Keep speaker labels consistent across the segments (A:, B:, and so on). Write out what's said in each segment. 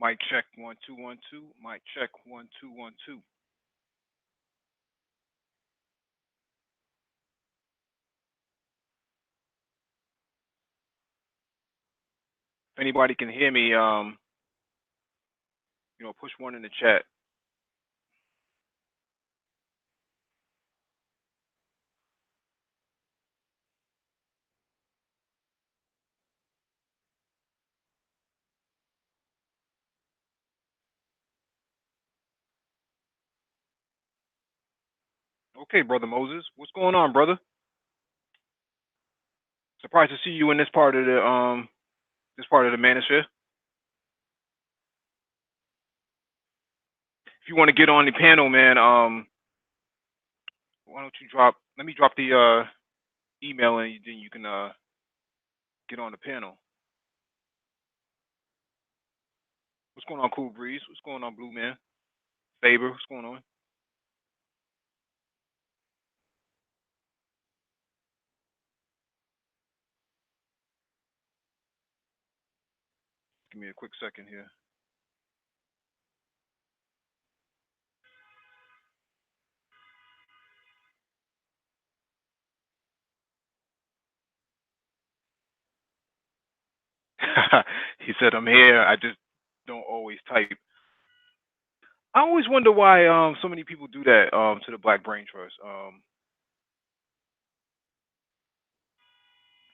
A: Mic check 1 2 1 2. Mic check 1 2 1 2. If anybody can hear me, push one in the chat. Okay, brother Moses, what's going on, brother? Surprised to see you in this part of the manosphere. If you want to get on the panel, man, why don't you let me drop the email and then you can get on the panel. What's going on, Cool Breeze? What's going on, Blue Man? Faber, what's going on? Give me a quick second here. He said, I'm here. I just don't always type. I always wonder why so many people do that to the Black Brain Trust.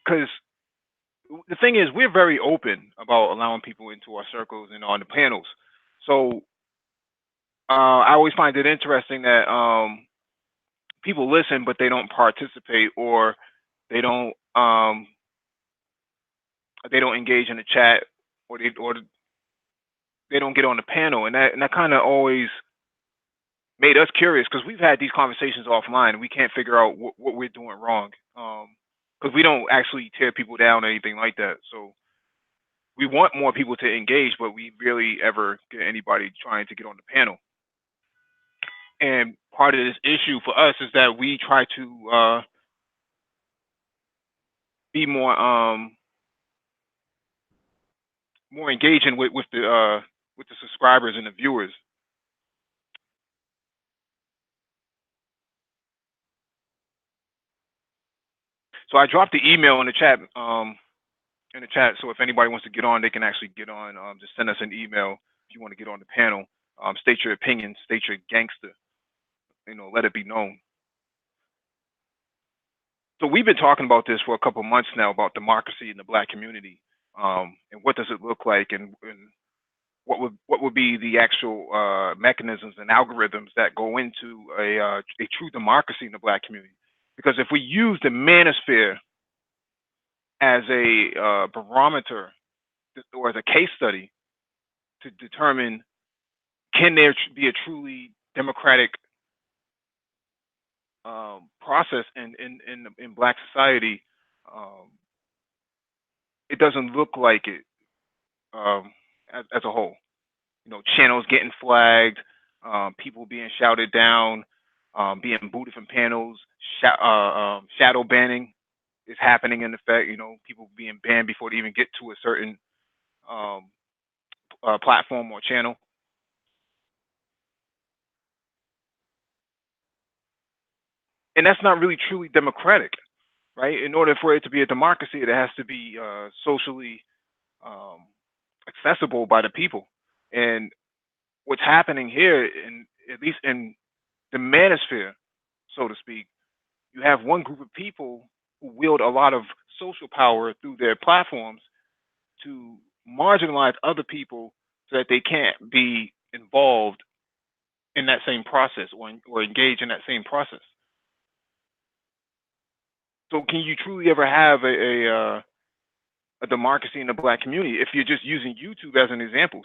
A: Because the thing is, we're very open about allowing people into our circles and on the panels. So I always find it interesting that people listen, but they don't participate, or they don't um, they don't engage in the chat, or they don't get on the panel, and that kind of always made us curious because we've had these conversations offline and we can't figure out what we're doing wrong. Because we don't actually tear people down or anything like that. So we want more people to engage, but we barely ever get anybody trying to get on the panel. And part of this issue for us is that we try to be more engaging with the subscribers and the viewers. So I dropped the email in the chat. So if anybody wants to get on, they can actually get on. Just send us an email if you want to get on the panel. State your opinion, state your gangster. Let it be known. So we've been talking about this for a couple of months now about democracy in the Black community, and what does it look like, and what would be the actual mechanisms and algorithms that go into a true democracy in the Black community. Because if we use the manosphere as a barometer or as a case study to determine can there be a truly democratic process in Black society, um, it doesn't look like it as a whole. Channels getting flagged, people being shouted down, being booted from panels, shadow banning is happening in effect. People being banned before they even get to a certain um, platform or channel. And that's not really truly democratic, right? In order for it to be a democracy, it has to be socially um, accessible by the people. And what's happening here, at least in the manosphere, so to speak, you have one group of people who wield a lot of social power through their platforms to marginalize other people so that they can't be involved in that same process, or engage in that same process. So can you truly ever have a democracy in the Black community if you're just using YouTube as an example?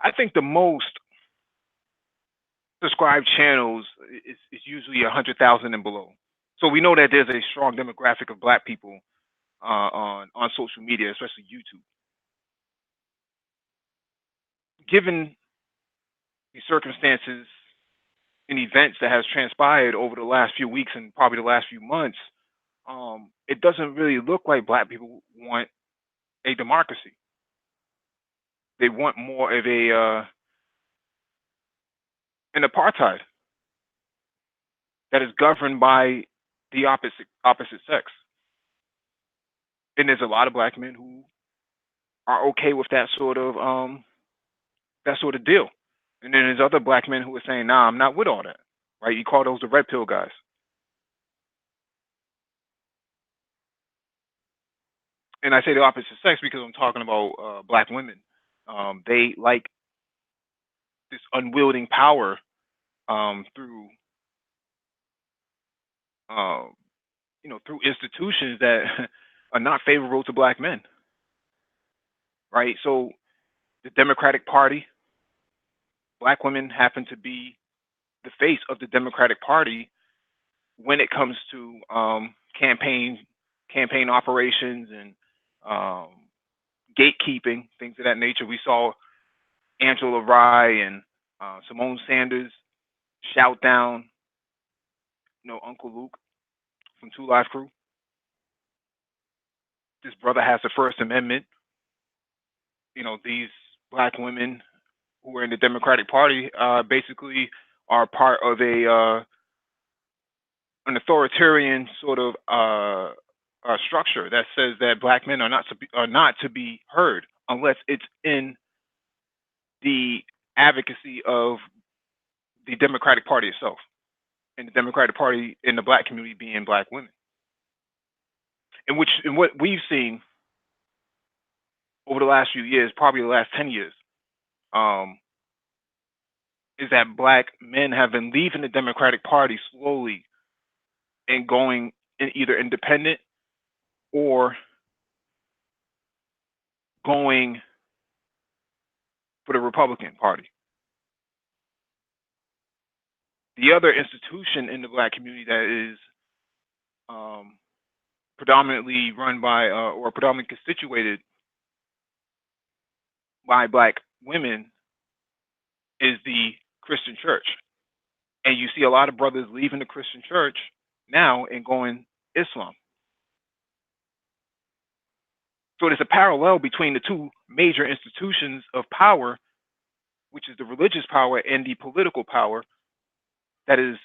A: I think the most subscribed channels is usually 100,000 and below. So we know that there's a strong demographic of Black people on social media, especially YouTube. Given the circumstances and events that has transpired over the last few weeks and probably the last few months, it doesn't really look like Black people want a democracy. They want more of a an apartheid that is governed by the opposite sex. And there's a lot of black men who are okay with that sort of deal. And then there's other black men who are saying, "Nah, I'm not with all that." Right? You call those the red pill guys. And I say the opposite sex because I'm talking about black women. They like this unwielding power through uh, through institutions that are not favorable to black men, right? So the Democratic Party, black women happen to be the face of the Democratic Party when it comes to campaign operations and um, gatekeeping, things of that nature. We saw Angela Rye and Simone Sanders shout down, Uncle Luke from Two Live Crew. This brother has the First Amendment. These black women who are in the Democratic Party basically are part of an authoritarian sort of structure that says that black men are not to be heard unless it's in the advocacy of the Democratic Party itself, and the Democratic Party in the black community being black women. In what we've seen over the last few years, probably the last 10 years, um, is that black men have been leaving the Democratic Party slowly and going in either independent or going for the Republican Party. The other institution in the black community that is um, predominantly run by or predominantly constituted by black women is the Christian church. And you see a lot of brothers leaving the Christian church now and going Islam. So there's a parallel between the two major institutions of power, which is the religious power and the political power that is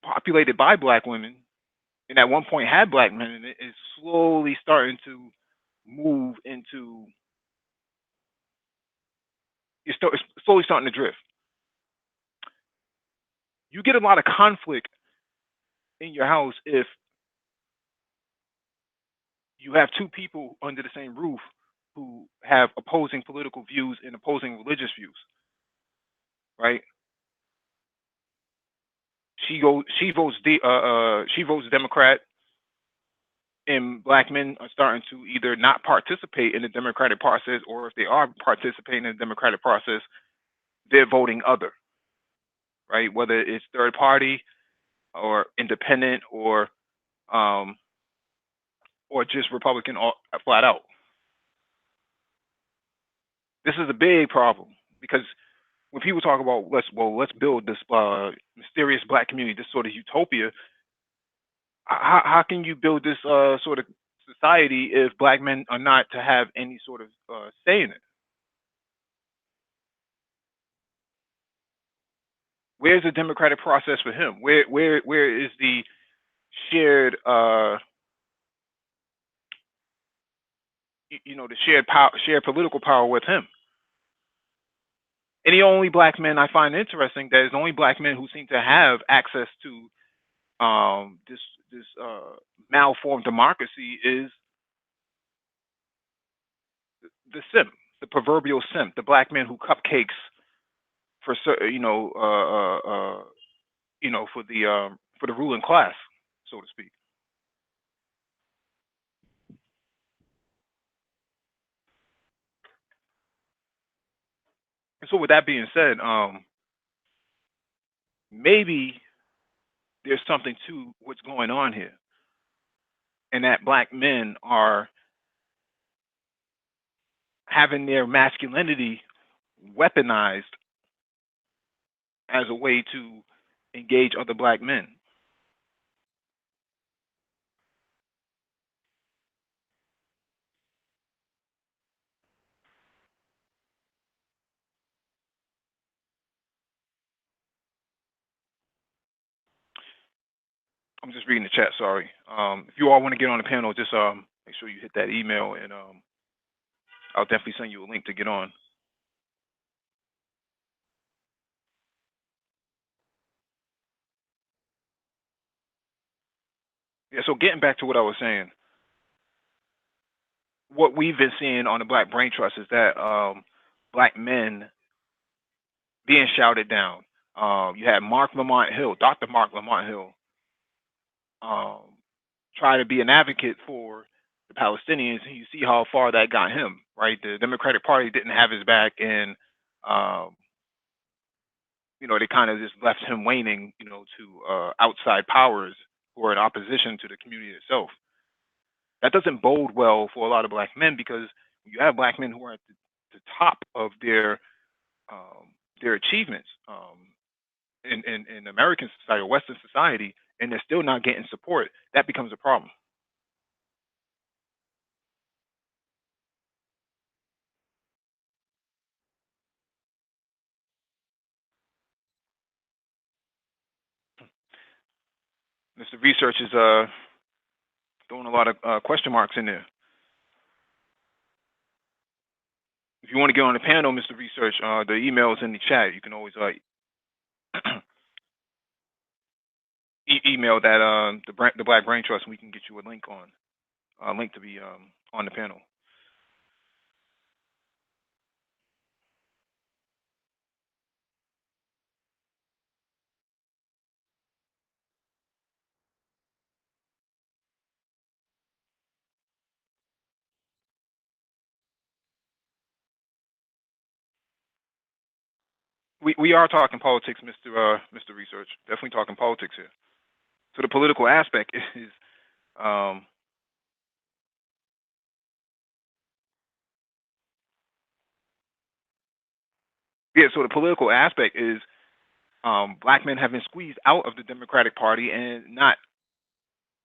A: populated by black women, and at one point had black men, and it is slowly starting to move into it's slowly starting to drift. You get a lot of conflict in your house if you have two people under the same roof who have opposing political views and opposing religious views, right? She votes Democrat, and black men are starting to either not participate in the democratic process, or if they are participating in the democratic process, they're voting other, right? Whether it's third party or independent um, or just Republican flat out. This is a big problem because when people talk about let's build this mysterious black community, this sort of utopia, how can you build this sort of society if black men are not to have any sort of say in it? Where's the democratic process for him? Where is the shared the shared political power with him? And the only black men I find interesting that is the only black men who seem to have access to this malformed democracy is the simp, the proverbial simp, the black man who cupcakes for for the ruling class, so to speak. And so, with that being said, maybe there's something to what's going on here, and that black men are having their masculinity weaponized as a way to engage other black men. I'm just reading the chat. Sorry. If you all want to get on the panel, just make sure you hit that email, and I'll definitely send you a link to get on. Yeah. So getting back to what I was saying, what we've been seeing on the Black Brain Trust is that black men being shouted down. You had Mark Lamont Hill, Dr. Mark Lamont Hill, um, try to be an advocate for the Palestinians, and you see how far that got him. Right, the Democratic Party didn't have his back, and um, they kind of just left him waning, to outside powers who are in opposition to the community itself. That doesn't bode well for a lot of black men because you have black men who are at the top of their achievements in American society or Western society, and they're still not getting support. That becomes a problem. Mr. Research is throwing a lot of question marks in there. If you want to get on the panel, Mr. Research, the email is in the chat. You can always email that the Black Brain Trust, and we can get you a link to be on the panel. We are talking politics, Mr. Research. Definitely talking politics here. So the political aspect is um, yeah. So the political aspect is black men have been squeezed out of the Democratic Party and not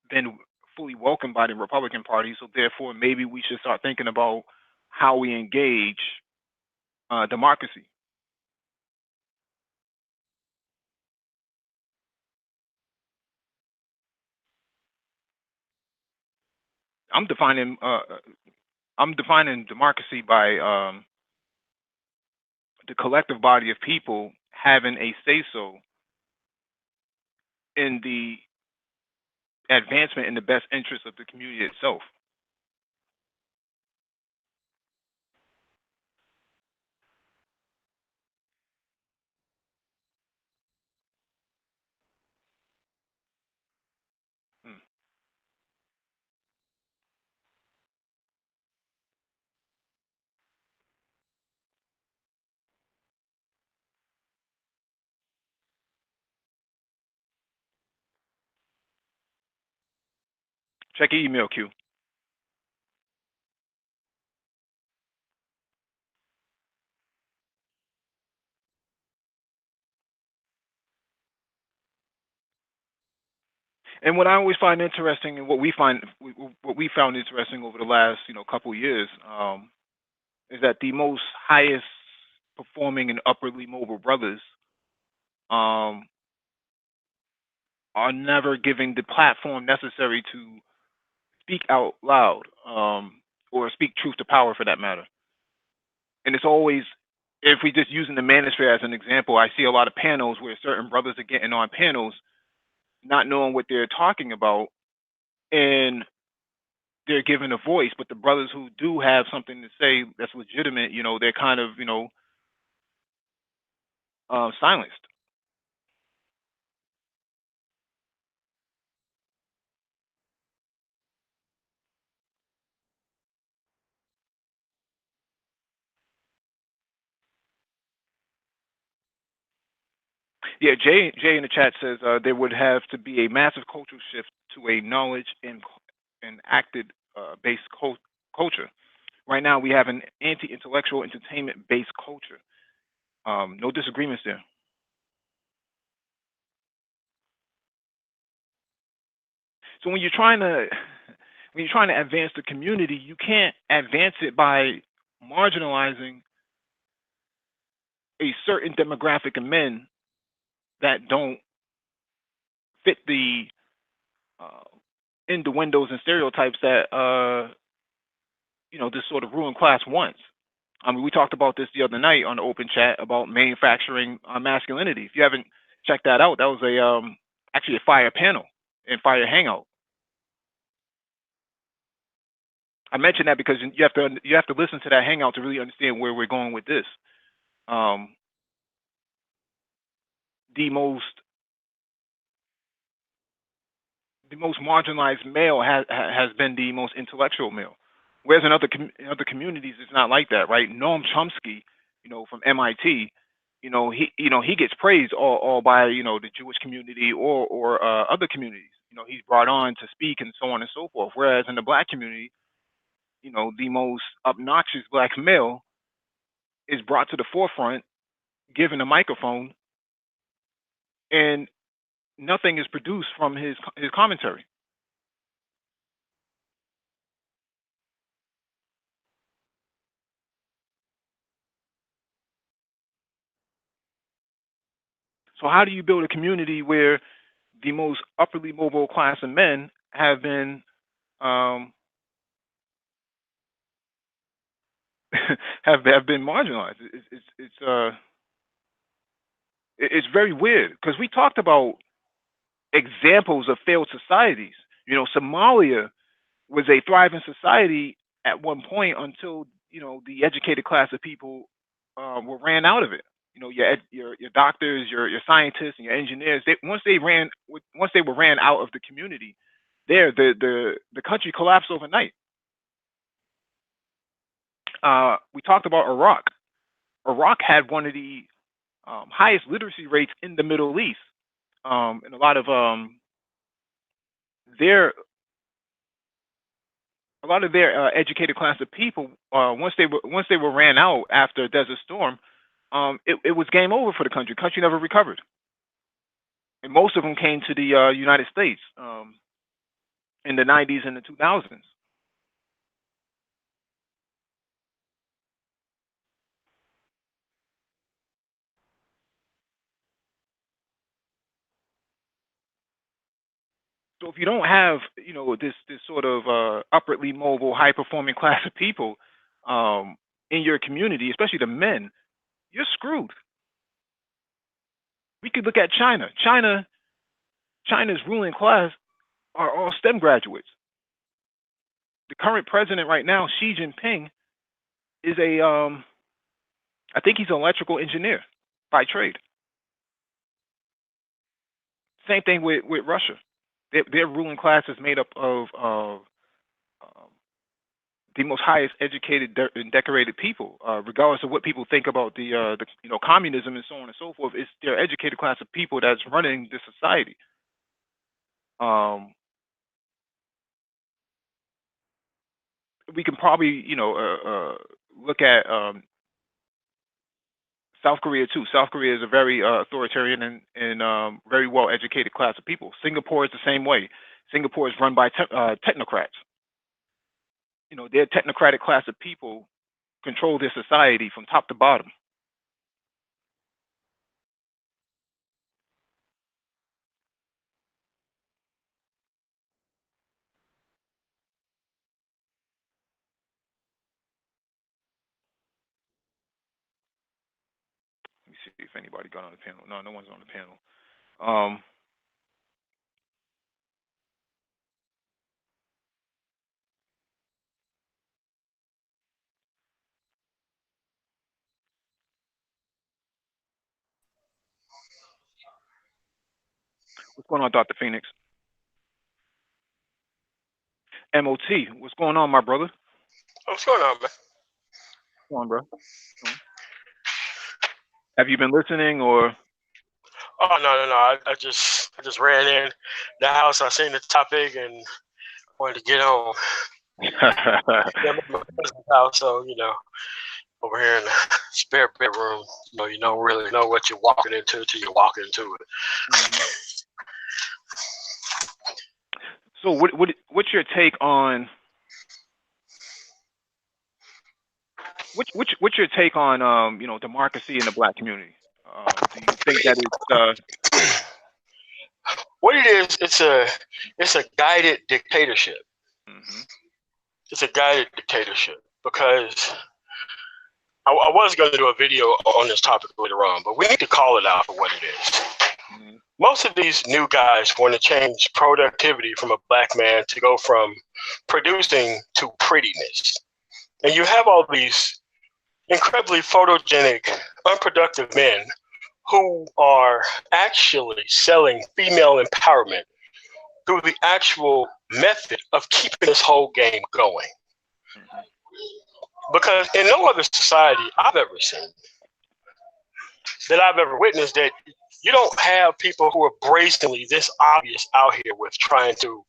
A: been fully welcomed by the Republican Party. So therefore, maybe we should start thinking about how we engage democracy. I'm defining uh, I'm defining democracy by the collective body of people having a say so in the advancement in the best interest of the community itself. Hmm. Check your email, Q. And what I always find interesting, and what we found interesting over the last couple of years, is that the most highest performing and upwardly mobile brothers um, are never given the platform necessary to speak out loud, or speak truth to power for that matter. And it's always, if we just using the manosphere as an example, I see a lot of panels where certain brothers are getting on panels not knowing what they're talking about, and they're given a voice, but the brothers who do have something to say that's legitimate, they're kind of, silenced. Yeah, Jay in the chat says there would have to be a massive cultural shift to a knowledge and acted based culture. Right now, we have an anti-intellectual, entertainment-based culture. No disagreements there. So when you're trying to advance the community, you can't advance it by marginalizing a certain demographic of men that don't fit the innuendos and stereotypes that this sort of ruling class wants. I mean, we talked about this the other night on the open chat about manufacturing masculinity. If you haven't checked that out, that was a actually a fire panel and fire hangout. I mentioned that because you have to listen to that hangout to really understand where we're going with this. Um, the most the most marginalized male has been the most intellectual male, whereas in other communities it's not like that, right? Noam Chomsky, from MIT, he gets praised all by the Jewish community or other communities. He's brought on to speak and so on and so forth. Whereas in the black community, the most obnoxious black male is brought to the forefront, given a microphone, and nothing is produced from his commentary. So how do you build a community where the most upperly mobile class of men have been um, have been marginalized? It's very weird because we talked about examples of failed societies. Somalia was a thriving society at one point until the educated class of people were ran out of it. Your doctors, your scientists, and your engineers. Once they were ran out of the community, the country collapsed overnight. We talked about Iraq. Iraq had one of the highest literacy rates in the Middle East, and a lot of their educated class of people, once they were ran out after Desert Storm, it was game over for the country. Country never recovered, and most of them came to the United States in the '90s and the 2000s. So if you don't have this sort of upwardly mobile, high performing class of people in your community, especially the men, you're screwed. We could look at China. China's ruling class are all STEM graduates. The current president right now, Xi Jinping, is I think he's an electrical engineer by trade. Same thing with Russia. Their ruling class is made up of um, the most highest educated and decorated people, regardless of what people think about the communism and so on and so forth. It's their educated class of people that's running this society. Um, we can probably look at South Korea too. South Korea is a very authoritarian and very well educated class of people. Singapore is the same way. Singapore is run by technocrats. Their technocratic class of people control their society from top to bottom. Let me see if anybody got on the panel. No, no one's on the panel. Um, what's going on, Dr. Phoenix? MOT, what's going on, my brother?
B: What's going on, man?
A: Come on, bro. Come on. Have you been listening or?
B: Oh no. I just ran in the house. I seen the topic and wanted to get on. Yeah, I'm at my cousin's house, so over here in the spare bedroom, you don't really know what you're walking into till you walk into it.
A: Mhm. So what's your take on what's your take on democracy in the black community? Do you think that it's
B: what it is, it's a guided dictatorship.
A: Mm-hmm.
B: It's a guided dictatorship because I was going to do a video on this topic later on, but we need to call it out for what it is.
A: Mm-hmm.
B: Most of these new guys want to change productivity from a black man to go from producing to prettiness. And you have all these incredibly photogenic, unproductive men who are actually selling female empowerment through the actual method of keeping this whole game going.
A: Mm-hmm.
B: Because in no other society I've ever seen, that I've ever witnessed, that you don't have people who are brazenly this obvious out here with trying to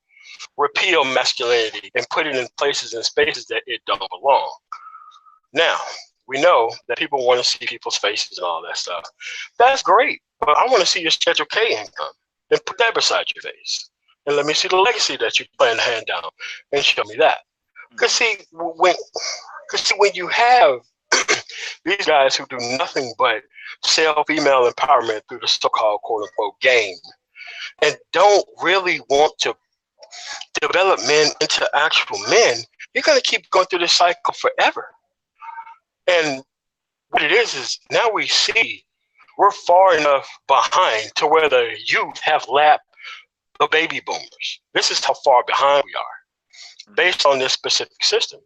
B: repeal masculinity and put it in places and spaces that it don't belong. Now, we know that people want to see people's faces and all that stuff. That's great, but I want to see your Schedule K income and put that beside your face. And let me see the legacy that you plan to hand down and show me that. Because see, when you have these guys who do nothing but sell female empowerment through the so-called quote-unquote game and don't really want to develop men into actual men, you're going to keep going through this cycle forever. And what it is now we see we're far enough behind to where the youth have lapped the baby boomers. This is how far behind we are based on this specific system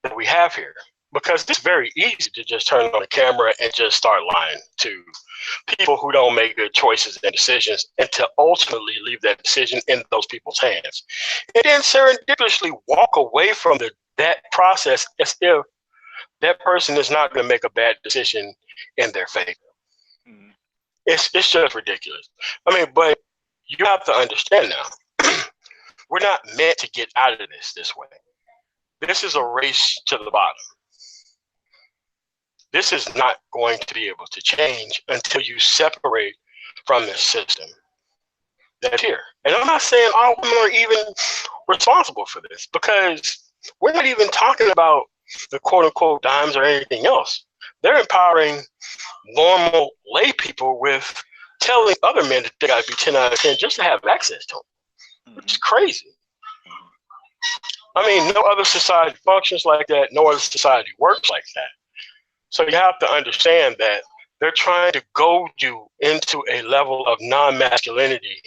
B: that we have here. Because it's very easy to just turn on the camera and just start lying to people who don't make good choices and decisions, and to ultimately leave that decision in those people's hands. And then serendipitously walk away from that process as if that person is not going to make a bad decision in their favor.
A: Mm-hmm.
B: It's just ridiculous. I mean, but you have to understand now, we're not meant to get out of this way. This is a race to the bottom. This is not going to be able to change until you separate from this system that's here. And I'm not saying all women are even responsible for this, because we're not even talking about the quote unquote dimes or anything else. They're empowering normal lay people with telling other men that they got to be 10 out of 10 just to have access to them. Which is crazy. I mean, no other society functions like that. No other society works like that. So you have to understand that they're trying to goad you into a level of non-masculinity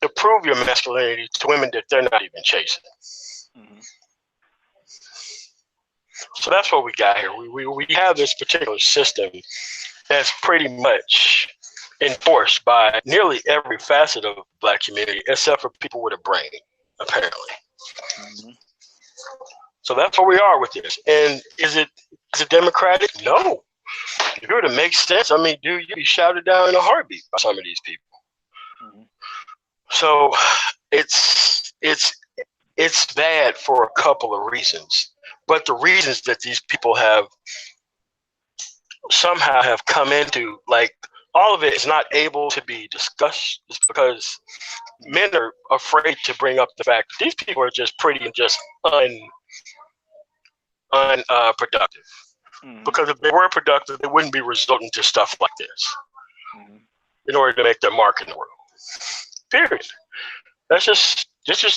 B: to prove your masculinity to women that they're not even chasing. Mm-hmm. So that's what we got here. We have this particular system that's pretty much enforced by nearly every facet of the Black community, except for people with a brain, apparently. Mm-hmm. So that's where we are with this. And is it democratic? No. If it were to make sense, I mean, dude, you'd be shouted down in a heartbeat by some of these people. Mm-hmm. So it's bad for a couple of reasons. But the reasons that these people have somehow have come into, like, all of it is not able to be discussed is because men are afraid to bring up the fact that these people are just pretty and just unproductive. Mm-hmm. Because if they were productive, they wouldn't be resorting to stuff like this in order to make their mark in the world. Period. That's just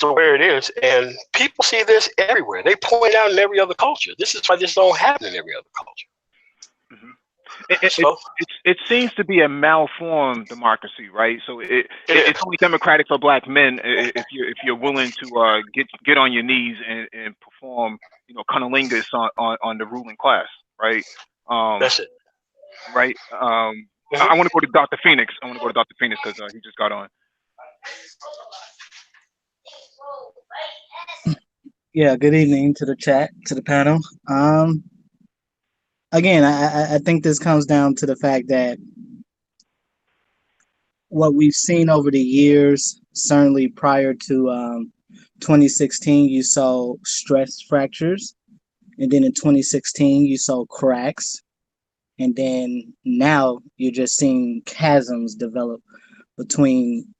B: the way it is. And people see this everywhere. They point out in every other culture. This is why this don't happen in every other culture.
A: Mm-hmm. It seems to be a malformed democracy, right? So it's only democratic for Black men if you're willing to get on your knees and perform, cunnilingus on the ruling class, right?
B: That's it.
A: Right. I want to go to Dr. Phoenix. Because he just got on.
C: Yeah, good evening to the chat, to the panel. Again, I think this comes down to the fact that what we've seen over the years, certainly prior to 2016, you saw stress fractures. And then in 2016, you saw cracks. And then now you're just seeing chasms develop between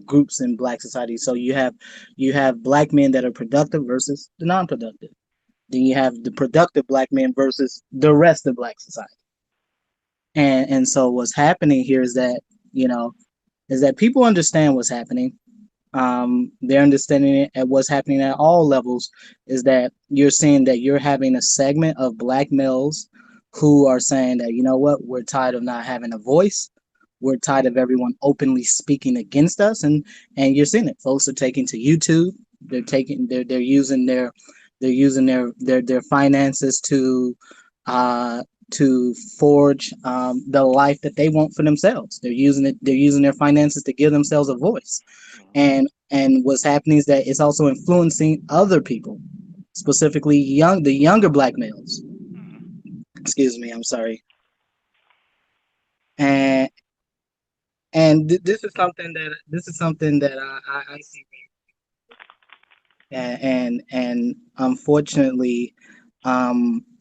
C: groups in Black society. So you have Black men that are productive versus the non-productive. Then you have the productive Black men versus the rest of Black society. And so what's happening here is that, is that people understand what's happening. They're understanding it at what's happening at all levels. Is that you're seeing that you're having a segment of black males who are saying that, you know what, we're tired of not having a voice. We're tired of everyone openly speaking against us, and you're seeing it. Folks are taking to YouTube. They're using their finances uh, to forge the life that they want for themselves. They're using it. They're using their finances to give themselves a voice. And what's happening is that it's also influencing other people, specifically the younger black males. Excuse me, I'm sorry. And this is something that I see, and unfortunately,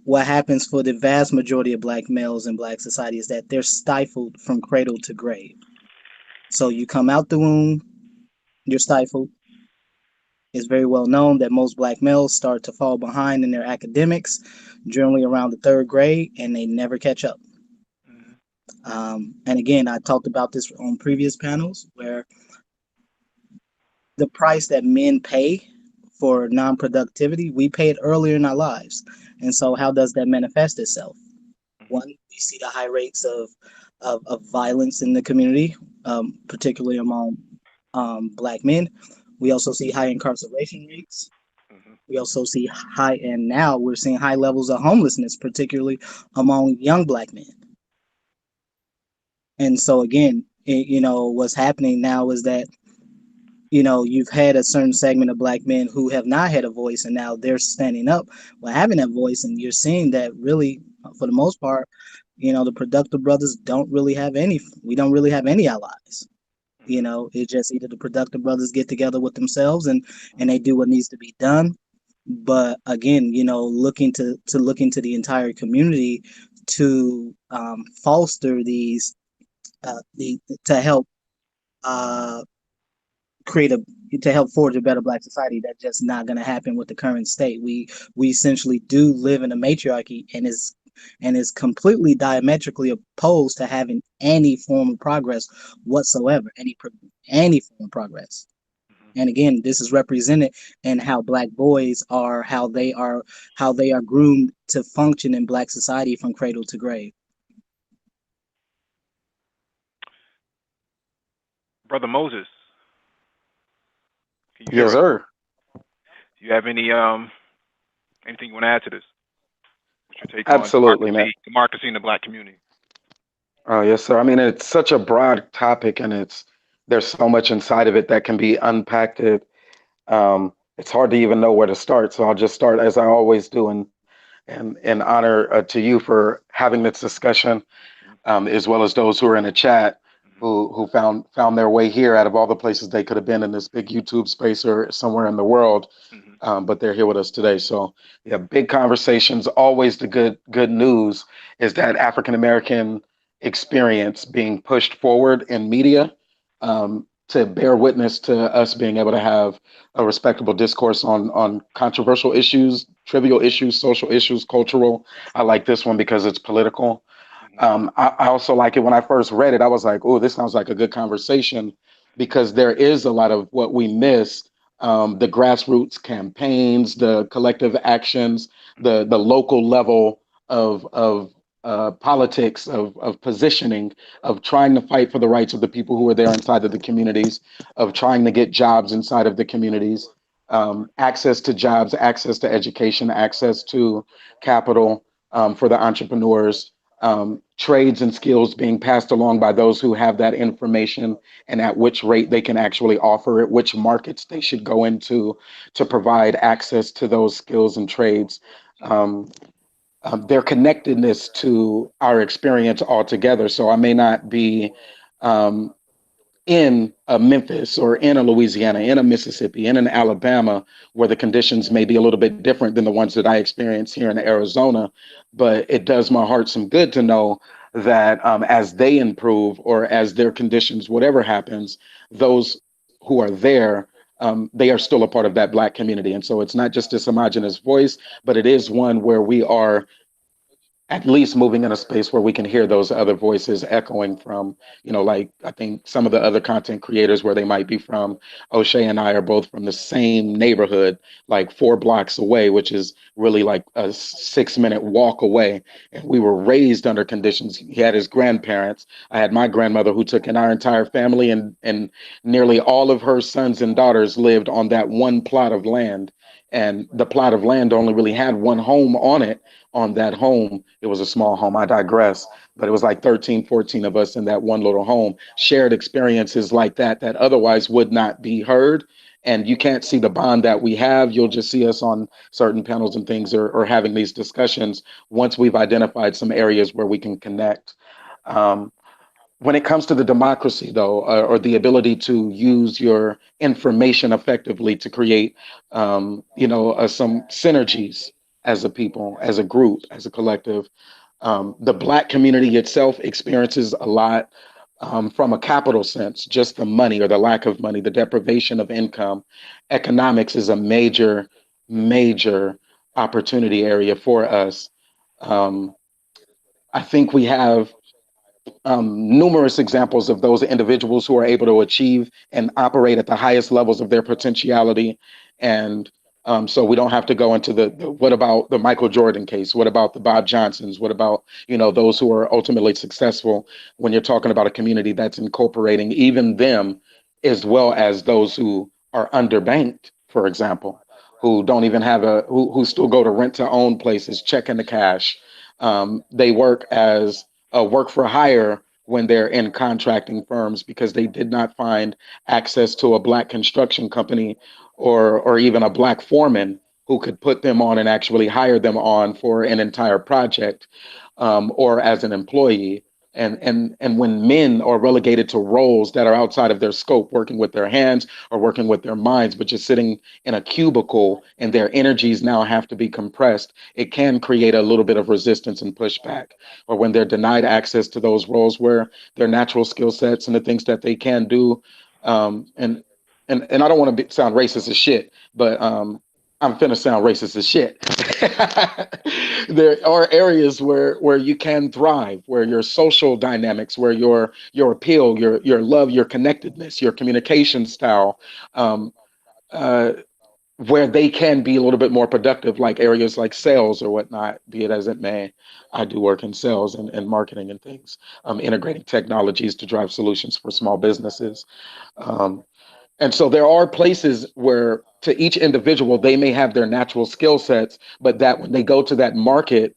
C: what happens for the vast majority of black males in black society is that they're stifled from cradle to grave. So you come out the womb, you're stifled. It's very well known that most black males start to fall behind in their academics, generally around the third grade, and they never catch up. And again, I talked about this on previous panels where the price that men pay for non-productivity, we pay it earlier in our lives. And so how does that manifest itself? One, we see the high rates of violence in the community, particularly among black men. We also see high incarceration rates. We also see and now we're seeing high levels of homelessness, particularly among young black men. And so again, what's happening now is that, you've had a certain segment of black men who have not had a voice, and now they're standing up while having that voice. And you're seeing that really, for the most part, the productive brothers we don't really have any allies. It's just either the productive brothers get together with themselves and they do what needs to be done. But again, looking to look into the entire community to foster these to help uh, create a to help forge a better black society. That's just not going to happen with the current state. We essentially do live in a matriarchy, and is completely diametrically opposed to having any form of progress whatsoever, any form of progress. And again, this is represented in how black boys are, how they are groomed to function in black society from cradle to grave.
A: Brother Moses, can you hear
D: Yes,
A: us?
D: sir.
A: Do you have anything you want to add to this? What's your take on
D: Absolutely, man.
A: democracy in the black community?
D: Oh, yes, sir. I mean, it's such a broad topic, and there's so much inside of it that can be unpacked. It's hard to even know where to start. So I'll just start as I always do, and honor to you for having this discussion, as well as those who are in the chat who found their way here out of all the places they could have been in this big YouTube space or somewhere in the world. But they're here with us today. So yeah, big conversations. Always the good news is that African American experience being pushed forward in media, to bear witness to us being able to have a respectable discourse on controversial issues, trivial issues, social issues, cultural. I like this one because it's political. I also like it. When I first read it, I was like, oh, this sounds like a good conversation, because there is a lot of what we miss, the grassroots campaigns, the collective actions, the local level of politics, of positioning, of trying to fight for the rights of the people who are there inside of the communities, of trying to get jobs inside of the communities, access to jobs, access to education, access to capital, for the entrepreneurs, trades and skills being passed along by those who have that information, and at which rate they can actually offer it, which markets they should go into to provide access to those skills and trades. Um, their connectedness to our experience altogether. So I may not be um, in a Memphis or in a Louisiana, in a Mississippi, in an Alabama, where the conditions may be a little bit different than the ones that I experience here in Arizona. But it does my heart some good to know that, as they improve or as their conditions, whatever happens, those who are there, they are still a part of that Black community. And so it's not just this homogenous voice, but it is one where we are at least moving in a space where we can hear those other voices echoing from, like I think some of the other content creators where they might be from. O'Shea and I are both from the same neighborhood, like 4 blocks away, which is really like a 6 minute walk away. And we were raised under conditions. He had his grandparents. I had my grandmother who took in our entire family, and nearly all of her sons and daughters lived on that one plot of land. And the plot of land only really had one home on it. On that home, it was a small home. I digress, but it was like 13, 14 of us in that one little home, shared experiences like that otherwise would not be heard. And you can't see the bond that we have. You'll just see us on certain panels and things, or having these discussions once we've identified some areas where we can connect. Um, when it comes to the democracy, though, or the ability to use your information effectively to create, some synergies as a people, as a group, as a collective, the Black community itself experiences a lot from a capital sense, just the money or the lack of money, the deprivation of income. Economics is a major, major opportunity area for us. Um, I think we have numerous examples of those individuals who are able to achieve and operate at the highest levels of their potentiality. And so we don't have to go into the what about the Michael Jordan case? What about the Bob Johnsons? What about, those who are ultimately successful when you're talking about a community that's incorporating even them, as well as those who are underbanked, for example, who don't even have who still go to rent to own places, check in the cash. They work as work for hire when they're in contracting firms because they did not find access to a Black construction company, or even a Black foreman who could put them on and actually hire them on for an entire project, or as an employee. And when men are relegated to roles that are outside of their scope, working with their hands or working with their minds, but just sitting in a cubicle, and their energies now have to be compressed, it can create a little bit of resistance and pushback. Or when they're denied access to those roles where their natural skill sets and the things that they can do, and I don't want to sound racist as shit, but I'm finna sound racist as shit. There are areas where you can thrive, where your social dynamics, where your appeal, your love, your connectedness, your communication style, um, uh, where they can be a little bit more productive, like areas like sales or whatnot, be it as it may. I do work in sales and marketing and things, integrating technologies to drive solutions for small businesses. Um, and so there are places where, to each individual, they may have their natural skill sets, but that when they go to that market,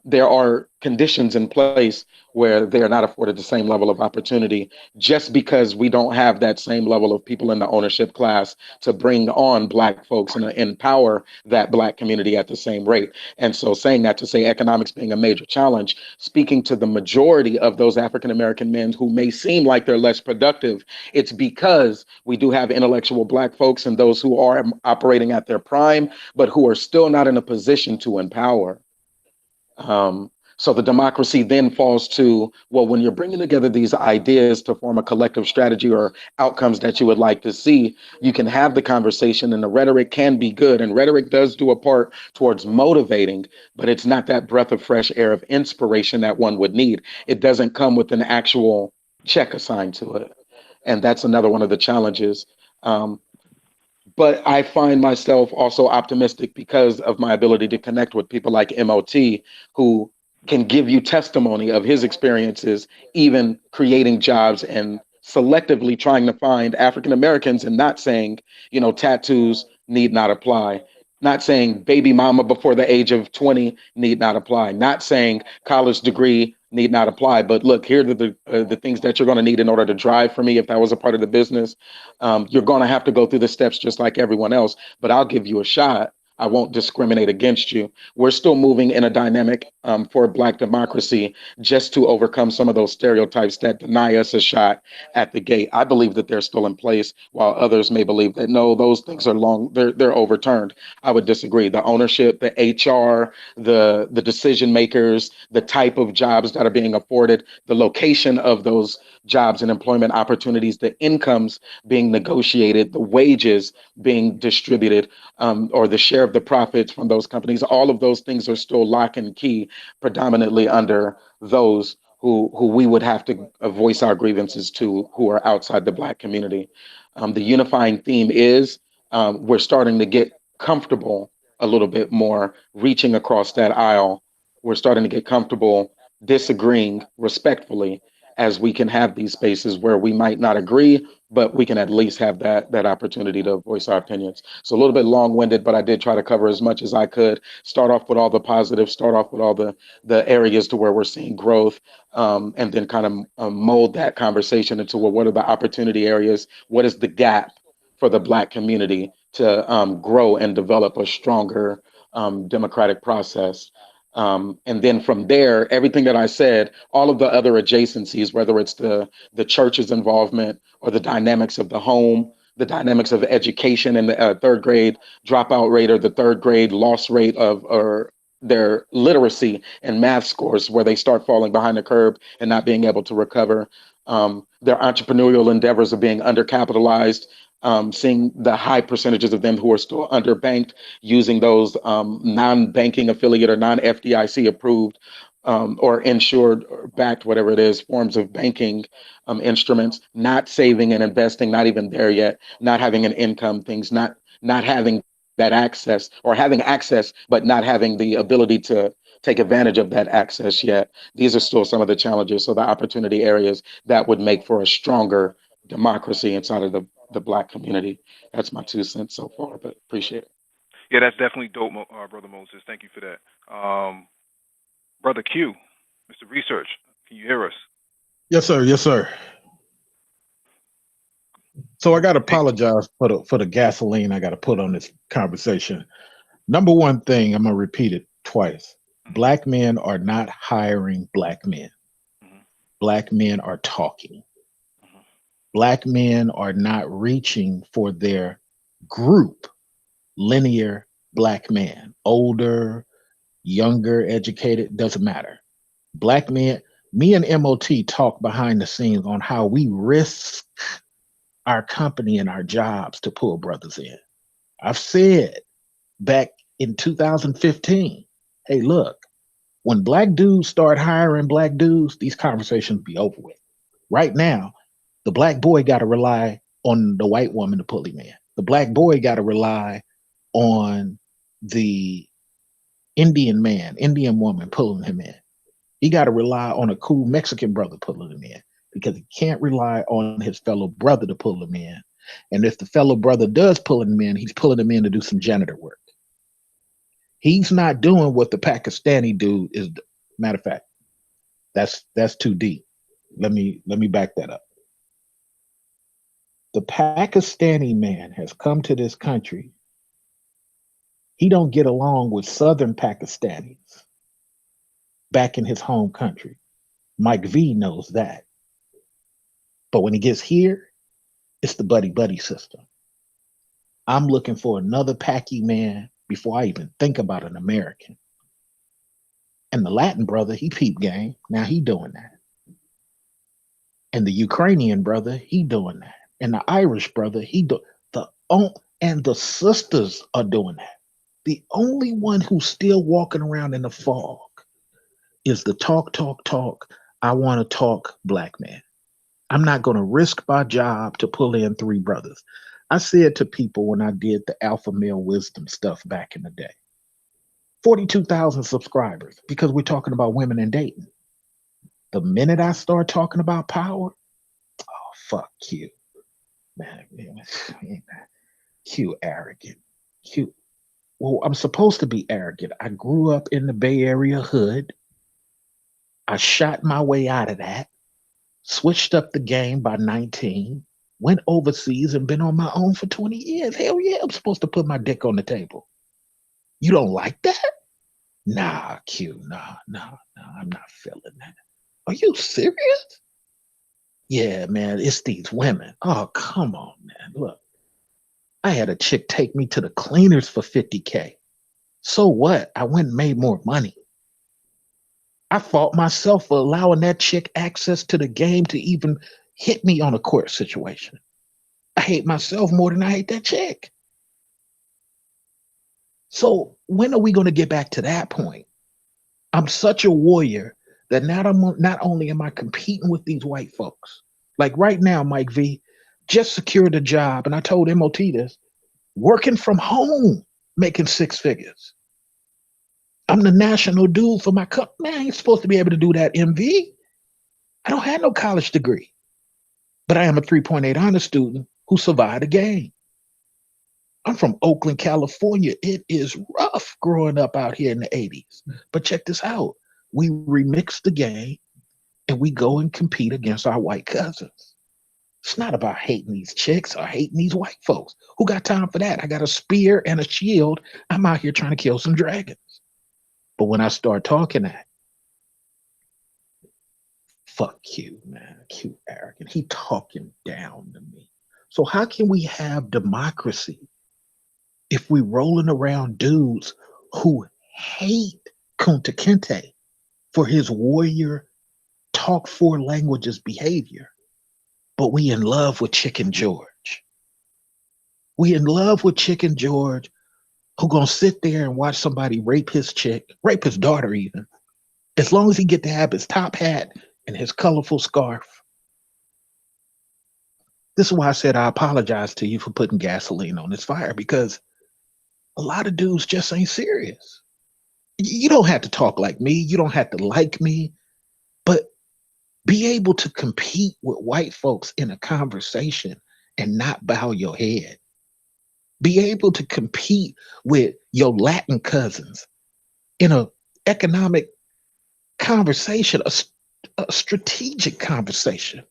D: there are conditions in place where they are not afforded the same level of opportunity, just because we don't have that same level of people in the ownership class to bring on Black folks and empower that Black community at the same rate. And so, saying that to say economics being a major challenge, speaking to the majority of those African American men who may seem like they're less productive, it's because we do have intellectual Black folks and those who are operating at their prime, but who are still not in a position to empower. So the democracy then falls to, well, when you're bringing together these ideas to form a collective strategy or outcomes that you would like to see, you can have the conversation, and the rhetoric can be good. And rhetoric does do a part towards motivating, but it's not that breath of fresh air of inspiration that one would need. It doesn't come with an actual check assigned to it. And that's another one of the challenges. Um, but I find myself also optimistic because of my ability to connect with people like MOT, who can give you testimony of his experiences, even creating jobs and selectively trying to find African Americans, and not saying, tattoos need not apply. Not saying baby mama before the age of 20 need not apply. Not saying college degree need not apply. But look, here are the things that you're going to need in order to drive for me. If that was a part of the business, you're going to have to go through the steps just like everyone else, but I'll give you a shot. I won't discriminate against you. We're still moving in a dynamic for Black democracy, just to overcome some of those stereotypes that deny us a shot at the gate. I believe that they're still in place, while others may believe that no, those things are they're overturned. I would disagree. The ownership, the HR, the decision makers, the type of jobs that are being afforded, the location of those jobs and employment opportunities, the incomes being negotiated, the wages being distributed, or the share share of the profits from those companies. All of those things are still lock and key, predominantly under those who we would have to voice our grievances to, who are outside the Black community. The unifying theme is we're starting to get comfortable a little bit more, reaching across that aisle. We're starting to get comfortable disagreeing respectfully, as we can have these spaces where we might not agree, but we can at least have that opportunity to voice our opinions. So a little bit long-winded, but I did try to cover as much as I could. Start off with all the positives, start off with all the areas to where we're seeing growth, and then kind of mold that conversation into, well, what are the opportunity areas? What is the gap for the Black community to grow and develop a stronger democratic process? And then from there, everything that I said, all of the other adjacencies, whether it's the church's involvement or the dynamics of the home, the dynamics of education and the third grade dropout rate or the third grade loss rate of or their literacy and math scores, where they start falling behind the curve and not being able to recover. Their entrepreneurial endeavors are being undercapitalized. Seeing the high percentages of them who are still underbanked, using those non-banking affiliate or non-FDIC approved or insured or backed, whatever it is, forms of banking instruments, not saving and investing, not even there yet, not having an income, things not having that access, or having access but not having the ability to take advantage of that access yet. These are still some of the challenges. So the opportunity areas that would make for a stronger democracy inside of the Black community. That's my 2 cents so far, but appreciate it.
A: Yeah, that's definitely dope, Brother Moses. Thank you for that. Brother Q, Mr. Research, can you hear us?
E: Yes, sir. Yes, sir. So I got to
A: Hey,
E: apologize for the gasoline I got to put on this conversation. Number one thing, I'm gonna repeat it twice.
A: mhm,
E: Black men are not hiring black men.
A: mhm,
E: Black men are talking.
A: mhm,
E: Black men are not reaching for their group, linear black man, older, younger, educated, doesn't matter. Black men, me and MOT talk behind the scenes on how we risk our company and our jobs to pull brothers in. I've said back in 2015, hey, look, when black dudes start hiring black dudes, these conversations be over with. Right now, the black boy got to rely on the white woman to pull him in. The black boy got to rely on the Indian man, Indian woman pulling him in. He got to rely on a cool Mexican brother pulling him in, because he can't rely on his fellow brother to pull him in. And if the fellow brother does pull him in, he's pulling him in to do some janitor work. He's not doing what the Pakistani dude is. Matter of fact, that's too deep. Let me back that up. The Pakistani man has come to this country. He don't get along with Southern Pakistanis back in his home country. Mike V knows that. But when he gets here, it's the buddy buddy system. I'm looking for another Paki man before I even think about an American. And the Latin brother, he peep game. Now he doing that. And the Ukrainian brother, he doing that. And the Irish brother, and the sisters are doing that. The only one who's still walking around in the fog is the talk. I want to talk black man. I'm not going to risk my job to pull in 3 brothers. I said to people when I did the alpha male wisdom stuff back in the day, 42,000 subscribers, because we're talking about women and dating. The minute I start talking about power, oh, fuck you. Man, Q arrogant. Q. Well, I'm supposed to be arrogant. I grew up in the Bay Area hood. I shot my way out of that, switched up the game by 19, went overseas and been on my own for 20 years. Hell yeah, I'm supposed to put my dick on the table. You don't like that? Nah, Q, nah, I'm not feeling that. Are you serious? Yeah, man, it's these women. Oh, come on, man. Look, I had a chick take me to the cleaners for 50K. So what? I went and made more money. I fought myself for allowing that chick access to the game to even hit me on a court situation. I hate myself more than I hate that chick. So when are we going to get back to that point? I'm such a warrior that not only am I competing with these white folks, like right now, Mike V just secured a job, and I told MOT this, working from home, making six figures. I'm the national dude for my company. Man, I ain't supposed to be able to do that, MV. I don't have no college degree, but I am a 3.8 honor student who survived the game. I'm from Oakland, California. It is rough growing up out here in the 80s. But check this out. We remix the game and we go and compete against our white cousins. It's not about hating these chicks or hating these white folks. Who got time for that? I got a spear and a shield. I'm out here trying to kill some dragons. But when I start talking that, fuck you, man. Q arrogant. He talking down to me. So how can we have democracy if we rolling around dudes who hate Kunta Kinte for his warrior talk four languages behavior, but we in love with Chicken George? We in love with Chicken George who gonna sit there and watch somebody rape his chick, rape his daughter even, as long as he get to have his top hat and his colorful scarf. This is why I said I apologize to you for putting gasoline on this fire, because a lot of dudes just ain't serious. You don't have to talk like me. You don't have to like me, but be able to compete with white folks in a conversation and not bow your head. Be able to compete with your Latin cousins in a economic conversation, a strategic conversation,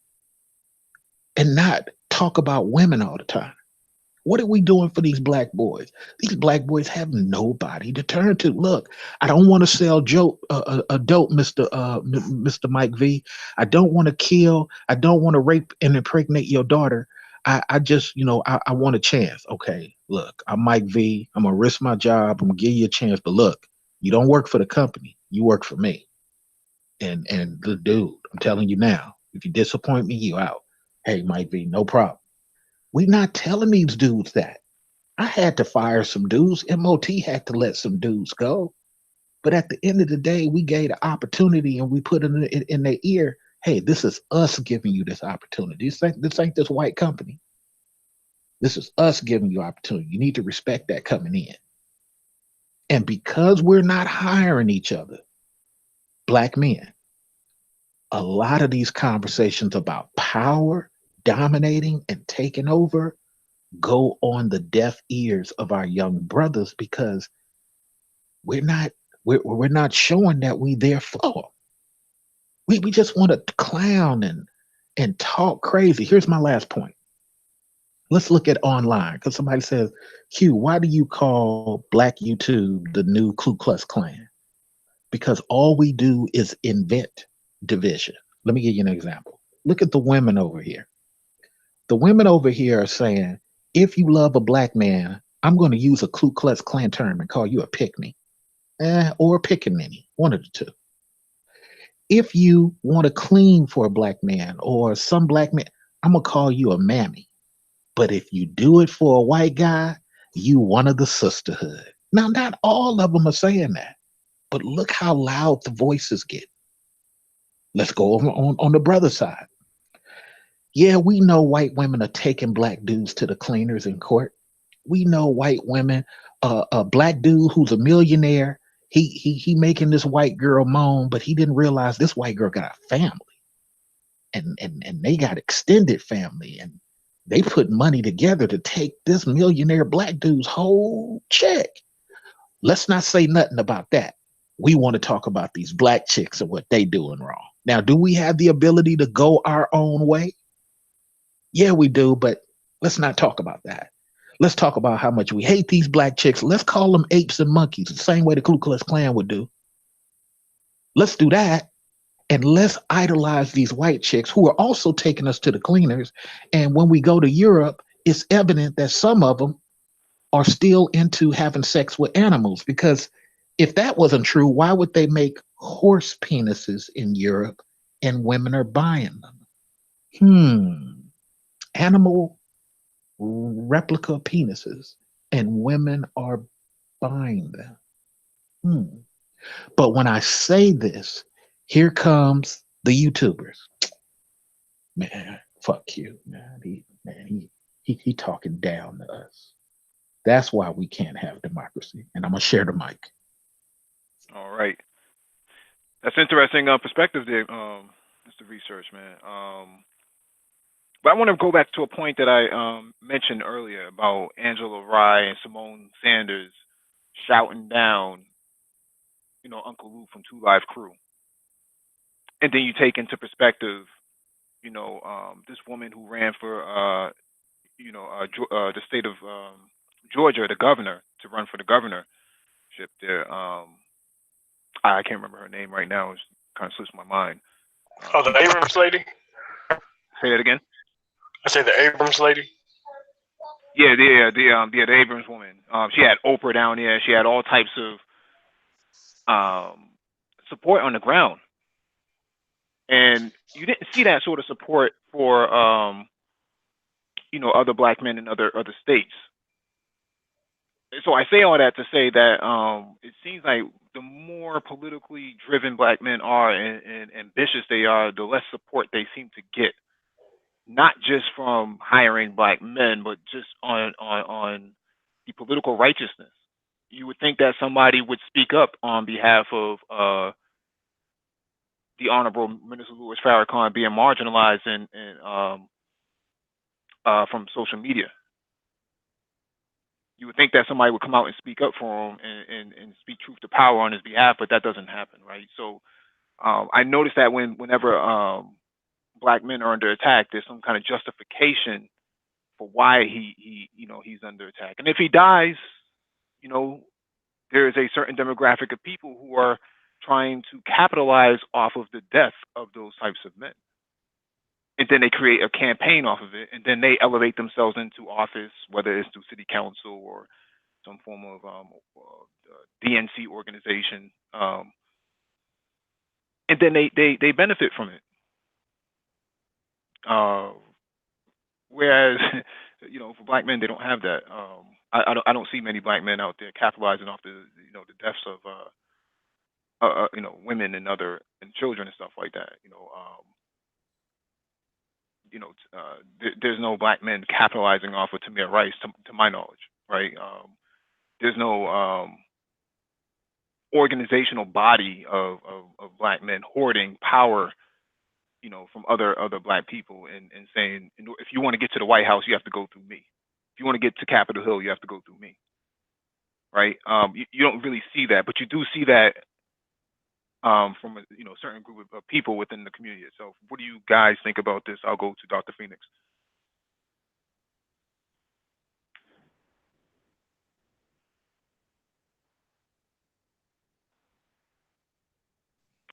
E: and not talk about women all the time. What are we doing for these black boys? These black boys have nobody to turn to. Look, I don't want to sell dope, Mr. Mike V. I don't want to kill. I don't want to rape and impregnate your daughter. I just, I want a chance. Okay, look, I'm Mike V. I'm gonna risk my job. I'm gonna give you a chance. But look, you don't work for the company. You work for me. And the dude, I'm telling you now, if you disappoint me, you out. Hey, Mike V, no problem. We not telling these dudes that. I had to fire some dudes. MOT had to let some dudes go. But at the end of the day, we gave the opportunity and we put it in their ear. Hey, this is us giving you this opportunity. This ain't this white company. This is us giving you opportunity. You need to respect that coming in. And because we're not hiring each other, black men, a lot of these conversations about power, dominating, and taking over go on the deaf ears of our young brothers, because we're not showing that we there for. We just want to clown and talk crazy. Here's my last point. Let's look at online, because somebody says, Q, why do you call Black YouTube the new Ku Klux Klan? Because all we do is invent division. Let me give you an example. Look at the women over here. The women over here are saying, if you love a black man, I'm going to use a Ku Klux Klan term and call you a pick-me, or a pickaninny, one of the two. If you want to clean for a black man or some black man, I'm going to call you a mammy. But if you do it for a white guy, you one of the sisterhood. Now, not all of them are saying that, but look how loud the voices get. Let's go over on the brother side. Yeah, we know white women are taking black dudes to the cleaners in court. We know white women, a black dude who's a millionaire, he making this white girl moan, but he didn't realize this white girl got a family, and they got extended family, and they put money together to take this millionaire black dude's whole check. Let's not say nothing about that. We want to talk about these black chicks and what they doing wrong. Now, do we have the ability to go our own way? Yeah, we do, but let's not talk about that. Let's talk about how much we hate these black chicks. Let's call them apes and monkeys, the same way the Ku Klux Klan would do. Let's do that. And let's idolize these white chicks who are also taking us to the cleaners. And when we go to Europe, it's evident that some of them are still into having sex with animals, because if that wasn't true, why would they make horse penises in Europe and women are buying them? Animal replica penises and women are find them. But when I say this, here comes the YouTubers. Man, fuck you, man. He talking down to us. That's why we can't have democracy. And I'm gonna share the mic.
A: All right. That's interesting perspective there, Mr. Research, man. But I want to go back to a point that I mentioned earlier about Angela Rye and Simone Sanders shouting down, Uncle Luke from Two Live Crew. And then you take into perspective, this woman who ran for, the state of Georgia, the governor, to run for the governorship there. I can't remember her name right now. It's kind of slips my mind.
B: Oh, the Abrams lady?
A: Say that again?
B: I say the Abrams lady?
A: Yeah, the Abrams woman. She had Oprah down there. She had all types of support on the ground. And you didn't see that sort of support for, other black men in other states. So I say all that to say that it seems like the more politically driven black men are and ambitious they are, the less support they seem to get. Not just from hiring black men, but just on the political righteousness. You would think that somebody would speak up on behalf of the Honorable Minister Louis Farrakhan being marginalized and from social media. You would think that somebody would come out and speak up for him and speak truth to power on his behalf, but that doesn't happen, right? So I noticed that whenever black men are under attack, there's some kind of justification for why he's under attack. And if he dies, there is a certain demographic of people who are trying to capitalize off of the death of those types of men. And then they create a campaign off of it, and then they elevate themselves into office, whether it's through city council or some form of DNC organization, and then they benefit from it. Whereas, for black men, they don't have that. I don't see many black men out there capitalizing off the deaths of women and children and stuff like that. There's no black men capitalizing off of Tamir Rice, to my knowledge, right? There's no organizational body of black men hoarding power, from other black people and saying, if you want to get to the White House, you have to go through me. If you want to get to Capitol Hill, you have to go through me, right? You don't really see that, but you do see that from a certain group of people within the community itself. What do you guys think about this? I'll go to Dr. Phoenix.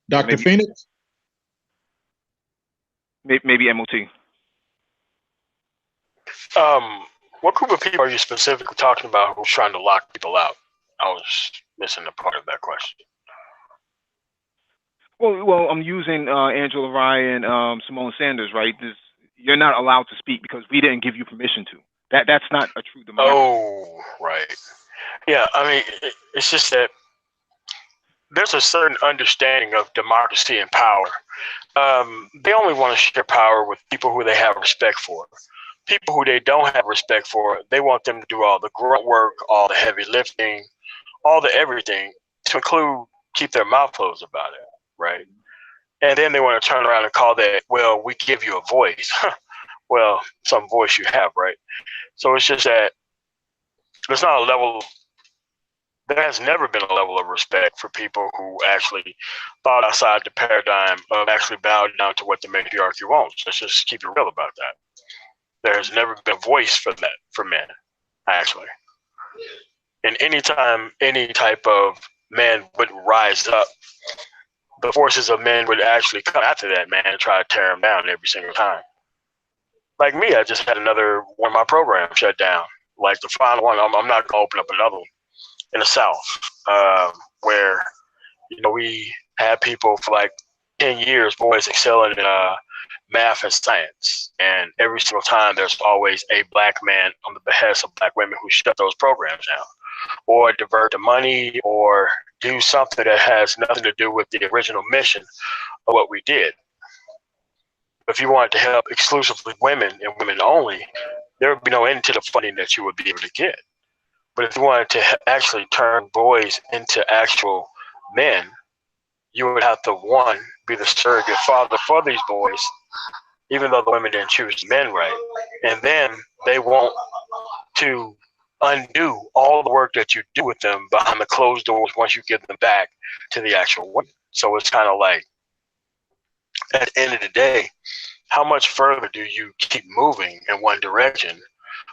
E: Dr. Phoenix?
A: Maybe MOT.
B: What group of people are you specifically talking about who's trying to lock people out? I was missing a part of that question.
A: Well, I'm using Angela Rye and Simone Sanders, right? You're not allowed to speak because we didn't give you permission to. That's not a true democracy.
B: Oh, right. Yeah, I mean, it's just that there's a certain understanding of democracy and power. They only want to share power with people who they have respect for. People who they don't have respect for, they want them to do all the grunt work, all the heavy lifting, all the everything, to include keep their mouth closed about it, right? And then they want to turn around and call that, well, we give you a voice. Well, some voice you have, right? So it's just that there's not a level, there has never been a level of respect for people who actually thought outside the paradigm of actually bowed down to what the matriarchy wants. Let's just keep it real about that. There's never been a voice for that, for men, actually. And anytime any type of man would rise up, the forces of men would actually come after that man and try to tear him down every single time. Like me, I just had another one of my programs shut down. Like the final one, I'm not going to open up another one in the South, where, we had people for like 10 years, boys excelling in math and science. And every single time there's always a black man on the behest of black women who shut those programs down. or divert the money or do something that has nothing to do with the original mission of what we did. If you wanted to help exclusively women and women only, there would be no end to the funding that you would be able to get. But if you wanted to actually turn boys into actual men, you would have to, one, be the surrogate father for these boys, even though the women didn't choose men right. And then they want to undo all the work that you do with them behind the closed doors once you give them back to the actual women. So it's kind of like, at the end of the day, how much further do you keep moving in one direction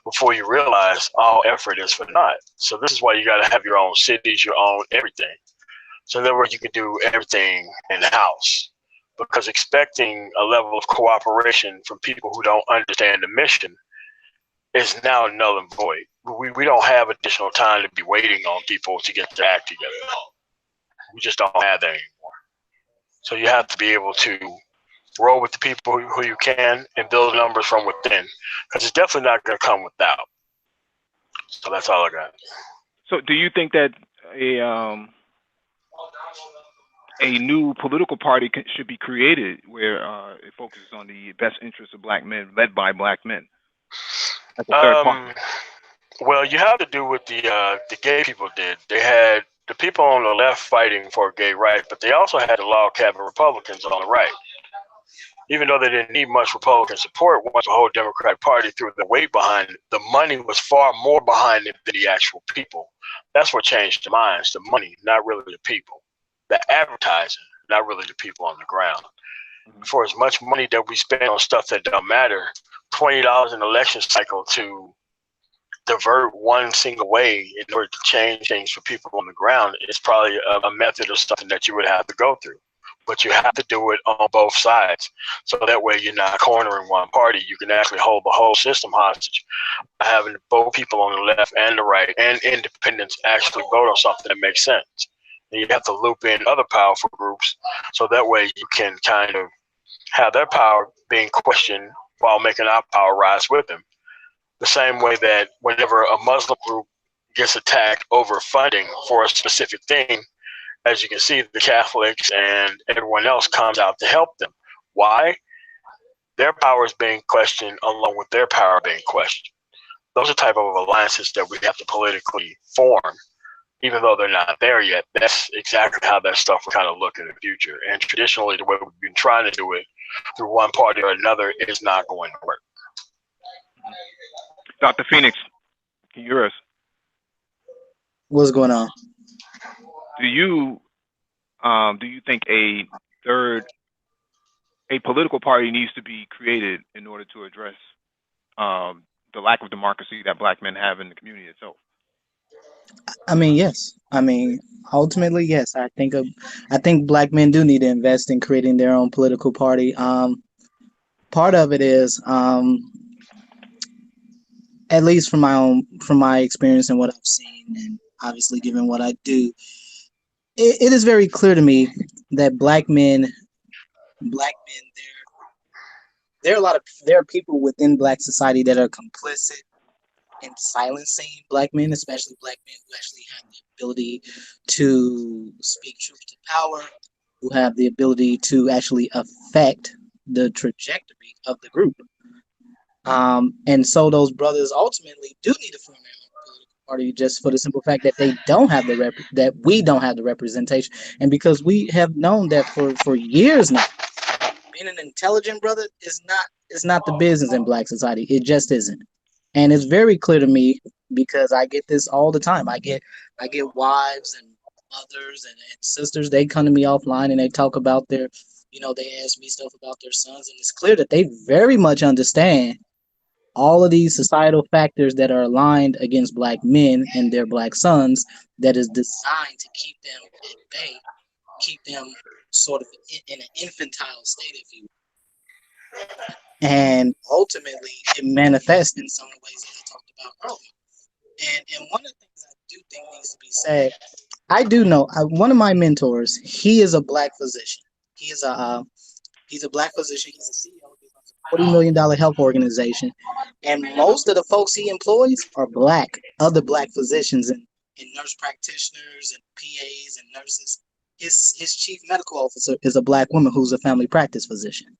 B: before you realize all effort is for naught? So this is why you got to have your own cities, your own everything. So that way you can do everything in the house. Because expecting a level of cooperation from people who don't understand the mission is now null and void. We don't have additional time to be waiting on people to get their act together. We just don't have that anymore. So you have to be able to roll with the people who you can and build numbers from within, because it's definitely not going to come without. So that's all I got.
A: So do you think that a new political party should be created where it focuses on the best interests of black men, led by black men? As a third party.
B: Well, you have to do what the gay people did. They had the people on the left fighting for gay rights, but they also had the log cabin Republicans on the right. Even though they didn't need much Republican support, once the whole Democratic Party threw the weight behind it, the money was far more behind it than the actual people. That's what changed the minds, the money, not really the people. The advertising, not really the people on the ground. For as much money that we spend on stuff that don't matter, $20 an election cycle to divert one single way in order to change things for people on the ground is probably a method or something that you would have to go through. But you have to do it on both sides. So that way you're not cornering one party. You can actually hold the whole system hostage by having both people on the left and the right and independents actually vote on something that makes sense. And you have to loop in other powerful groups so that way you can kind of have their power being questioned while making our power rise with them. The same way that whenever a Muslim group gets attacked over funding for a specific thing, as you can see, the Catholics and everyone else comes out to help them. Why? Their power is being questioned along with their power being questioned. Those are type of alliances that we have to politically form, even though they're not there yet. That's exactly how that stuff will kind of look in the future. And traditionally, the way we've been trying to do it through one party or another is not going to work.
A: Dr. Phoenix, can you hear us?
C: What's going on?
A: Do you think a political party needs to be created in order to address the lack of democracy that black men have in the community itself?
C: I mean, yes. I mean, ultimately, yes. I think black men do need to invest in creating their own political party. Part of it is, at least from my experience and what I've seen, and obviously given what I do, it is very clear to me that black men, there are people within black society that are complicit in silencing black men, especially black men who actually have the ability to speak truth to power, who have the ability to actually affect the trajectory of the group. And so those brothers ultimately do need to form their own political party, just for the simple fact that they don't have that we don't have the representation, and because we have known that for years now, being an intelligent brother is not the business in black society. It just isn't, and it's very clear to me because I get this all the time. I get wives and mothers and sisters. They come to me offline and they talk about their, they ask me stuff about their sons, and it's clear that they very much understand all of these societal factors that are aligned against black men and their black sons, that is designed to keep them at bay, keep them sort of in an infantile state, if you will. And ultimately, it manifests in some of the ways that I talked about earlier. And one of the things I do think needs to be said, I do know one of my mentors, he is a black physician. He's a black physician. He's a CEO of a $40 million health organization. And most of the folks he employs are black, other black physicians. And and nurse practitioners and PAs and nurses. His chief medical officer is a black woman who's a family practice physician.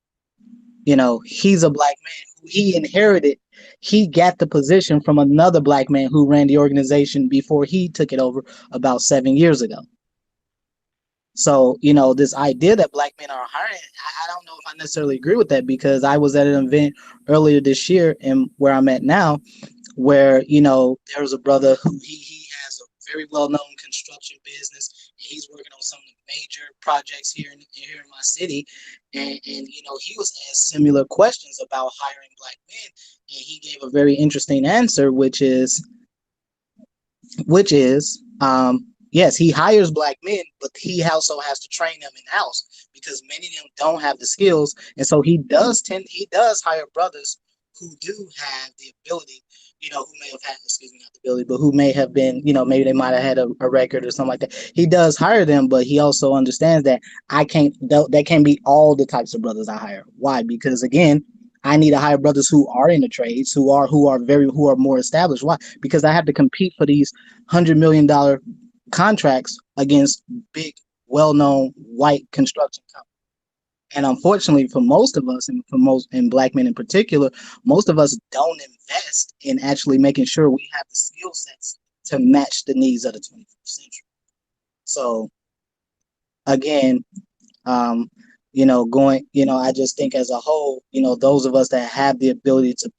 C: He's a black man who he inherited. He got the position from another black man who ran the organization before he took it over about 7 years ago. So, this idea that black men are hiring, I don't know if I necessarily agree with that, because I was at an event earlier this year and where I'm at now, where, there's a brother who he has a very well-known construction business, and he's working on some of the major projects here in my city. And he was asked similar questions about hiring black men, and he gave a very interesting answer, which is, yes, he hires black men, but he also has to train them in-house because many of them don't have the skills. And so he does hire brothers who do have the ability, who may have had, not the ability, but who may have been, maybe they might have had a record or something like that. He does hire them, but he also understands that that can't be all the types of brothers I hire. Why? Because again, I need to hire brothers who are in the trades, who are more established. Why? Because I have to compete for these $100 million contracts against big, well-known white construction companies. And unfortunately, for most of us, and black men in particular, most of us don't invest in actually making sure we have the skill sets to match the needs of the 21st century. So, again, I just think as a whole, those of us that have the ability to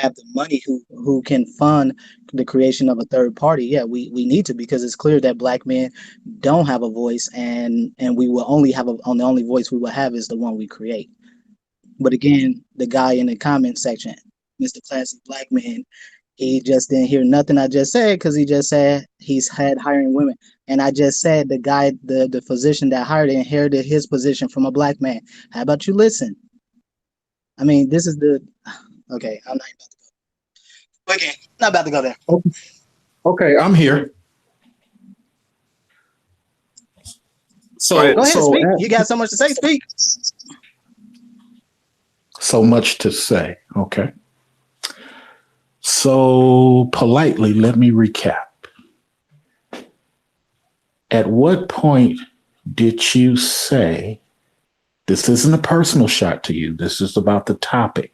C: have the money who can fund the creation of a third party, yeah, we need to, because it's clear that black men don't have a voice, and we will only have the only voice we will have is the one we create. But again, the guy in the comment section, Mr. Classic Black Man, he just didn't hear nothing I just said, because he just said he's had hiring women. And I just said the guy, the physician that hired inherited his position from a black man. How about you listen? I mean, this is okay, I'm not about to go. But again, not about to go there.
E: Okay, I'm here. So
A: Go
C: ahead, speak. You got so much to say, speak.
E: So much to say. Okay. So politely, let me recap. At what point did you say, this isn't a personal shot to you, this is about the topic,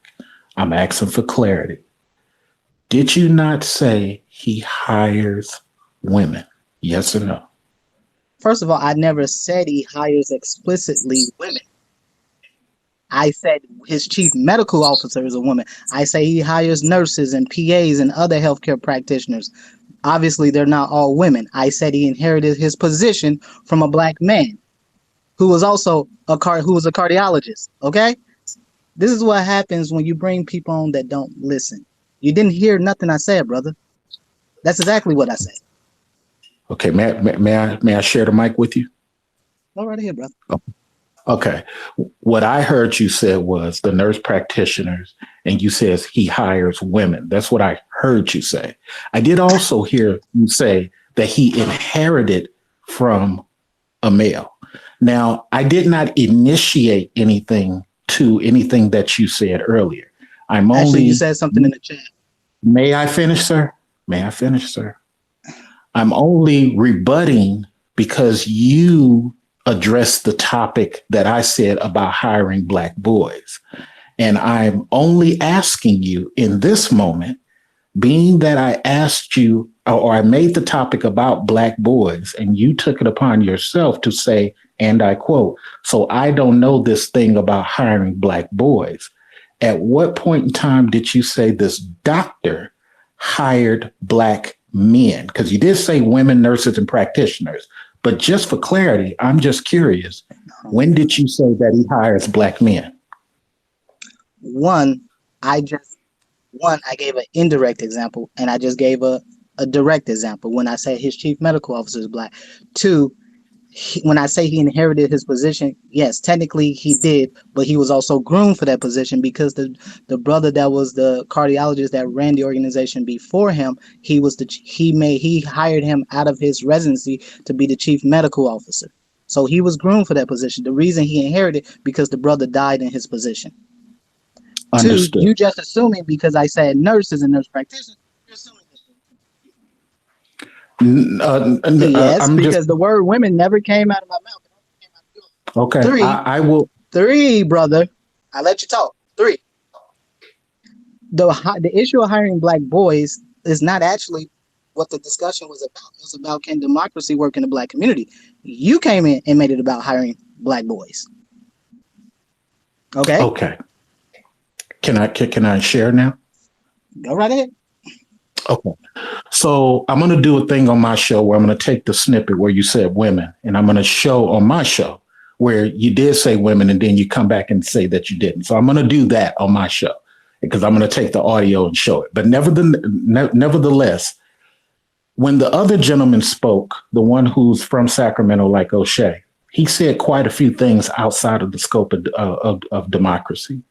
E: I'm asking for clarity. Did you not say he hires women? Yes or no?
C: First of all, I never said he hires explicitly women. I said his chief medical officer is a woman. I say he hires nurses and PAs and other healthcare practitioners. Obviously, they're not all women. I said he inherited his position from a black man who was also a cardiologist. Okay? This is what happens when you bring people on that don't listen. You didn't hear nothing I said, brother. That's exactly what I said.
E: Okay, may I share the mic with you?
C: Go right ahead, brother.
E: Okay. What I heard you said was the nurse practitioners, and you says he hires women. That's what I heard you say. I did also hear you say that he inherited from a male. Now, I did not initiate anything that you said earlier.
C: Actually, you said something in the chat.
E: May I finish, sir? May I finish, sir? I'm only rebutting because you addressed the topic that I said about hiring black boys. And I'm only asking you in this moment, being that I asked you, or I made the topic about black boys, and you took it upon yourself to say, and I quote, so I don't know this thing about hiring black boys. At what point in time did you say this doctor hired black men? Because you did say women, nurses, and practitioners. But just for clarity, I'm just curious, when did you say that he hires black men?
C: One, I gave an indirect example, and I just gave a direct example when I say his chief medical officer is black. Two, when I say he inherited his position, yes, technically he did, but he was also groomed for that position because the brother that was the cardiologist that ran the organization before him, he hired him out of his residency to be the chief medical officer. So he was groomed for that position. The reason he inherited because the brother died in his position.
E: Understood.
C: Two, you just assuming because I said nurses and nurse practitioners, you're assuming this. Yes,
E: I'm just
C: because the word women never came out of my mouth. It only came out of yours.
E: okay.
C: Three,
E: I will.
C: three, brother. I let you talk. Three. The issue of hiring black boys is not actually what the discussion was about. It was about, can democracy work in the black community? You came in and made it about hiring black boys. Okay,
E: Okay. Can I share now?
C: go right ahead.
E: Okay. So I'm going to do a thing on my show where I'm going to take the snippet where you said women, and I'm going to show on my show where you did say women, and then you come back and say that you didn't. So I'm going to do that on my show because I'm going to take the audio and show it. But nevertheless, when the other gentleman spoke, the one who's from Sacramento, like O'Shea, he said quite a few things outside of the scope of democracy.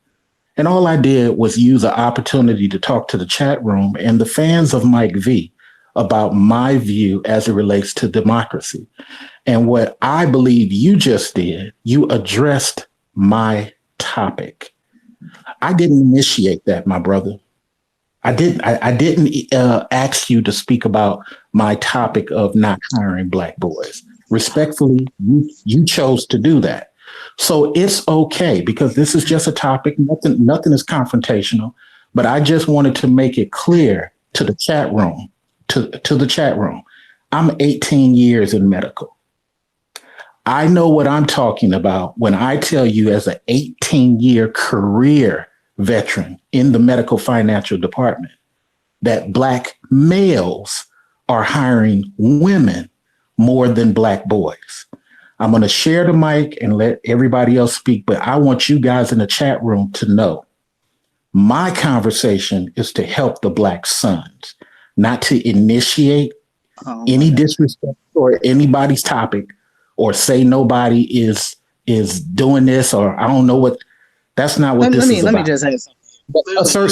E: And all I did was use an opportunity to talk to the chat room and the fans of Mike V about my view as it relates to democracy. And what I believe you just did, you addressed my topic. I didn't initiate that, my brother. I didn't ask you to speak about my topic of not hiring black boys. Respectfully, you chose to do that. So it's okay because this is just a topic. Nothing is confrontational. But I just wanted to make it clear to the chat room, to the chat room. I'm 18 years in medical. I know what I'm talking about when I tell you, as an 18-year career veteran in the medical financial department, that black males are hiring women more than black boys. I'm going to share the mic and let everybody else speak, but I want you guys in the chat room to know my conversation is to help the black sons, not to initiate any disrespect or anybody's topic or say nobody is doing this or I don't know what. That's not what this is about.
C: Let me just say something.
E: Sir.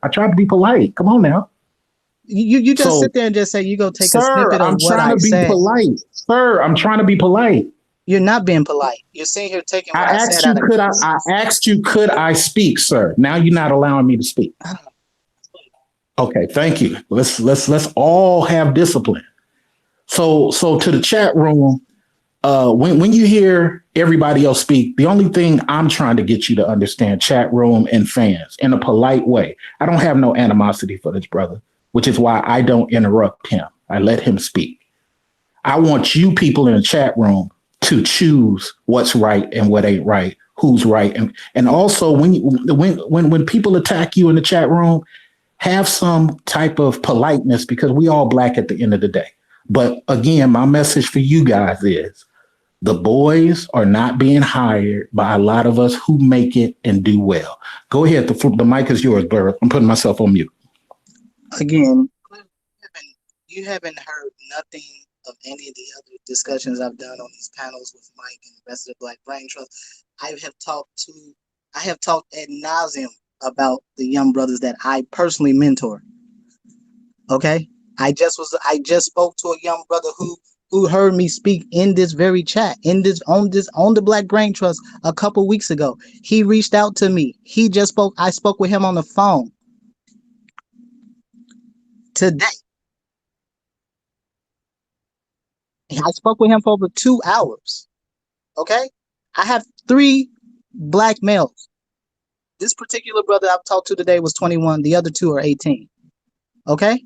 E: I tried to be polite. Come on now.
C: You just sit there and just say you go take a snippet of what I said.
E: Polite. Sir, I'm trying to be polite.
C: You're not being polite. You're sitting here taking what I said out of context.
E: I asked you, could I speak, sir? Now you're not allowing me to speak. Okay, thank you. Let's all have discipline. So to the chat room, when you hear everybody else speak, the only thing I'm trying to get you to understand, chat room and fans, in a polite way. I don't have no animosity for this brother, which is why I don't interrupt him. I let him speak. I want you people in the chat room to choose what's right and what ain't right, who's right, and also when people attack you in the chat room, have some type of politeness because we all black at the end of the day. But again, my message for you guys is the boys are not being hired by a lot of us who make it and do well. Go ahead. The mic is yours, Burr. I'm putting myself on mute.
C: Again, you haven't heard nothing of any of the other discussions I've done on these panels with Mike and the rest of the Black Brain Trust. I have talked ad nauseum about the young brothers that I personally mentor. Okay? I just spoke to a young brother who heard me speak in this very chat, on the Black Brain Trust a couple weeks ago. He reached out to me. I spoke with him on the phone today. I spoke with him for over 2 hours. Okay? I have 3 black males. This particular brother I've talked to today was 21. The other 2 are 18. Okay?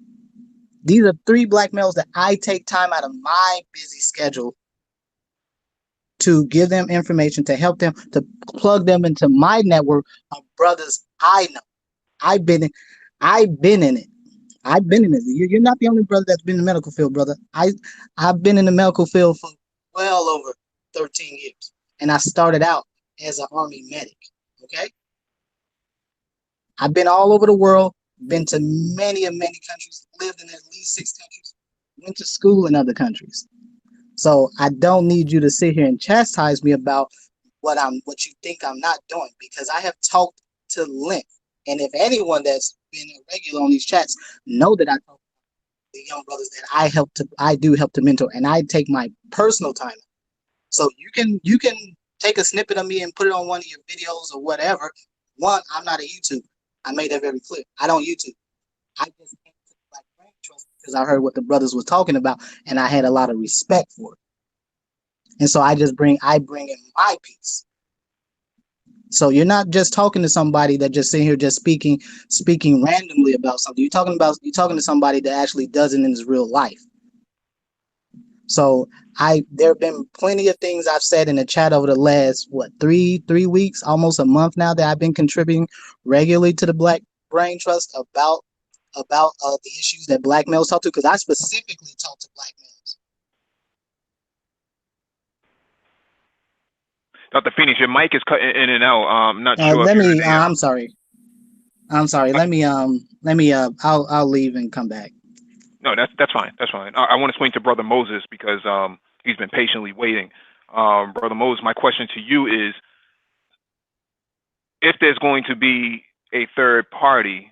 C: These are 3 black males that I take time out of my busy schedule to give them information, to help them, to plug them into my network of brothers I know. I've been in it. You're not the only brother that's been in the medical field, brother. I've been in the medical field for well over 13 years. And I started out as an Army medic. Okay? I've been all over the world, been to many countries, lived in at least 6 countries, went to school in other countries. So I don't need you to sit here and chastise me about what you think I'm not doing, because I have talked to length. And if anyone that's been a regular on these chats know that I talk to the young brothers that I do help to mentor, and I take my personal time. So you can take a snippet of me and put it on one of your videos or whatever. One, I'm not a YouTuber. I made that very clear. I don't YouTube. I just came to the Black because I heard what the brothers was talking about, and I had a lot of respect for it. And so I bring in my piece. So you're not just talking to somebody that just sitting here just speaking randomly about something. You're talking to somebody that actually does it in his real life. So there have been plenty of things I've said in the chat over the last three weeks, almost a month now, that I've been contributing regularly to the Black Brain Trust about the issues that Black males talk to, because I specifically talk to Black males.
A: Dr. Phoenix, your mic is cutting in and out. I'm not sure.
C: I'm sorry. Let me I'll leave and come back.
A: No, that's fine. That's fine. I want to swing to Brother Moses because he's been patiently waiting. Brother Moses, my question to you is, if there's going to be a third party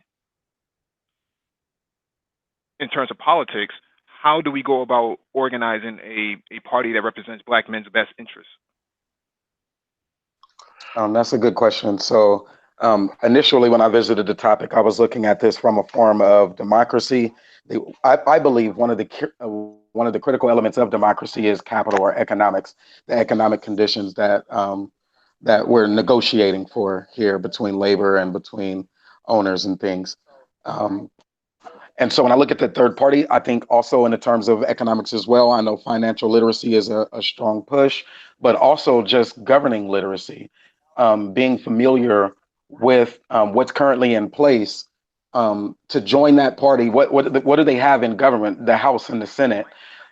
A: in terms of politics, how do we go about organizing a party that represents Black men's best interests?
D: That's a good question. So initially, when I visited the topic, I was looking at this from a form of democracy. I believe one of the critical elements of democracy is capital or economics, the economic conditions that we're negotiating for here between labor and between owners and things. And so when I look at the third party, I think also in the terms of economics as well, I know financial literacy is a strong push, but also just governing literacy, being familiar with what's currently in place to join that party. What do they have in government, the House and the Senate?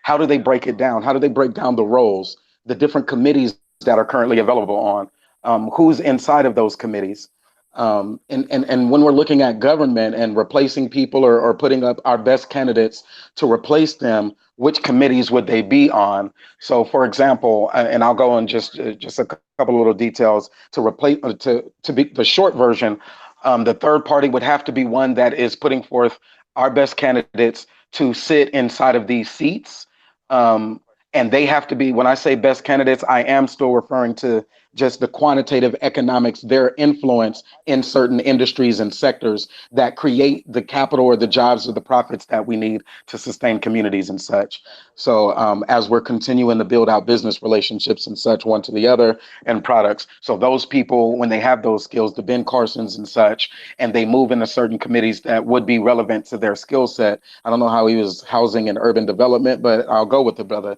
D: How do they break it down? How do they break down the roles, the different committees that are currently available on? Who's inside of those committees? And when we're looking at government and replacing people or putting up our best candidates to replace them, which committees would they be on? So, for example, and I'll go on just a couple of little details to replace to be the short version. The third party would have to be one that is putting forth our best candidates to sit inside of these seats. And they have to be, when I say best candidates, I am still referring to just the quantitative economics, their influence in certain industries and sectors that create the capital or the jobs or the profits that we need to sustain communities and such. So as we're continuing to build out business relationships and such, one to the other, and products. So those people, when they have those skills, the Ben Carsons and such, and they move into certain committees that would be relevant to their skill set. I don't know how he was housing and urban development, but I'll go with the brother.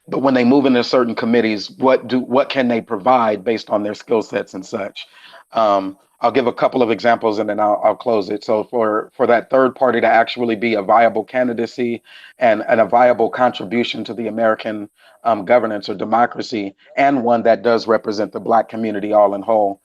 D: But when they move into certain committees, what can they provide based on their skill sets and such? I'll give a couple of examples and then I'll close it. So for that third party to actually be a viable candidacy and a viable contribution to the American governance or democracy, and one that does represent the Black community all in whole,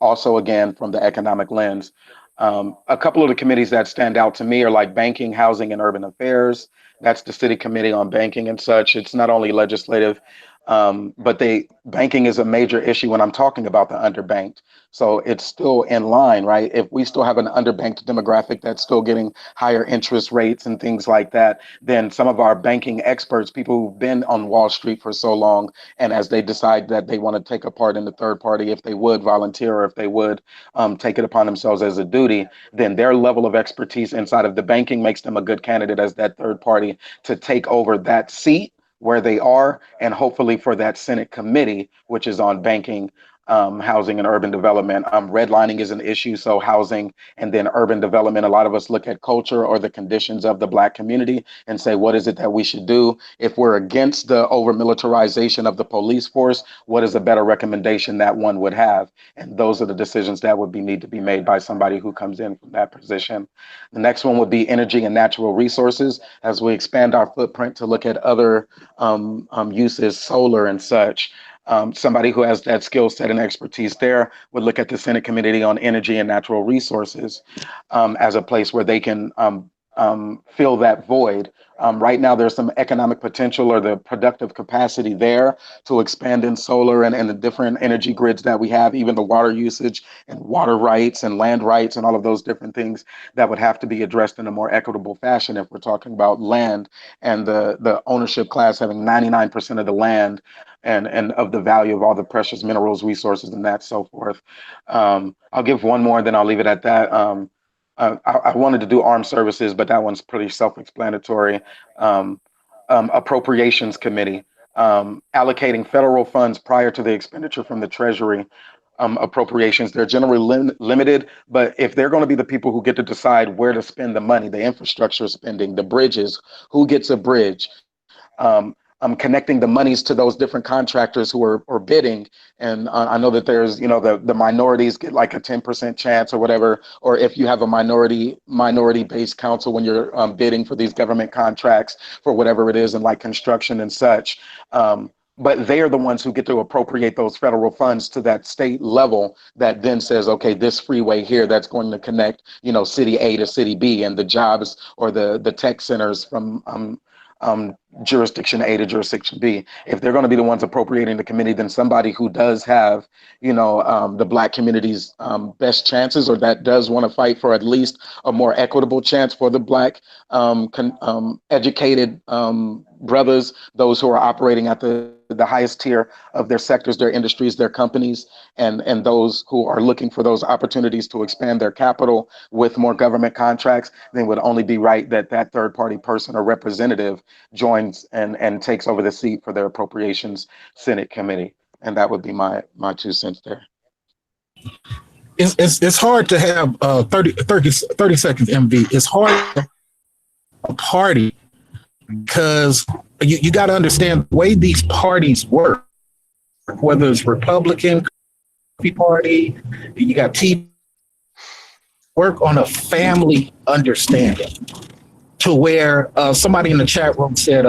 D: also again from the economic lens. A couple of the committees that stand out to me are like banking, housing, and urban affairs. That's the city committee on banking and such. It's not only legislative, but banking is a major issue when I'm talking about the underbanked. So it's still in line, right? If we still have an underbanked demographic that's still getting higher interest rates and things like that, then some of our banking experts, people who've been on Wall Street for so long, and as they decide that they want to take a part in the third party, if they would volunteer or if they would take it upon themselves as a duty, then their level of expertise inside of the banking makes them a good candidate as that third party to take over that seat where they are, and hopefully for that Senate committee, which is on banking, housing and urban development. Redlining is an issue, so housing and then urban development. A lot of us look at culture or the conditions of the Black community and say, what is it that we should do? If we're against the over militarization of the police force, what is a better recommendation that one would have? And those are the decisions that would need to be made by somebody who comes in from that position. The next one would be energy and natural resources. As we expand our footprint to look at other uses, solar and such. Somebody who has that skill set and expertise there would look at the Senate Committee on Energy and Natural Resources as a place where they can fill that void. Right now, there's some economic potential or the productive capacity there to expand in solar and the different energy grids that we have, even the water usage and water rights and land rights and all of those different things that would have to be addressed in a more equitable fashion if we're talking about land and the ownership class having 99% of the land and of the value of all the precious minerals, resources, and that so forth. I'll give one more, and then I'll leave it at that. I wanted to do armed services, but that one's pretty self-explanatory. Um, Appropriations committee, allocating federal funds prior to the expenditure from the Treasury. Appropriations, they're generally limited, but if they're going to be the people who get to decide where to spend the money, the infrastructure spending, the bridges, who gets a bridge, connecting the monies to those different contractors who are bidding. And I know that there's, the minorities get like a 10% chance or whatever, or if you have a minority based council when you're bidding for these government contracts for whatever it is, and like construction and such. But they are the ones who get to appropriate those federal funds to that state level that then says, okay, this freeway here that's going to connect, city A to city B, and the jobs or the tech centers from jurisdiction A to jurisdiction B. If they're going to be the ones appropriating the committee, then somebody who does have, the Black community's best chances, or that does want to fight for at least a more equitable chance for the Black educated brothers, those who are operating at the highest tier of their sectors, their industries, their companies, and those who are looking for those opportunities to expand their capital with more government contracts, then it would only be right that that third party person or representative joins and takes over the seat for their appropriations Senate committee. And that would be my 2 cents there.
E: It's hard to have 30 seconds, MV. It's hard to have a party because you got to understand the way these parties work, whether it's Republican Party, you got Tea, work on a family understanding to where somebody in the chat room said,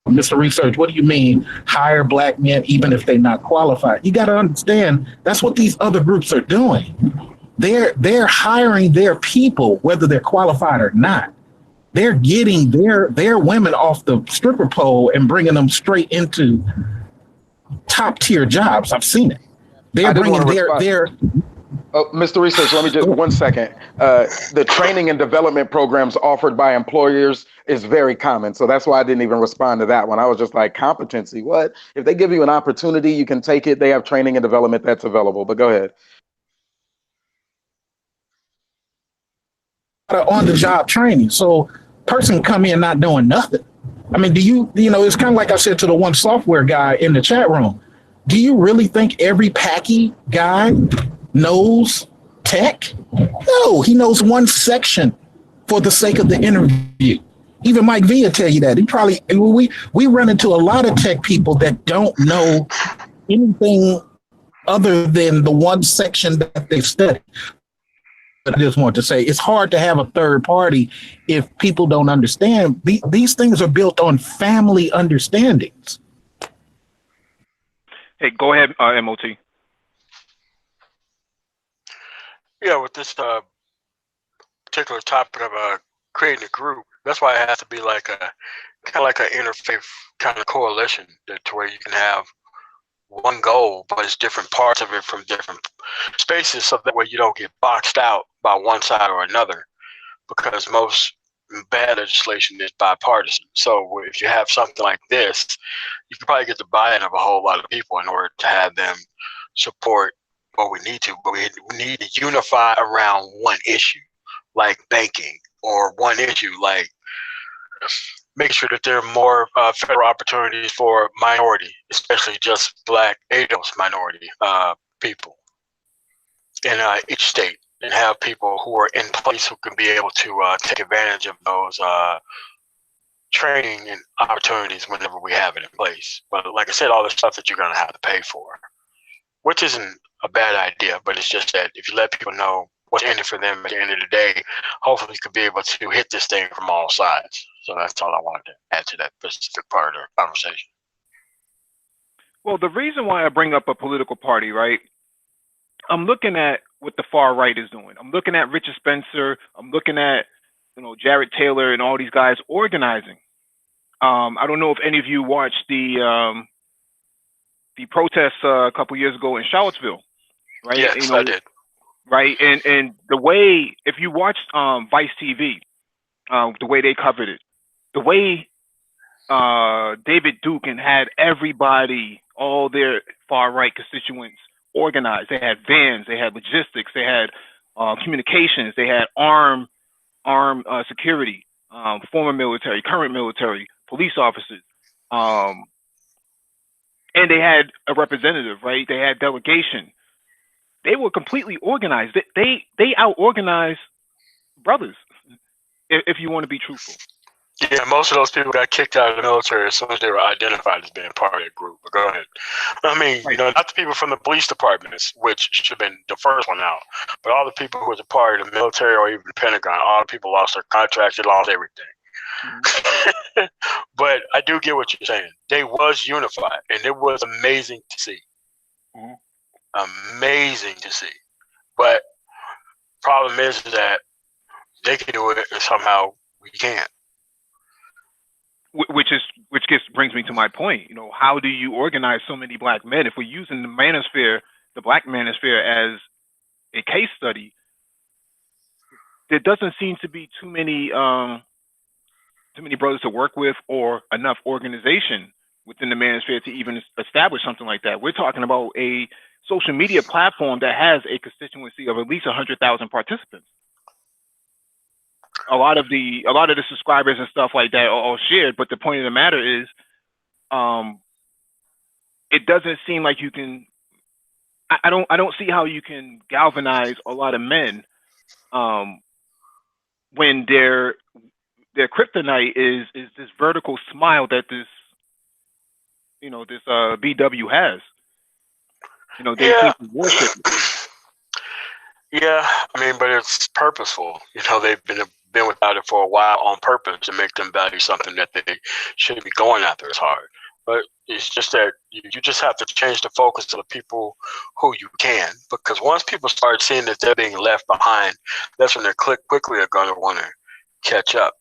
E: Mr. Research, what do you mean hire Black men even if they're not qualified? You got to understand that's what these other groups are doing. They're hiring their people whether they're qualified or not. They're getting their women off the stripper pole and bringing them straight into top tier jobs. I've seen it. They're bringing their
D: Oh, Mr. Research, let me just 1 second. The training and development programs offered by employers is very common. So that's why I didn't even respond to that one. I was just like, competency, what? If they give you an opportunity, you can take it. They have training and development that's available. But go ahead.
E: On the job training. So person come in not knowing nothing. I mean, it's kind of like I said to the one software guy in the chat room. Do you really think every Packy guy knows tech? No, he knows one section for the sake of the interview. Even Mike V will tell you that. We run into a lot of tech people that don't know anything other than the one section that they've studied. But I just want to say it's hard to have a third party if people don't understand. These things are built on family understandings.
A: Hey, go ahead, MOT.
B: Yeah, with this particular topic of creating a group, that's why it has to be like a kind of like an interfaith kind of coalition to where you can have one goal, but it's different parts of it from different spaces, so that way you don't get boxed out by one side or another, because most bad legislation is bipartisan. So if you have something like this, you can probably get the buy-in of a whole lot of people in order to have them support what we need to, but we need to unify around one issue, like banking, or one issue like make sure that there are more federal opportunities for minority, especially just Black ADOS minority people in each state, and have people who are in place who can be able to take advantage of those training and opportunities whenever we have it in place. But like I said, all the stuff that you're going to have to pay for, which isn't a bad idea, but it's just that if you let people know what's in it for them at the end of the day, hopefully you could be able to hit this thing from all sides. So that's all I wanted to add to that specific part of the conversation.
A: Well, the reason why I bring up a political party, right? I'm looking at what the far right is doing. I'm looking at Richard Spencer. I'm looking at, Jared Taylor and all these guys organizing. I don't know if any of you watched the protests a couple years ago in Charlottesville, right?
B: Yes, I did.
A: Right, and the way, if you watched Vice TV, the way they covered it, the way David Duke had everybody, all their far right constituents organized. They had vans, they had logistics, they had communications. They had armed security, former military, current military, police officers, um, and they had a representative, right? They had delegation. They were completely organized. They out organized brothers, if you want to be truthful.
B: Yeah, most of those people got kicked out of the military as soon as they were identified as being part of that group. But go ahead. I mean,
A: Right.
B: not the people from the police departments, which should have been the first one out, but all the people who was a part of the military or even the Pentagon. All the people lost their contracts, they lost everything.
A: Mm-hmm.
B: But I do get what you're saying. They was unified, and it was amazing to see.
A: Mm-hmm.
B: Amazing to see. But problem is that they can do it, and somehow we can't.
A: Which brings me to my point. How do you organize so many black men? If we're using the black manosphere as a case study, there doesn't seem to be too many brothers to work with or enough organization within the manosphere to even establish something like that. We're talking about a social media platform that has a constituency of at least 100,000 participants. A lot of the subscribers and stuff like that are all shared, but the point of the matter is, it doesn't seem like you can. I don't see how you can galvanize a lot of men, when their kryptonite is this vertical smile that this BW has. They
B: Yeah.
A: seem to worship it.
B: Yeah, I mean, but it's purposeful. They've been without it for a while on purpose to make them value something that they shouldn't be going after as hard. But it's just that you just have to change the focus to the people who you can, because once people start seeing that they're being left behind, that's when they're quickly are going to want to catch up.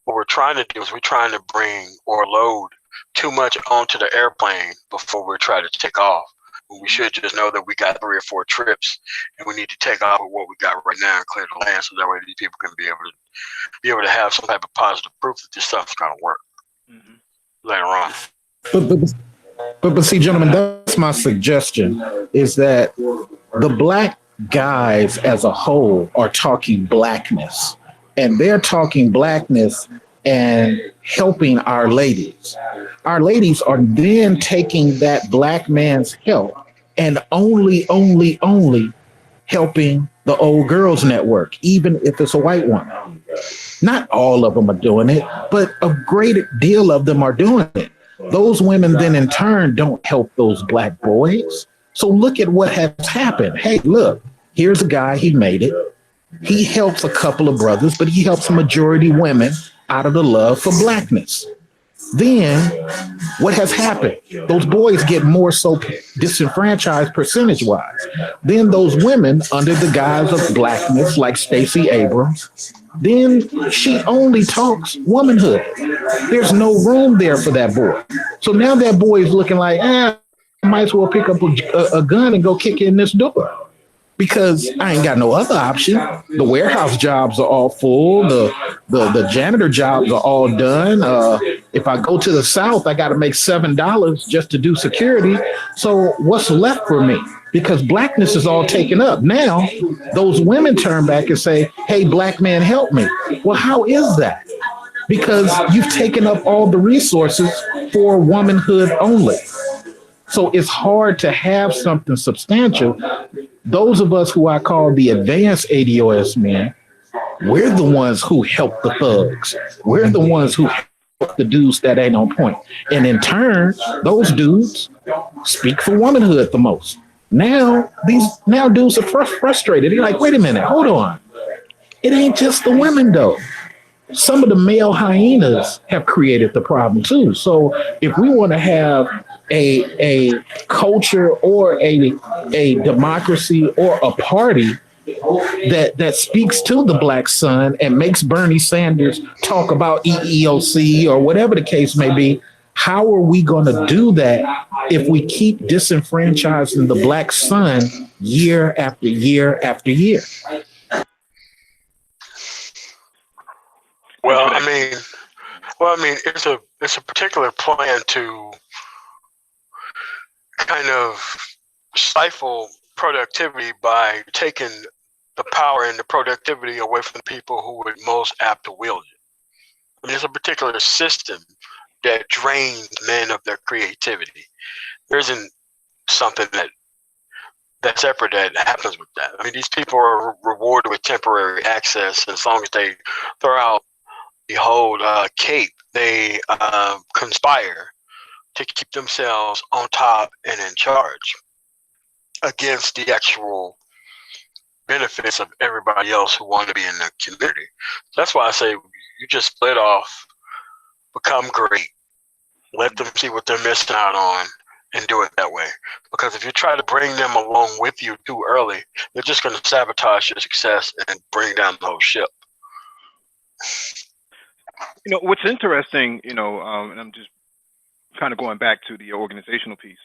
B: What we're trying to do is we're trying to bring or load too much onto the airplane before we try to take off. We should just know that we got 3 or 4 trips, and we need to take off with what we got right now and clear the land, so that way these people can be able to have some type of positive proof that this stuff is going to work later on.
E: But see, gentlemen, that's my suggestion: is that the black guys as a whole are talking blackness, and they're talking blackness and helping our ladies. Our ladies are then taking that black man's help and only helping the old girls network, even if it's a white woman. Not all of them are doing it, but a great deal of them are doing it. Those women then in turn don't help those black boys. So look at what has happened. Hey, look, here's a guy, he made it. He helps a couple of brothers, but he helps a majority women out of the love for blackness. Then what has happened? Those boys get more so disenfranchised percentage wise. Then those women, under the guise of blackness, like Stacey Abrams, then she only talks womanhood. There's no room there for that boy. So now that boy is looking like, I might as well pick up a gun and go kick in this door, because I ain't got no other option. The warehouse jobs are all full. The janitor jobs are all done. If I go to the South, I got to make $7 just to do security. So what's left for me? Because blackness is all taken up. Now, those women turn back and say, hey, black man, help me. Well, how is that? Because you've taken up all the resources for womanhood only. So it's hard to have something substantial. Those of us who I call the advanced ADOS men, we're the ones who help the thugs. We're the ones who help the dudes that ain't on point. And in turn, those dudes speak for womanhood the most. Now dudes are frustrated. They're like, wait a minute, hold on. It ain't just the women though. Some of the male hyenas have created the problem too. So if we want to have a culture or a democracy or a party that speaks to the black son and makes Bernie Sanders talk about EEOC or whatever the case may be, how are we going to do that if we keep disenfranchising the black son year after year after year?
B: Well, I mean, it's a particular plan to kind of stifle productivity by taking the power and the productivity away from the people who were most apt to wield it. I mean, there's a particular system that drains men of their creativity. There isn't something that's separate that happens with that. I mean, these people are rewarded with temporary access, and as long as they throw out the whole cape, they conspire to keep themselves on top and in charge against the actual benefits of everybody else who want to be in the community. That's why I say you just split off, become great, let them see what they're missing out on, and do it that way. Because if you try to bring them along with you too early, they're just going to sabotage your success and bring down the whole ship.
A: You know, what's interesting, you know, and I'm just kind of going back to the organizational piece.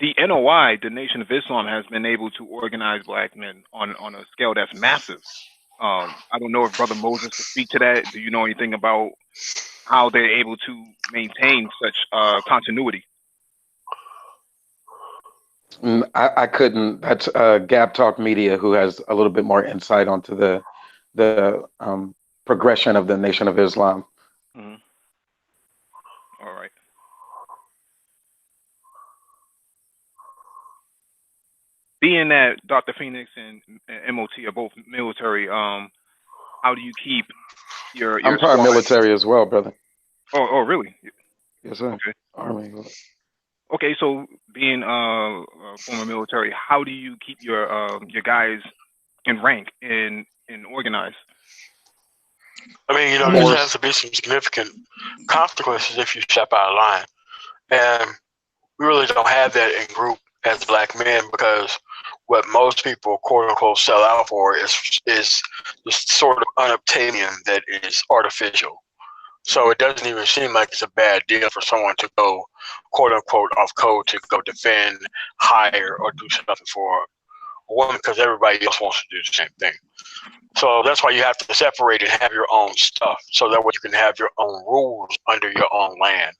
A: The NOI, the Nation of Islam, has been able to organize black men on a scale that's massive. I don't know if Brother Moses could speak to that. Do you know anything about how they're able to maintain such continuity?
D: I couldn't. That's Gab Talk Media, who has a little bit more insight onto the progression of the Nation of Islam.
A: Mm-hmm. All right. Being that Dr. Phoenix and MOT are both military, how do you keep your
D: I'm paramilitary as well, brother.
A: Oh, really?
D: Yes, sir.
A: Okay.
D: Army.
A: Okay, so being former military, how do you keep your guys in rank and organized?
B: I mean, you know, there has to be some significant consequences if you step out of line. And we really don't have that in group as black men, because what most people, quote unquote, sell out for is the sort of unobtainium that is artificial. So it doesn't even seem like it's a bad deal for someone to go, quote unquote, off code to go defend, hire, or do something for a woman, because everybody else wants to do the same thing. So that's why you have to separate and have your own stuff, so that way you can have your own rules under your own land.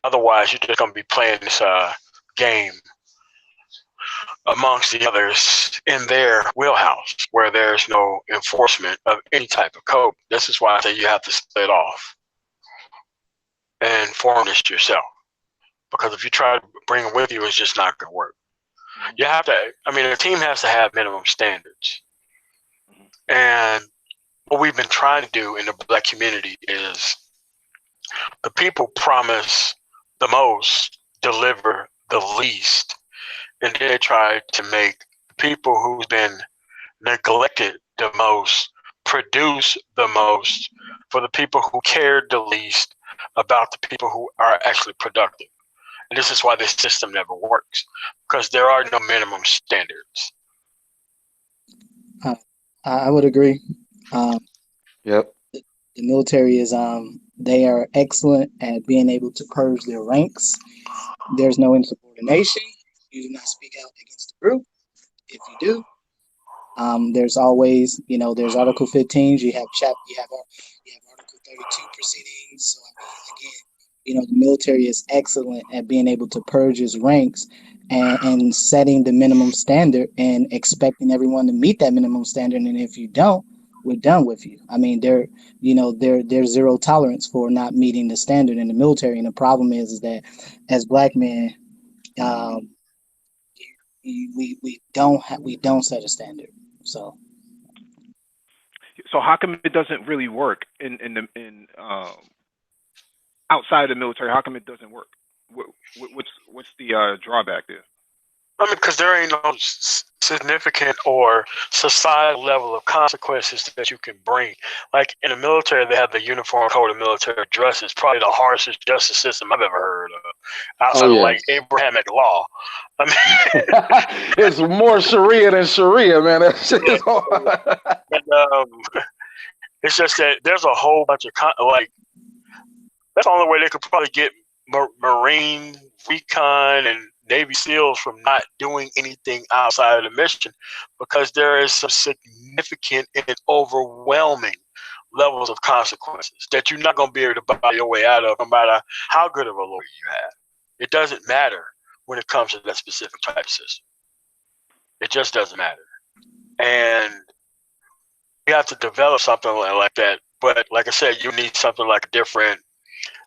B: Otherwise, you're just going to be playing this game amongst the others in their wheelhouse, where there's no enforcement of any type of code. This is why I say you have to split off and form this yourself. Because if you try to bring them with you, it's just not going to work. You have to, I mean, a team has to have minimum standards. And what we've been trying to do in the black community is the people promise the most, deliver the least. And they try to make people who've been neglected the most produce the most for the people who cared the least about the people who are actually productive. And this is why this system never works, because there are no minimum standards.
C: I would agree.
D: Yep.
C: The military is they are excellent at being able to purge their ranks. There's no insubordination. You do not speak out against the group. If you do, there's always, you know, there's Article 15. You have Article 32 proceedings. So I mean, again, you know, the military is excellent at being able to purge its ranks and setting the minimum standard and expecting everyone to meet that minimum standard. And if you don't, we're done with you. I mean, there's zero tolerance for not meeting the standard in the military. And the problem is that as black men, we don't set a standard. So
A: how come it doesn't really work in outside of the military? How come it doesn't work? What's the drawback there?
B: I mean, because there ain't no significant or societal level of consequences that you can bring. Like in the military, they have the Uniform Code of Military Dress. It's probably the harshest justice system I've ever heard of, outside of like Abrahamic law. I mean,
D: it's more Sharia than Sharia, man. It's just
B: it's just that there's a whole bunch of like, that's the only way they could probably get Marine, Recon, and Navy SEALs from not doing anything outside of the mission, because there is some significant and overwhelming levels of consequences that you're not going to be able to buy your way out of, no matter how good of a lawyer you have. It doesn't matter when it comes to that specific type of system. It just doesn't matter. And you have to develop something like that. But like I said, you need something like a different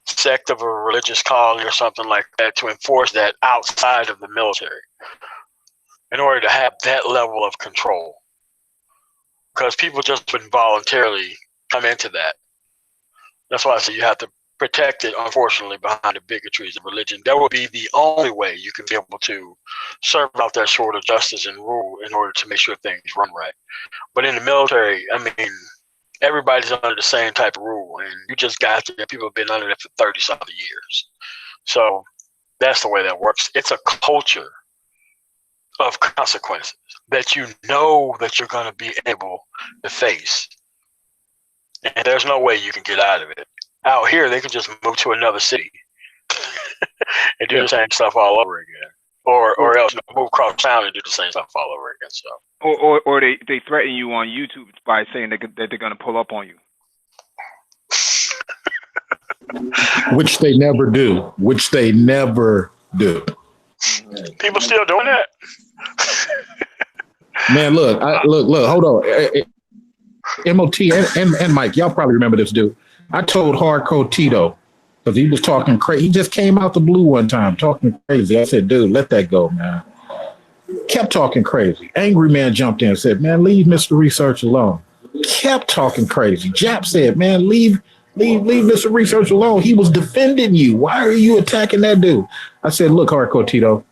B: sect of a religious calling or something like that to enforce that outside of the military in order to have that level of control. Because people just wouldn't voluntarily come into that. That's why I say you have to protect it, unfortunately, behind the bigotries of religion. That would be the only way you can be able to serve out that sort of justice and rule in order to make sure things run right. But in the military, I mean, everybody's under the same type of rule, and you just got to, people have been under it for 30-something years. So that's the way that works. It's a culture of consequences that you know that you're going to be able to face. And there's no way you can get out of it. Out here, they can just move to another city and do the same stuff all over again. Or else move across town and do the same stuff all over again. So.
A: Or they threaten you on YouTube by saying that they're going to pull up on you.
E: Which they never do.
B: People still doing that?
E: Man, look, hold on. MOT and Mike, y'all probably remember this dude. I told Hardcore Tito, because he was talking crazy. He just came out the blue one time talking crazy. I said, dude, let that go, man. Kept talking crazy. Angry Man jumped in and said, man, leave Mr. Research alone. Kept talking crazy. Jap said, man, leave Mr. Research alone. He was defending you. Why are you attacking that dude? I said, look, Hardcore Tito,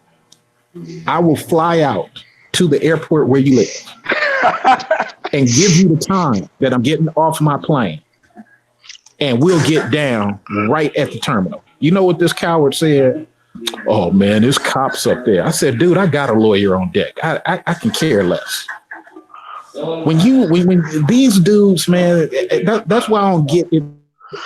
E: I will fly out to the airport where you live and give you the time that I'm getting off my plane. And we'll get down right at the terminal. You know what this coward said? Oh, man, there's cops up there. I said, dude, I got a lawyer on deck. I can care less. When these dudes, man, that's why I don't get it.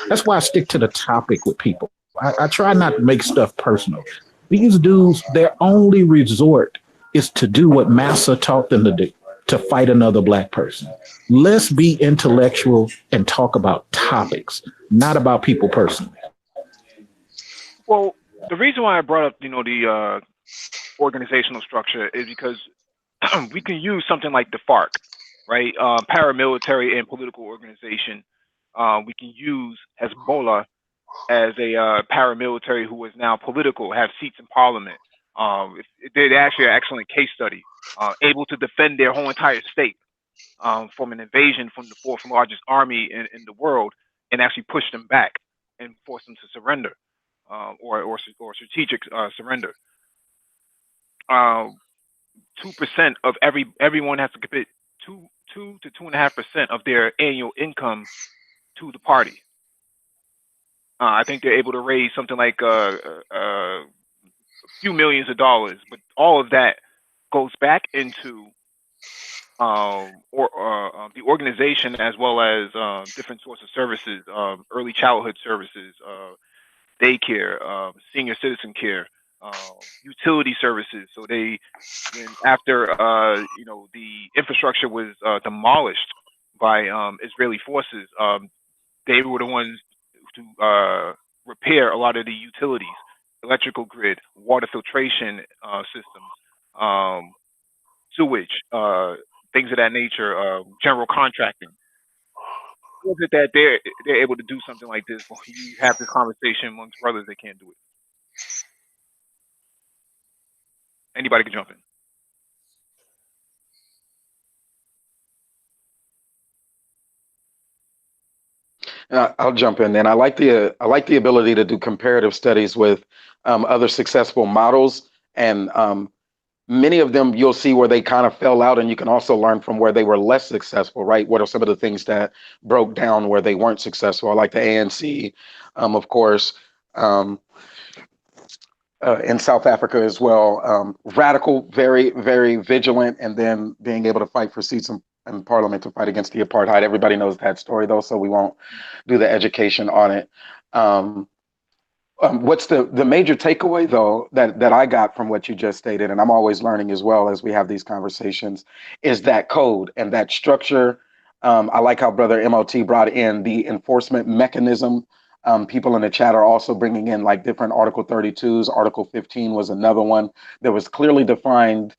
E: That's why I stick to the topic with people. I try not to make stuff personal. These dudes, their only resort is to do what Massa taught them to do, to fight another black person. Let's be intellectual and talk about topics, not about people personally.
A: Well, the reason why I brought up, the organizational structure is because we can use something like the FARC, right? Paramilitary and political organization. We can use Hezbollah as a paramilitary who is now political, have seats in parliament. They're actually an excellent case study, able to defend their whole entire state from an invasion from the fourth largest army in the world, and actually push them back and force them to surrender, or strategic surrender. 2% of everyone has to commit 2 to 2.5% of their annual income to the party. I think they're able to raise something like a few millions of dollars, but all of that goes back into the organization, as well as different sorts of services, early childhood services, daycare, senior citizen care, utility services. So after the infrastructure was demolished by Israeli forces, they were the ones to repair a lot of the utilities, electrical grid, water filtration systems, sewage, things of that nature, general contracting. How is it that they're able to do something like this when you have this conversation amongst brothers that can't do it? Anybody can jump in.
D: I'll jump in then. I like the ability to do comparative studies with other successful models, and many of them you'll see where they kind of fell out, and you can also learn from where they were less successful, right? What are some of the things that broke down where they weren't successful? I like the ANC, of course, in South Africa as well. Radical, very, very vigilant, and then being able to fight for seats in parliament to fight against the apartheid. Everybody knows that story, though, so we won't do the education on it. What's the major takeaway, though, that I got from what you just stated, and I'm always learning as well as we have these conversations, is that code and that structure. I like how Brother MOT brought in the enforcement mechanism. People in the chat are also bringing in like different Article 32s. Article 15 was another one that was clearly defined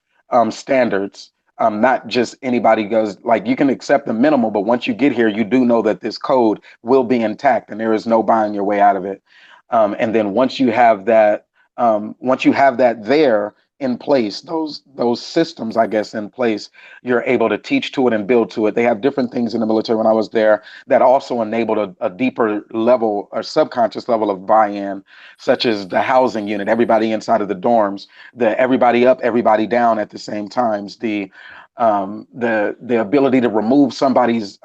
D: standards. Not just anybody goes, like, you can accept the minimal, but once you get here, you do know that this code will be intact and there is no buying your way out of it. And then once you have that there in place, those systems, I guess, in place, you're able to teach to it and build to it. They have different things in the military when I was there that also enabled a deeper level or subconscious level of buy-in, such as the housing unit, everybody inside of the dorms, the everybody up, everybody down at the same times, the ability to remove somebody's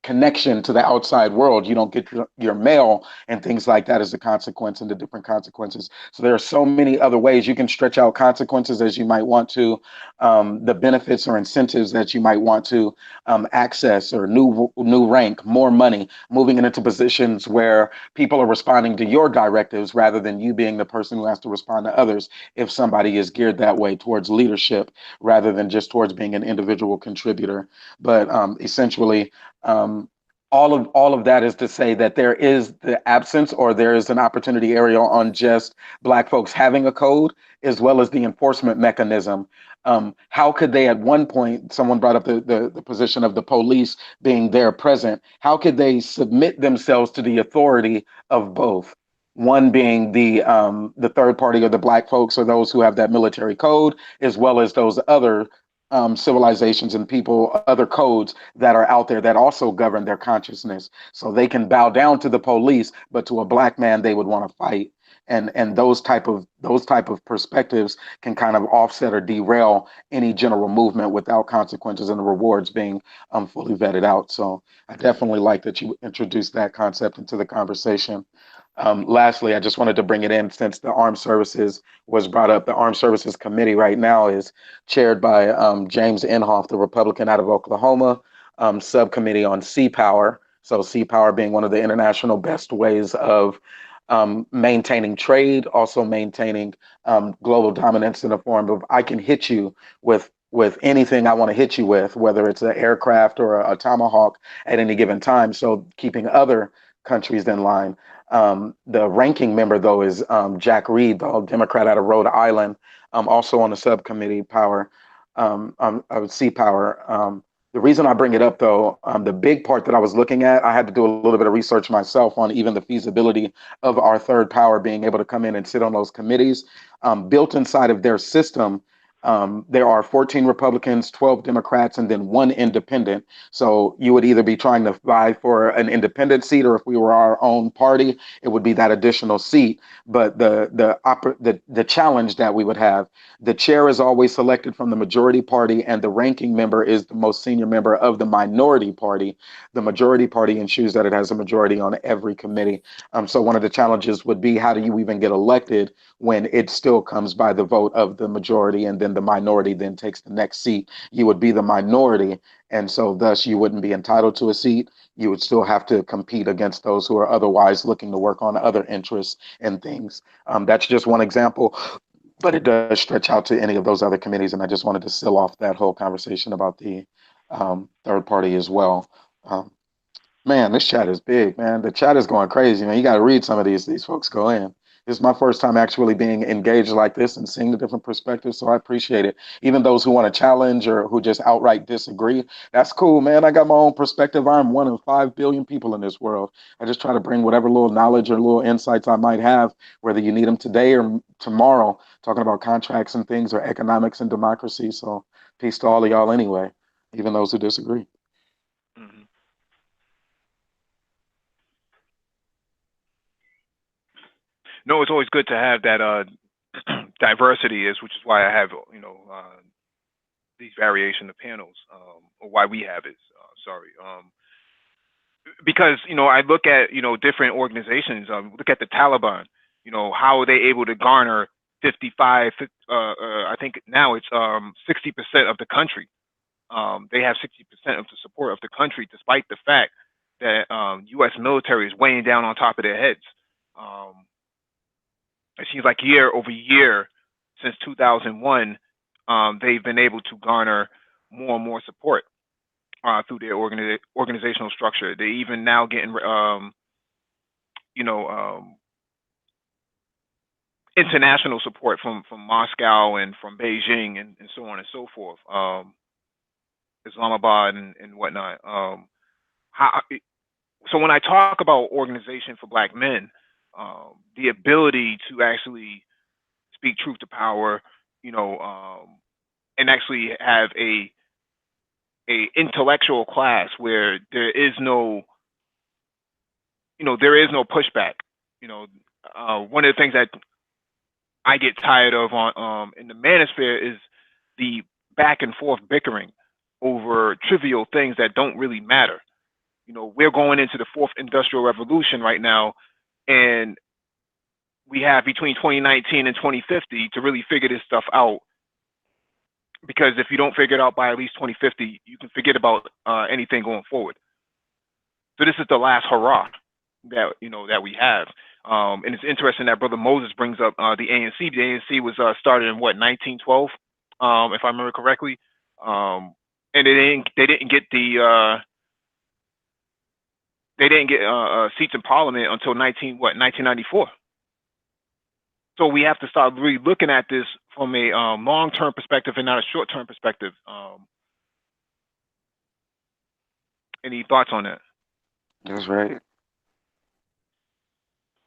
D: connection to the outside world. You don't get your mail and things like that as a consequence, and the different consequences. So there are so many other ways you can stretch out consequences as you might want to, the benefits or incentives that you might want to access, or new rank, more money, moving it into positions where people are responding to your directives rather than you being the person who has to respond to others, if somebody is geared that way towards leadership rather than just towards being an individual contributor. But essentially, um, all of that is to say that there is the absence, or there is an opportunity area on just Black folks having a code, as well as the enforcement mechanism. How could they, at one point, someone brought up the position of the police being there present, how could they submit themselves to the authority of both? One being the third party, or the Black folks, or those who have that military code, as well as those other civilizations and people, other codes that are out there that also govern their consciousness. So they can bow down to the police, but to a Black man, they would want to fight. And those type of perspectives can kind of offset or derail any general movement without consequences and the rewards being fully vetted out. So I definitely like that you introduced that concept into the conversation. Lastly, I just wanted to bring it in, since the armed services was brought up. The Armed Services Committee right now is chaired by James Inhofe, the Republican out of Oklahoma, subcommittee on sea power. So, sea power being one of the international best ways of maintaining trade, also maintaining global dominance in the form of, I can hit you with anything I want to hit you with, whether it's an aircraft or a tomahawk at any given time. So, keeping other countries in line. The ranking member, though, is Jack Reed, the Democrat out of Rhode Island, also on the subcommittee power, of sea power. The reason I bring it up, though, the big part that I was looking at, I had to do a little bit of research myself on even the feasibility of our third power being able to come in and sit on those committees. Built inside of their system, there are 14 Republicans, 12 Democrats, and then one independent. So you would either be trying to vie for an independent seat, or if we were our own party, it would be that additional seat. But the challenge that we would have, the chair is always selected from the majority party, and the ranking member is the most senior member of the minority party. The majority party ensures that it has a majority on every committee. So one of the challenges would be, how do you even get elected when it still comes by the vote of the majority, and then the minority then takes the next seat? You would be the minority, and so thus you wouldn't be entitled to a seat. You would still have to compete against those who are otherwise looking to work on other interests and things. That's just one example, but it does stretch out to any of those other committees. And I just wanted to seal off that whole conversation about the third party as well. Um, Man, this chat is big, man. The chat is going crazy, man. You got to read some of these folks go in. This is my first time actually being engaged like this and seeing the different perspectives, so I appreciate it. Even those who want to challenge or who just outright disagree, that's cool, man. I got my own perspective. I'm one of 5 billion people in this world. I just try to bring whatever little knowledge or little insights I might have, whether you need them today or tomorrow, talking about contracts and things, or economics and democracy. So peace to all of y'all anyway, even those who disagree.
A: Hmm. No, it's always good to have that diversity, is which is why I have these variation of panels, or why we have it. Sorry, because I look at different organizations. Look at the Taliban. How are they able to garner 55? I think now it's 60% of the country. They have 60% of the support of the country, despite the fact that U.S. military is weighing down on top of their heads. Um, it seems like year over year since 2001, they've been able to garner more and more support through their organizational structure. They even now getting, you know, um, international support from Moscow and from Beijing and so on and so forth, Islamabad and whatnot. How, so when I talk about organization for Black men, the ability to actually speak truth to power, you know, and actually have a intellectual class where there is no, there is no pushback. You know, one of the things that I get tired of on in the manosphere is the back and forth bickering over trivial things that don't really matter. We're going into the fourth industrial revolution right now, and we have between 2019 and 2050 to really figure this stuff out. Because if you don't figure it out by at least 2050, you can forget about anything going forward. So this is the last hurrah that we have. And it's interesting that Brother Moses brings up the ANC. The ANC was started in what, 1912, if I remember correctly. And they didn't get seats in Parliament until 1994. So we have to start really looking at this from a long-term perspective and not a short-term perspective. Any thoughts on that?
D: That's right.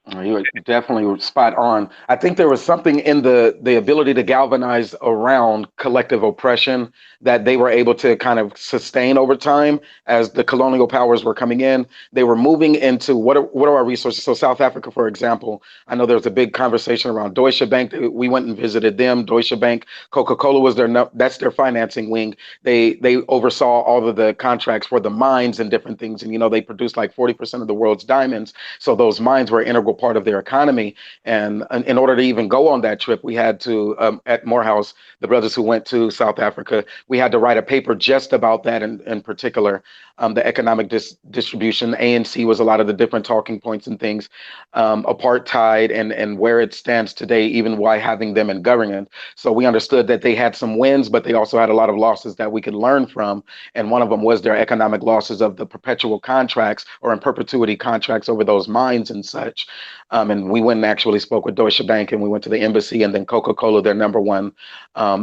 D: You definitely were spot on. I think there was something in the ability to galvanize around collective oppression that they were able to kind of sustain over time as the colonial powers were coming in. They were moving into what are our resources? So South Africa, for example, I know there was a big conversation around Deutsche Bank. We went and visited them. Deutsche Bank, Coca-Cola was that's their financing wing. They oversaw all of the contracts for the mines and different things, and they produced like 40% of the world's diamonds. So those mines were integral part of their economy. And in order to even go on that trip, we had to, at Morehouse, the brothers who went to South Africa, we had to write a paper just about that in particular, the economic distribution. ANC was a lot of the different talking points and things, apartheid and where it stands today, even why having them in government. So we understood that they had some wins, but they also had a lot of losses that we could learn from. And one of them was their economic losses of the perpetual contracts or in perpetuity contracts over those mines and such. And we went and actually spoke with Deutsche Bank, and we went to the embassy, and then Coca-Cola, their number one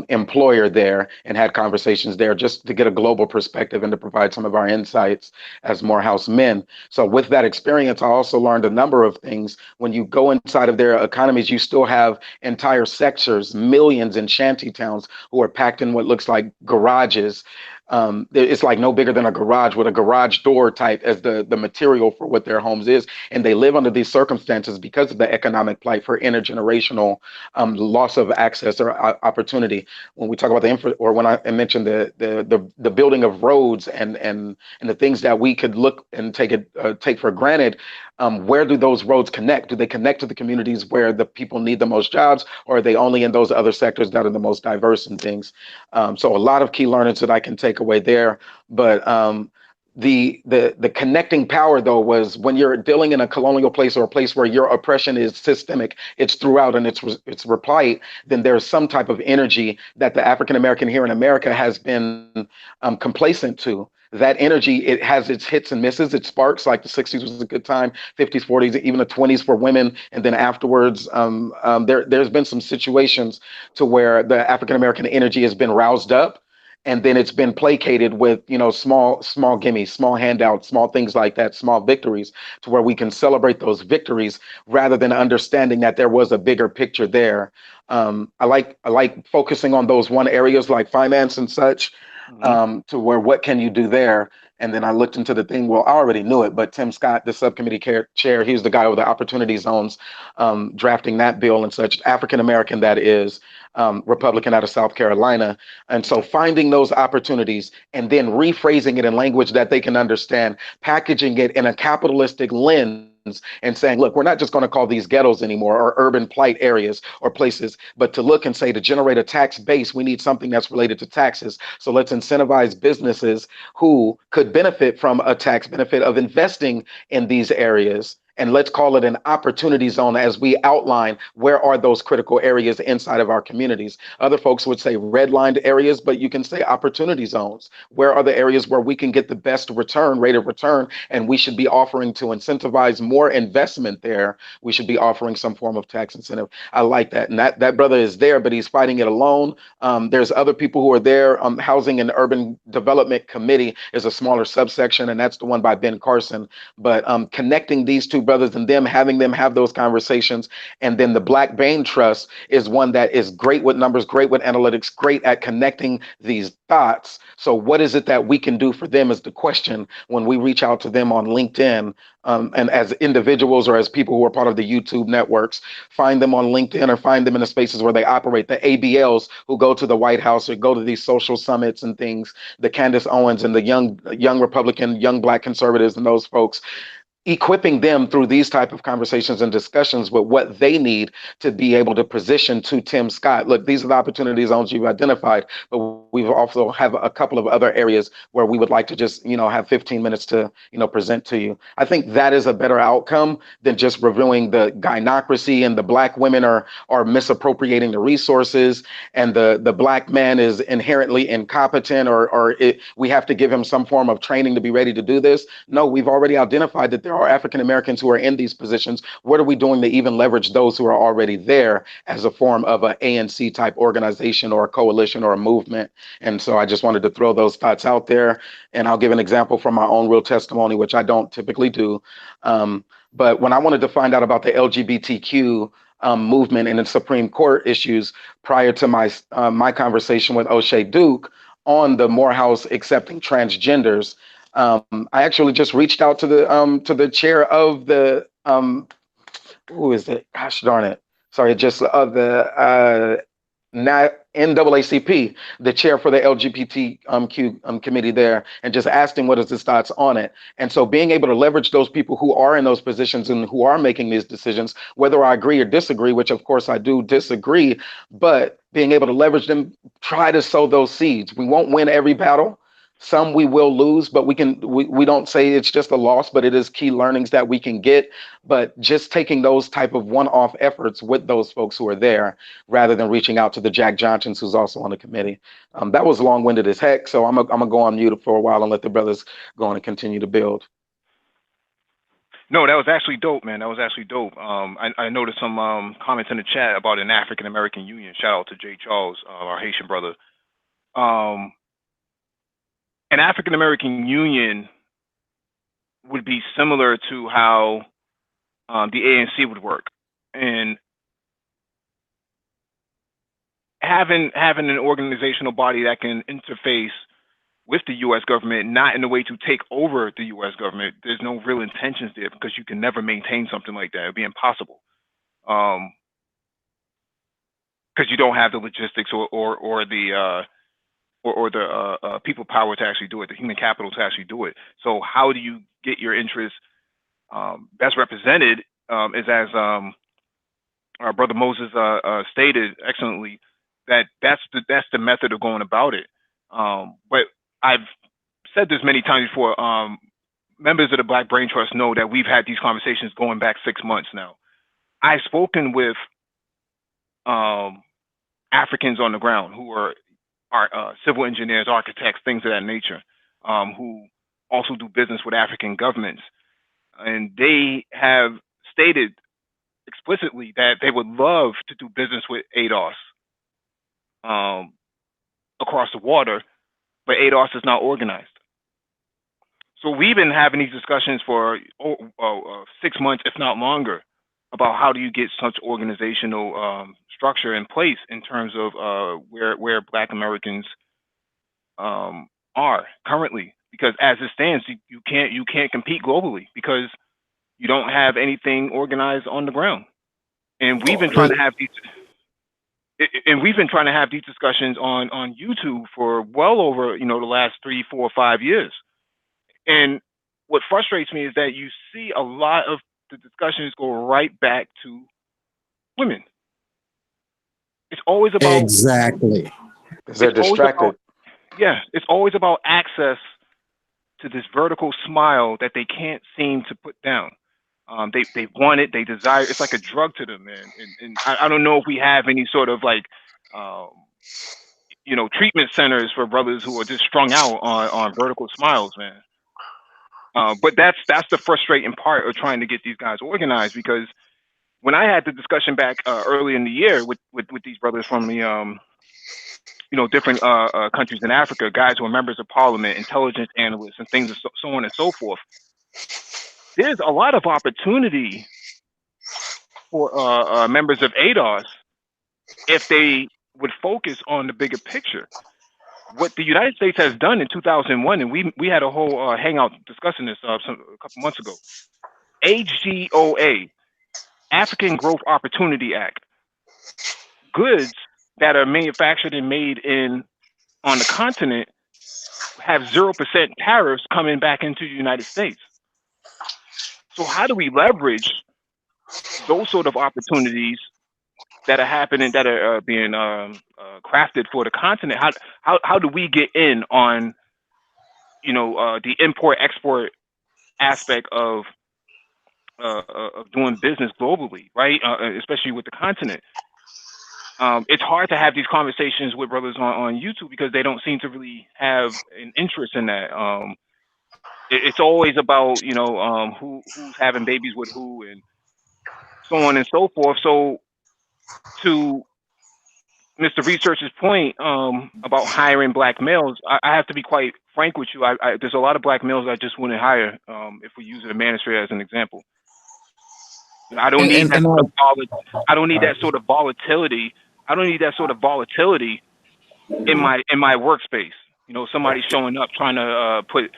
D: employer there, and had conversations there just to get a global perspective and to provide some of our insights as Morehouse men. So with that experience, I also learned a number of things. When you go inside of their economies, you still have entire sectors, millions in shanty towns who are packed in what looks like garages. It's like no bigger than a garage with a garage door type as the material for what their homes is. And they live under these circumstances because of the economic plight for intergenerational loss of access or opportunity. When we talk about the or when I mentioned the building of roads and the things that we could look and take for granted, where do those roads connect? Do they connect to the communities where the people need the most jobs, or are they only in those other sectors that are the most diverse and things? So a lot of key learnings that I can take away there. But the connecting power, though, was when you're dealing in a colonial place or a place where your oppression is systemic, it's throughout and it's replete, then there's some type of energy that the African American here in America has been complacent to. That energy, it has its hits and misses. It sparks, like the 60s was a good time, 50s, 40s, even the 20s for women. And then afterwards, there's been some situations to where the African American energy has been roused up. And then it's been placated with, small gimmies, small handouts, small things like that, small victories, to where we can celebrate those victories rather than understanding that there was a bigger picture there. I like focusing on those one areas like finance and such, to where what can you do there? And then I looked into the thing. Well, I already knew it, but Tim Scott, the subcommittee chair, he's the guy with the opportunity zones, drafting that bill and such, African American that is, Republican out of South Carolina. And so finding those opportunities and then rephrasing it in language that they can understand, packaging it in a capitalistic lens, and saying, look, we're not just going to call these ghettos anymore or urban plight areas or places, but to look and say, to generate a tax base, we need something that's related to taxes. So let's incentivize businesses who could benefit from a tax benefit of investing in these areas and let's call it an opportunity zone as we outline where are those critical areas inside of our communities. Other folks would say redlined areas, but you can say opportunity zones. Where are the areas where we can get the best rate of return, and we should be offering to incentivize more investment there. We should be offering some form of tax incentive. I like that. And that brother is there, but he's fighting it alone. There's other people who are there. Housing and Urban Development Committee is a smaller subsection, and that's the one by Ben Carson. But connecting these two brothers and them, having them have those conversations. And then the Black Bain Trust is one that is great with numbers, great with analytics, great at connecting these dots. So what is it that we can do for them is the question when we reach out to them on LinkedIn, and as individuals or as people who are part of the YouTube networks, find them on LinkedIn or find them in the spaces where they operate, the ABLs who go to the White House or go to these social summits and things, the Candace Owens and the young Republican, young Black conservatives and those folks, equipping them through these type of conversations and discussions with what they need to be able to position to Tim Scott. Look, these are the opportunity zones you've identified, but we also have a couple of other areas where we would like to just, have 15 minutes to, present to you. I think that is a better outcome than just reviewing the gynocracy and the Black women are misappropriating the resources and the Black man is inherently incompetent we have to give him some form of training to be ready to do this. No, we've already identified that there are African Americans who are in these positions. What are we doing to even leverage those who are already there as a form of an ANC type organization or a coalition or a movement? And so I just wanted to throw those thoughts out there. And I'll give an example from my own real testimony, which I don't typically do. But when I wanted to find out about the LGBTQ movement and the Supreme Court issues prior to my conversation with O'Shea Duke on the Morehouse accepting transgenders, I actually just reached out to the chair of the who is it? Gosh darn it! Sorry, just the NAACP, the chair for the LGBTQ committee there, and just asked him what is his thoughts on it. And so being able to leverage those people who are in those positions and who are making these decisions, whether I agree or disagree, which of course I do disagree, but being able to leverage them, try to sow those seeds. We won't win every battle. Some we will lose, but we don't say it's just a loss, but it is key learnings that we can get. But just taking those type of one-off efforts with those folks who are there, rather than reaching out to the Jack Johnsons, who's also on the committee. That was long-winded as heck, so I'm gonna go on mute for a while and let the brothers go on and continue to build.
A: No, that was actually dope, man. That was actually dope. I noticed some comments in the chat about an African American union. Shout out to Jay Charles, our Haitian brother. An African American union would be similar to how the ANC would work, and having an organizational body that can interface with the U.S. government, not in a way to take over the U.S. government. There's no real intentions there because you can never maintain something like that. It'd be impossible, because you don't have the logistics or the people power to actually do it, the human capital to actually do it. So how do you get your interests best represented? Is as our brother Moses stated excellently, that's the method of going about it. But I've said this many times before. Members of the Black Brain Trust know that we've had these conversations going back 6 months now. I've spoken with Africans on the ground who are civil engineers, architects, things of that nature, who also do business with African governments. And they have stated explicitly that they would love to do business with ADOS across the water, but ADOS is not organized. So we've been having these discussions for 6 months, if not longer, about how do you get such organizational structure in place in terms of where Black Americans are currently. Because as it stands, you can't compete globally because you don't have anything organized on the ground. And we've been trying to have these. And we've been trying to have these discussions on YouTube for well over the last 3, 4, 5 years. And what frustrates me is that you see a lot of the discussions go right back to women. It's always about
E: exactly.
D: Because they're distracted.
A: It's always about access to this vertical smile that they can't seem to put down. They want it. They desire. It's like a drug to them, man. And I don't know if we have any sort of like, um, treatment centers for brothers who are just strung out on vertical smiles, man. But that's the frustrating part of trying to get these guys organized, because when I had the discussion back early in the year with these brothers from the different countries in Africa, guys who are members of parliament, intelligence analysts, and things, so on and so forth. There's a lot of opportunity for members of ADOS if they would focus on the bigger picture. What the United States has done in 2001, and we had a whole hangout discussing this a couple months ago. AGOA, African Growth Opportunity Act. Goods that are manufactured and made on the continent have 0% tariffs coming back into the United States. So how do we leverage those sort of opportunities that are happening, that are being crafted for the continent? How do we get in on the import export aspect of doing business globally, right? Especially with the continent. It's hard to have these conversations with brothers on YouTube because they don't seem to really have an interest in that. It's always about who's having babies with who and so on and so forth. So to Mr. Research's point about hiring black males, I have to be quite frank with you. There's a lot of black males I just wouldn't hire if we use the manosphere as an example. I don't need that sort of I don't need that sort of volatility. I don't need that sort of volatility in my workspace. Somebody showing up trying to put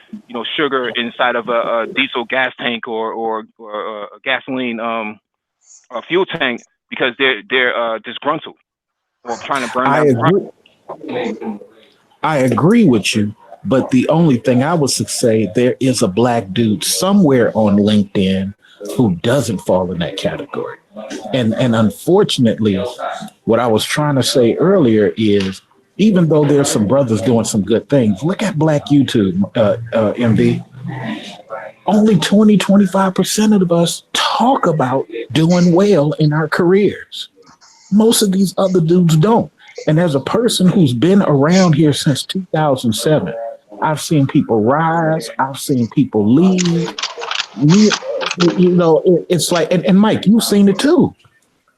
A: sugar inside of a diesel gas tank or a gasoline a fuel tank because they're disgruntled or trying to burn
E: I
A: down.
E: agree. I agree with you, but the only thing I would say, there is a black dude somewhere on LinkedIn who doesn't fall in that category. And unfortunately, what I was trying to say earlier is, even though there's some brothers doing some good things, look at black YouTube, MV. Only 20-25% of us talk about doing well in our careers. Most of these other dudes don't. And as a person who's been around here since 2007, I've seen people rise, I've seen people leave. It's like, and Mike, you've seen it too.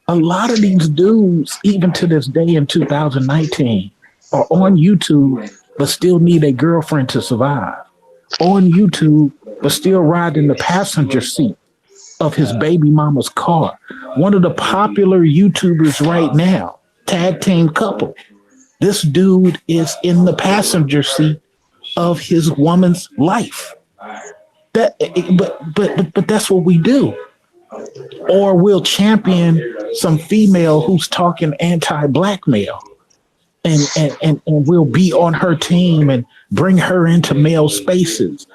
E: A lot of these dudes, even to this day in 2019, are on YouTube, but still need a girlfriend to survive. On YouTube, but still ride in the passenger seat of his baby mama's car. One of the popular YouTubers right now, tag team couple. This dude is in the passenger seat of his woman's life. But that's what we do. Or we'll champion some female who's talking anti-blackmail, and we'll be on her team and bring her into male spaces.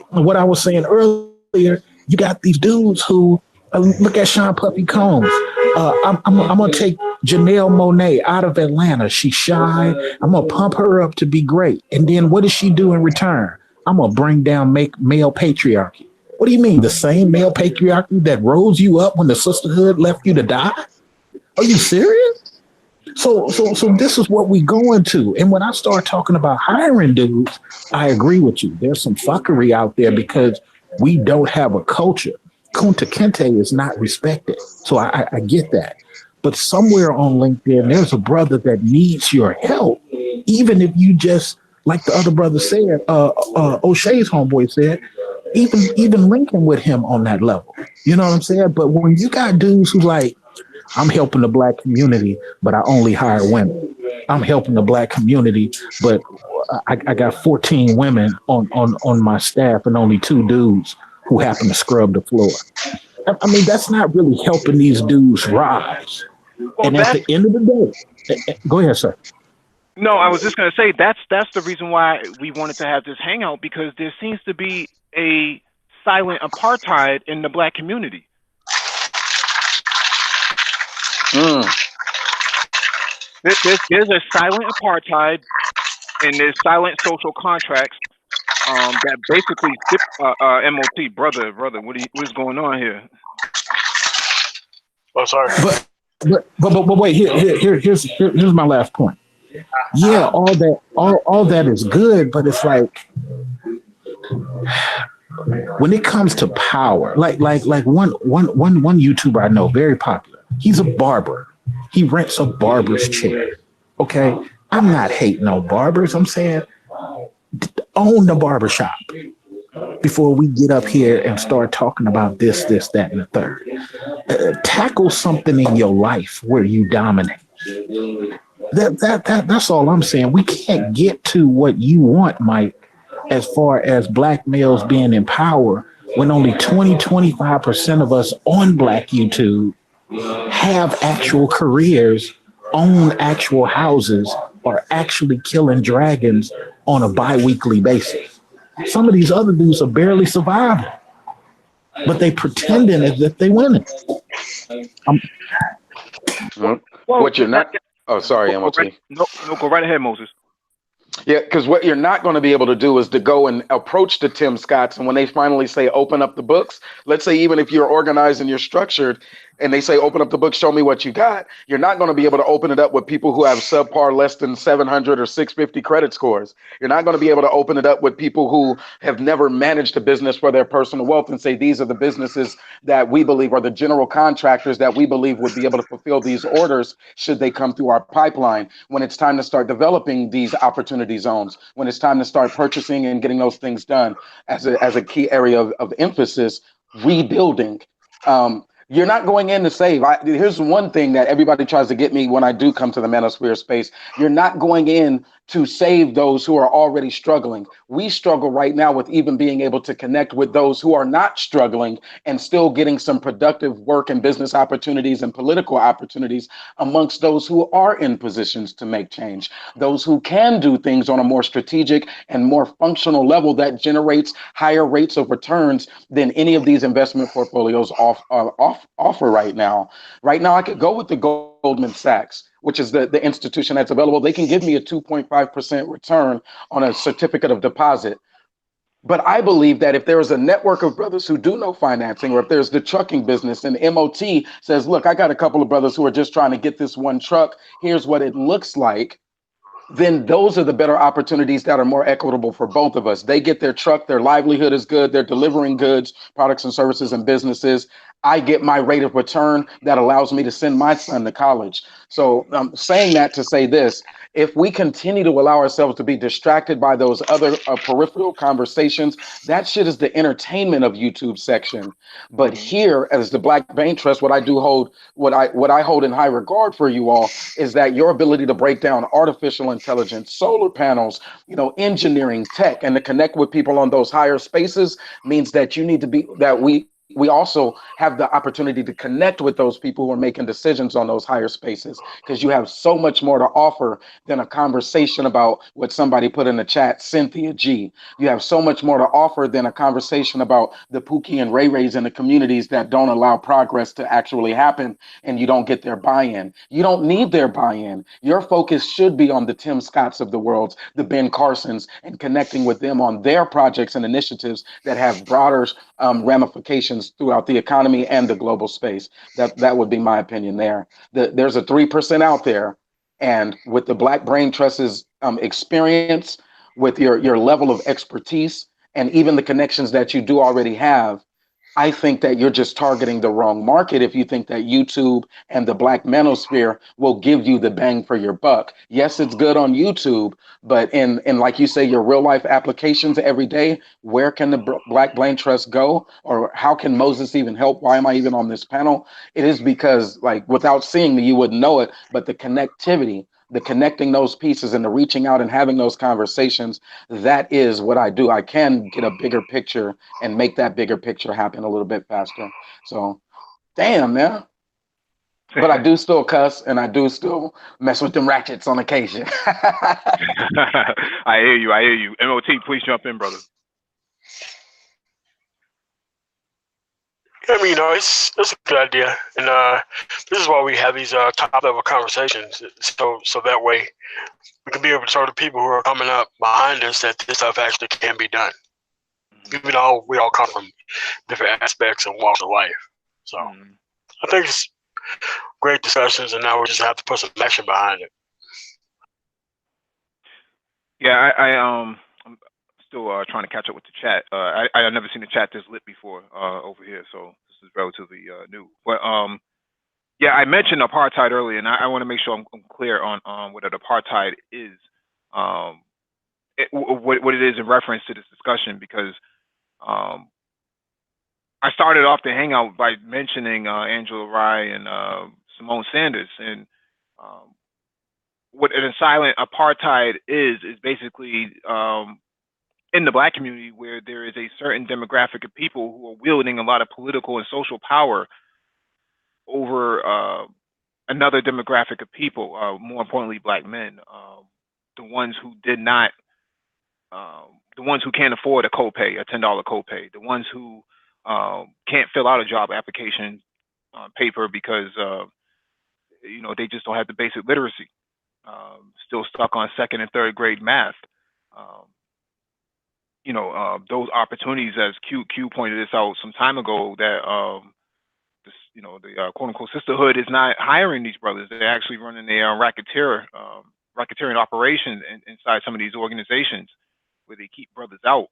E: What I was saying earlier, you got these dudes who look at Sean Puffy Combs. I'm gonna take Janelle Monáe out of Atlanta. She's shy. I'm gonna pump her up to be great. And then what does she do in return? I'm gonna bring down male patriarchy. What do you mean? The same male patriarchy that rose you up when the sisterhood left you to die? Are you serious? So this is what we go into. And when I start talking about hiring dudes, I agree with you. There's some fuckery out there because we don't have a culture. Kunta Kinte is not respected. So I get that. But somewhere on LinkedIn, there's a brother that needs your help. Even if you just, like the other brother said, O'Shea's homeboy said, even linking with him on that level. You know what I'm saying? But when you got dudes who like, I'm helping the black community, but I only hire women. I'm helping the black community, but I got 14 women on my staff and only 2 dudes who happen to scrub the floor. I mean, that's not really helping these dudes rise.
A: Well,
E: and at the end of the day, go ahead, sir.
A: No, I was just going to say that's the reason why we wanted to have this hangout, because there seems to be a silent apartheid in the black community. There's a silent apartheid, and there's silent social contracts that basically skip MOT brother. What's going on here?
B: Oh, sorry.
E: But wait, here's my last point. Yeah, all that is good, but it's like when it comes to power, like one YouTuber I know, very popular. He's a barber. He rents a barber's chair. Okay, I'm not hating on barbers. I'm saying own the barber shop before we get up here and start talking about this, that, and the third. Tackle something in your life where you dominate. That's all I'm saying. We can't get to what you want, Mike, as far as black males being in power when only 25% of us on black YouTube have actual careers, own actual houses, are actually killing dragons on a bi-weekly basis. Some of these other dudes are barely surviving, but they pretending as if they winning.
A: Well,
D: What you're not. Oh, sorry, MOT.
A: No, go right ahead, Moses.
D: Yeah, because what you're not going to be able to do is to go and approach the Tim Scotts. And when they finally say, open up the books, let's say even if you're organized and you're structured and they say, open up the book, show me what you got, you're not going to be able to open it up with people who have subpar less than 700 or 650 credit scores. You're not going to be able to open it up with people who have never managed a business for their personal wealth and say, these are the businesses that we believe are the general contractors that we believe would be able to fulfill these orders should they come through our pipeline. When it's time to start developing these opportunity zones, when it's time to start purchasing and getting those things done as a key area of emphasis, rebuilding. You're not going in to save. Here's one thing that everybody tries to get me when I do come to the manosphere space. You're not going in to save those who are already struggling. We struggle right now with even being able to connect with those who are not struggling and still getting some productive work and business opportunities and political opportunities amongst those who are in positions to make change, those who can do things on a more strategic and more functional level that generates higher rates of returns than any of these investment portfolios offer right now. Right now, I could go with the Goldman Sachs, which is the institution that's available. They can give me a 2.5% return on a certificate of deposit. But I believe that if there is a network of brothers who do know financing, or if there's the trucking business and MOT says, look, I got a couple of brothers who are just trying to get this one truck, here's what it looks like, then those are the better opportunities that are more equitable for both of us. They get their truck, their livelihood is good, they're delivering goods, products and services and businesses. I get my rate of return that allows me to send my son to college. So I'm saying that to say this: if we continue to allow ourselves to be distracted by those other peripheral conversations, that shit is the entertainment of YouTube section. But here, as the Black Brain Trust, what I hold in high regard for you all is that your ability to break down artificial intelligence, solar panels, engineering, tech, and to connect with people on those higher spaces means that you need to be that we also have the opportunity to connect with those people who are making decisions on those higher spaces, because you have so much more to offer than a conversation about what somebody put in the chat, Cynthia G. You have so much more to offer than a conversation about the Pookie and Ray Rays in the communities that don't allow progress to actually happen, and you don't get their buy-in. You don't need their buy-in. Your focus should be on the Tim Scotts of the world, the Ben Carsons, and connecting with them on their projects and initiatives that have broader ramifications throughout the economy and the global space. That would be my opinion there. There's a 3% out there, and with the Black Brain Trust's experience, with your level of expertise, and even the connections that you do already have, I think that you're just targeting the wrong market if you think that YouTube and the Black manosphere will give you the bang for your buck. Yes, it's good on YouTube, but in like you say, your real life applications every day, where can the Black Brain Trust go? Or how can Moses even help? Why am I even on this panel? It is because, like, without seeing me, you wouldn't know it, but the connectivity, the connecting those pieces and the reaching out and having those conversations, that is what I do. I can get a bigger picture and make that bigger picture happen a little bit faster. So, damn, man. But I do still cuss, and I do still mess with them ratchets on occasion.
A: I hear you. MOT, please jump in, brother.
B: I mean, it's a good idea, and this is why we have these top level conversations. So that way we can be able to show the people who are coming up behind us that this stuff actually can be done. Even though we all come from different aspects and walks of life, so I think it's great discussions, and now we just have to put some action behind it.
A: Yeah, I'm still trying to catch up with the chat. I never seen the chat this lit before over here, so this is relatively new. But yeah, I mentioned apartheid earlier, and I want to make sure I'm clear on what an apartheid is, what it is in reference to this discussion, because um, I started off the hangout by mentioning Angela Rye and Simone Sanders, and um, what an silent apartheid is basically in the black community where there is a certain demographic of people who are wielding a lot of political and social power over another demographic of people, more importantly, black men, the ones who did not, the ones who can't afford a copay, a $10 copay, the ones who can't fill out a job application paper because they just don't have the basic literacy. Still stuck on second and third grade math. Um, those opportunities, as Q pointed this out some time ago, that the quote unquote sisterhood is not hiring these brothers. They're actually running their racketeering operation inside some of these organizations where they keep brothers out,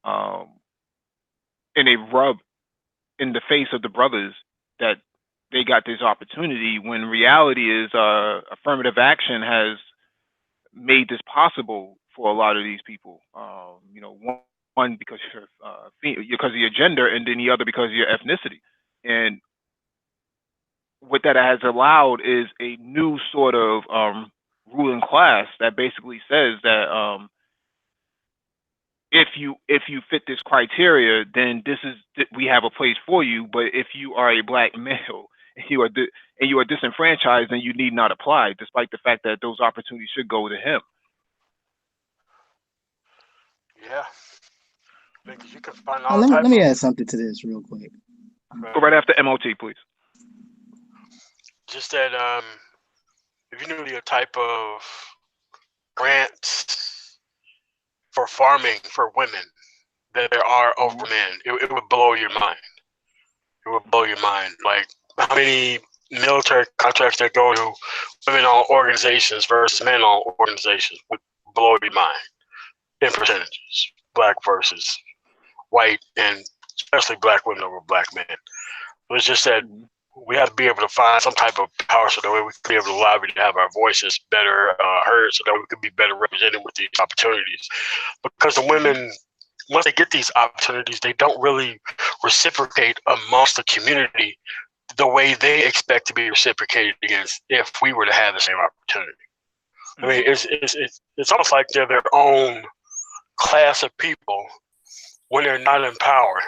A: and they rub in the face of the brothers that they got this opportunity, when reality is affirmative action has made this possible for a lot of these people. One because because of your gender, and then the other because of your ethnicity. And what that has allowed is a new sort of ruling class that basically says that if you fit this criteria, then we have a place for you. But if you are a black male and you are disenfranchised, then you need not apply, despite the fact that those opportunities should go to him.
B: Yeah, because you can find
C: Oh,
B: all
C: let
B: type
C: me
B: of.
C: add something to this real quick.
A: Go right after MOT, please.
B: Just that if you knew the type of grants for farming for women that there are over men, it would blow your mind. It would blow your mind. Like how many military contracts that go to women-owned organizations versus men-owned organizations would blow your mind in percentages. Black versus white, and especially black women over black men. It's just that we have to be able to find some type of power so that way we can be able to lobby to have our voices better heard, so that we can be better represented with these opportunities. Because the women, once they get these opportunities, they don't really reciprocate amongst the community the way they expect to be reciprocated against if we were to have the same opportunity. I mean, it's almost like they're their own class of people when they're not in power.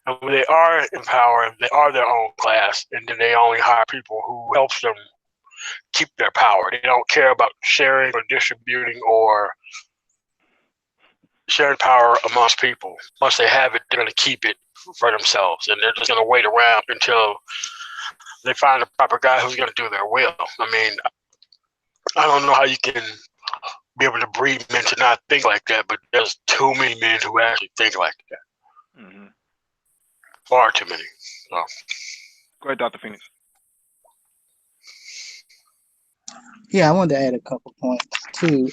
B: And when they are in power, they are their own class, and then they only hire people who helps them keep their power. They don't care about sharing or distributing or sharing power amongst people. Once they have it, they're going to keep it for themselves, and they're just going to wait around until they find the proper guy who's going to do their will. I mean, I don't know how you can be able to breed men to not think like that, but there's too many men who actually think like that.
A: Mm-hmm.
B: Far too many. So.
A: Go ahead, Dr. Phoenix.
C: Yeah, I wanted to add a couple points too.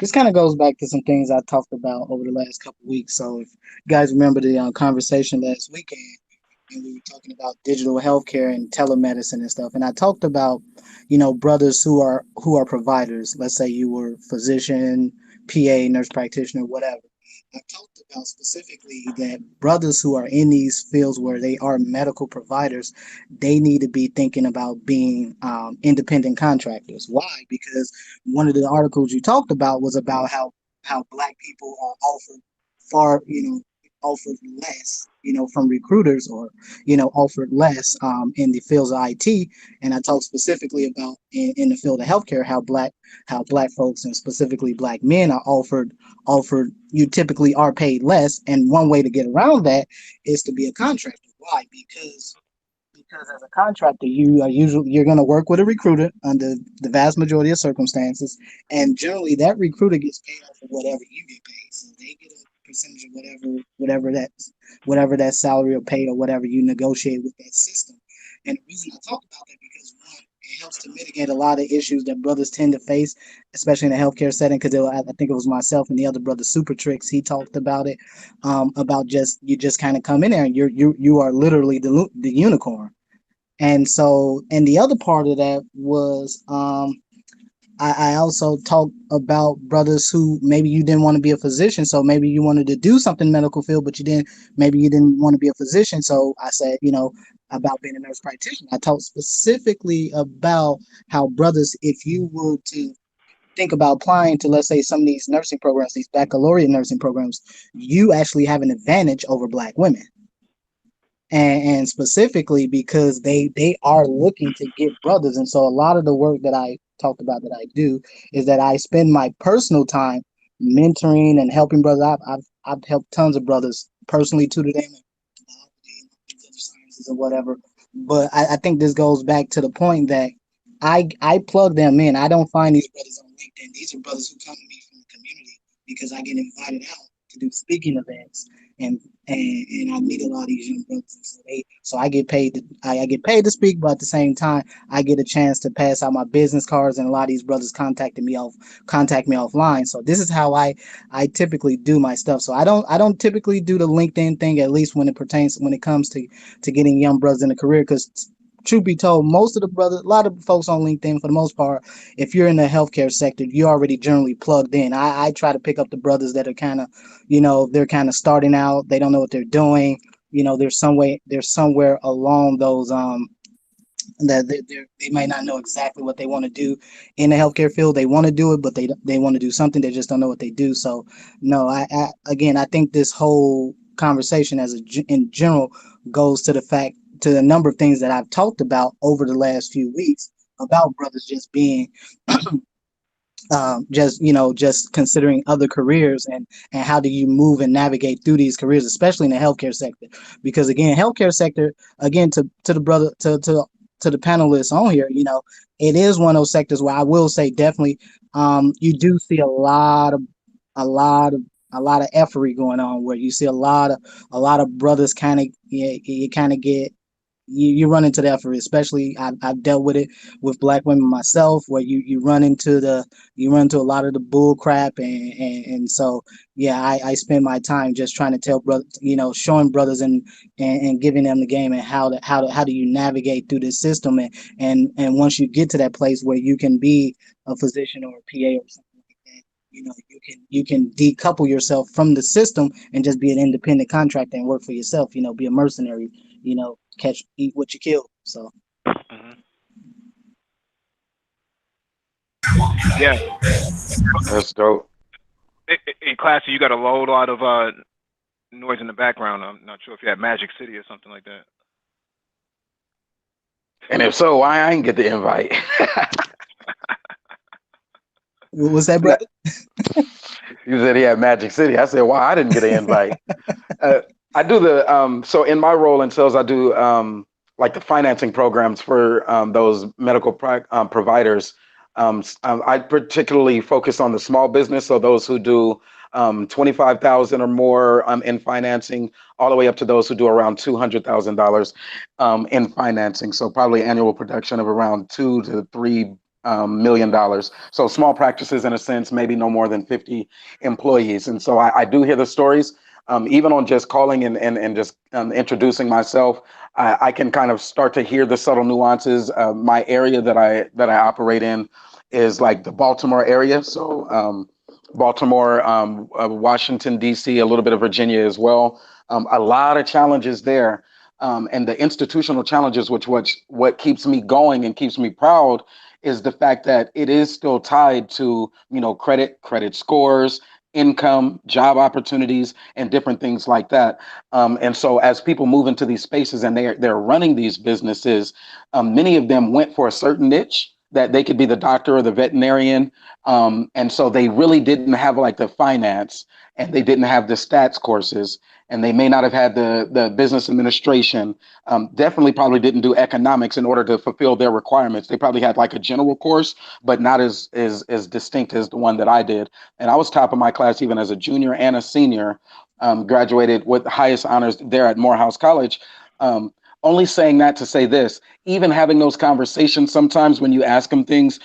C: This kind of goes back to some things I talked about over the last couple weeks. So if you guys remember the conversation last weekend, and we were talking about digital healthcare and telemedicine and stuff, and I talked about, brothers who are providers. Let's say you were physician, PA, nurse practitioner, whatever. I talked about specifically that brothers who are in these fields where they are medical providers, they need to be thinking about being independent contractors. Why? Because one of the articles you talked about was about how black people are offered far, offered less, from recruiters, or, offered less in the fields of IT. And I talked specifically about in the field of healthcare, how black folks, and specifically black men, are offered, you typically are paid less. And one way to get around that is to be a contractor. Why? Because as a contractor, you're going to work with a recruiter under the vast majority of circumstances, and generally that recruiter gets paid off of whatever you get paid. So they get a percentage of whatever that salary or pay or whatever you negotiate with that system. And the reason I talk about that because one, it helps to mitigate a lot of issues that brothers tend to face, especially in a healthcare setting. Because I think it was myself and the other brother, Super Tricks. He talked about it, about just you just kind of come in there and you are literally the unicorn. And so, and the other part of that was, I also talked about brothers who maybe you didn't want to be a physician, so maybe you wanted to do something in the medical field, but maybe you didn't want to be a physician. So I said, about being a nurse practitioner. I talked specifically about how brothers, if you were to think about applying to, let's say, some of these nursing programs, these baccalaureate nursing programs, you actually have an advantage over Black women, and specifically because they are looking to get brothers. And so a lot of the work that I talked about that I do is that I spend my personal time mentoring and helping brothers. I've helped tons of brothers personally, tutored them in biology and other sciences or whatever. But I think this goes back to the point that I plug them in. I don't find these brothers on LinkedIn. These are brothers who come to me from the community because I get invited out to do speaking events, and I meet a lot of these young brothers. And so I get paid I get paid to speak, but at the same time I get a chance to pass out my business cards, and a lot of these brothers contact me offline. So this is how I typically do my stuff. So I don't typically do the LinkedIn thing, at least when it comes to getting young brothers in a career, because truth be told, most of the brothers, a lot of folks on LinkedIn, for the most part, if you're in the healthcare sector, you're already generally plugged in. I try to pick up the brothers that are kind of, they're kind of starting out. They don't know what they're doing. There's somewhere along those that they might not know exactly what they want to do in the healthcare field. They want to do it, but they want to do something. They just don't know what they do. So no, again, I think this whole conversation in general goes to the fact, to the number of things that I've talked about over the last few weeks about brothers just being just considering other careers, and how do you move and navigate through these careers, especially in the healthcare sector. Because again, healthcare sector, again, to the brother, to the panelists on here, it is one of those sectors where I will say definitely, you do see a lot of a lot of effery going on, where you see a lot of brothers kind of, you kind of get, you run into that, for especially I've dealt with it with Black women myself, where you run into a lot of the bull crap, and so yeah, I spend my time just trying to tell brothers, showing brothers, and giving them the game, and how do you navigate through this system, and once you get to that place where you can be a physician or a PA or something like that, you can decouple yourself from the system and just be an independent contractor and work for yourself, be a mercenary, eat what you kill. So
A: Hmm. Yeah.
D: That's dope.
A: In class, you got a load lot of noise in the background. I'm not sure if you had Magic City or something like that.
D: And if so, why I didn't get the invite?
C: what was that, brother?
D: You said he had Magic City. I said, why I didn't get an invite? Uh, I do so in my role in sales, I do like the financing programs for those medical providers. I particularly focus on the small business, so those who do 25,000 or more in financing, all the way up to those who do around $200,000 in financing. So probably annual production of around $2 to $3 million. So small practices in a sense, maybe no more than 50 employees. And so I do hear the stories. Even on just calling and just introducing myself, I can kind of start to hear the subtle nuances. My area that I operate in is like the Baltimore area. So Baltimore, Washington, D.C., a little bit of Virginia as well. A lot of challenges there. And the institutional challenges, what keeps me going and keeps me proud, is the fact that it is still tied to, credit scores, income, job opportunities, and different things like that. And so as people move into these spaces and they're running these businesses, many of them went for a certain niche. that they could be the doctor or the veterinarian. And so they really didn't have like the finance, and they didn't have the stats courses, and they may not have had the business administration. Definitely probably didn't do economics in order to fulfill their requirements. They probably had like a general course, but not as distinct as the one that I did. And I was top of my class even as a junior and a senior. Graduated with the highest honors there at Morehouse College. Um, Only saying that to say this, even having those conversations sometimes when you ask them things,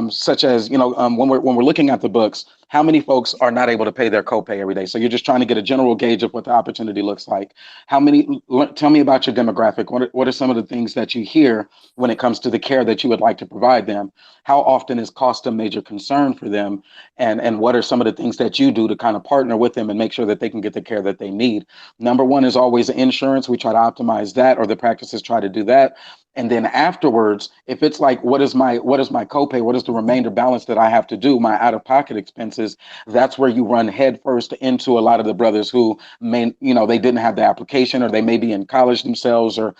D: such as, when we're looking at the books, how many folks are not able to pay their copay every day? So you're just trying to get a general gauge of what the opportunity looks like. How many? Tell me about your demographic. What are some of the things that you hear when it comes to the care that you would like to provide them? How often is cost a major concern for them? And what are some of the things that you do to kind of partner with them and make sure that they can get the care that they need? Number one is always insurance. We try to optimize that, or the practices try to do that. And then afterwards, if it's like, what is my copay? What is the remainder balance that I have to do? My out of pocket expenses. That's where you run headfirst into a lot of the brothers who they didn't have the application, or they may be in college themselves, or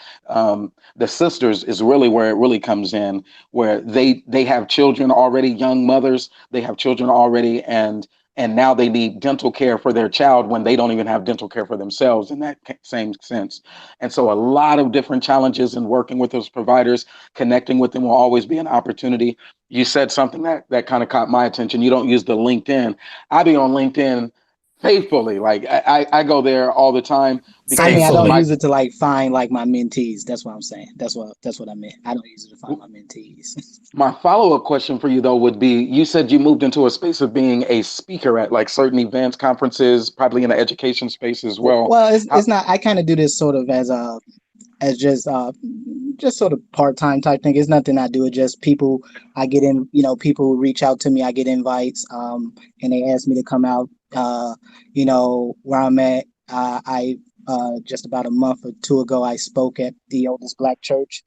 D: the sisters is really where it really comes in, where they have children already, young mothers, they have children already, and now they need dental care for their child when they don't even have dental care for themselves in that same sense. And so a lot of different challenges in working with those providers. Connecting with them will always be an opportunity. You said something that kind of caught my attention. You don't use the LinkedIn. I be on LinkedIn faithfully. Like I go there all the time
C: I mean,
D: because
C: I don't
E: Faithfully.
D: my
C: use it to like find like my mentees. That's what I'm saying. That's what I meant. I don't use it to find my mentees.
D: my follow-up question for you though would be, you said you moved into a space of being a speaker at like certain events, conferences, probably in the education space as well.
C: Well, it's
D: How,
C: it's not. I kind of do this sort of as just sort of part-time type thing. It's nothing I do. It just people I get in, people reach out to me. I get invites, and they ask me to come out, where I'm at. I just about a month or two ago, I spoke at the oldest black church.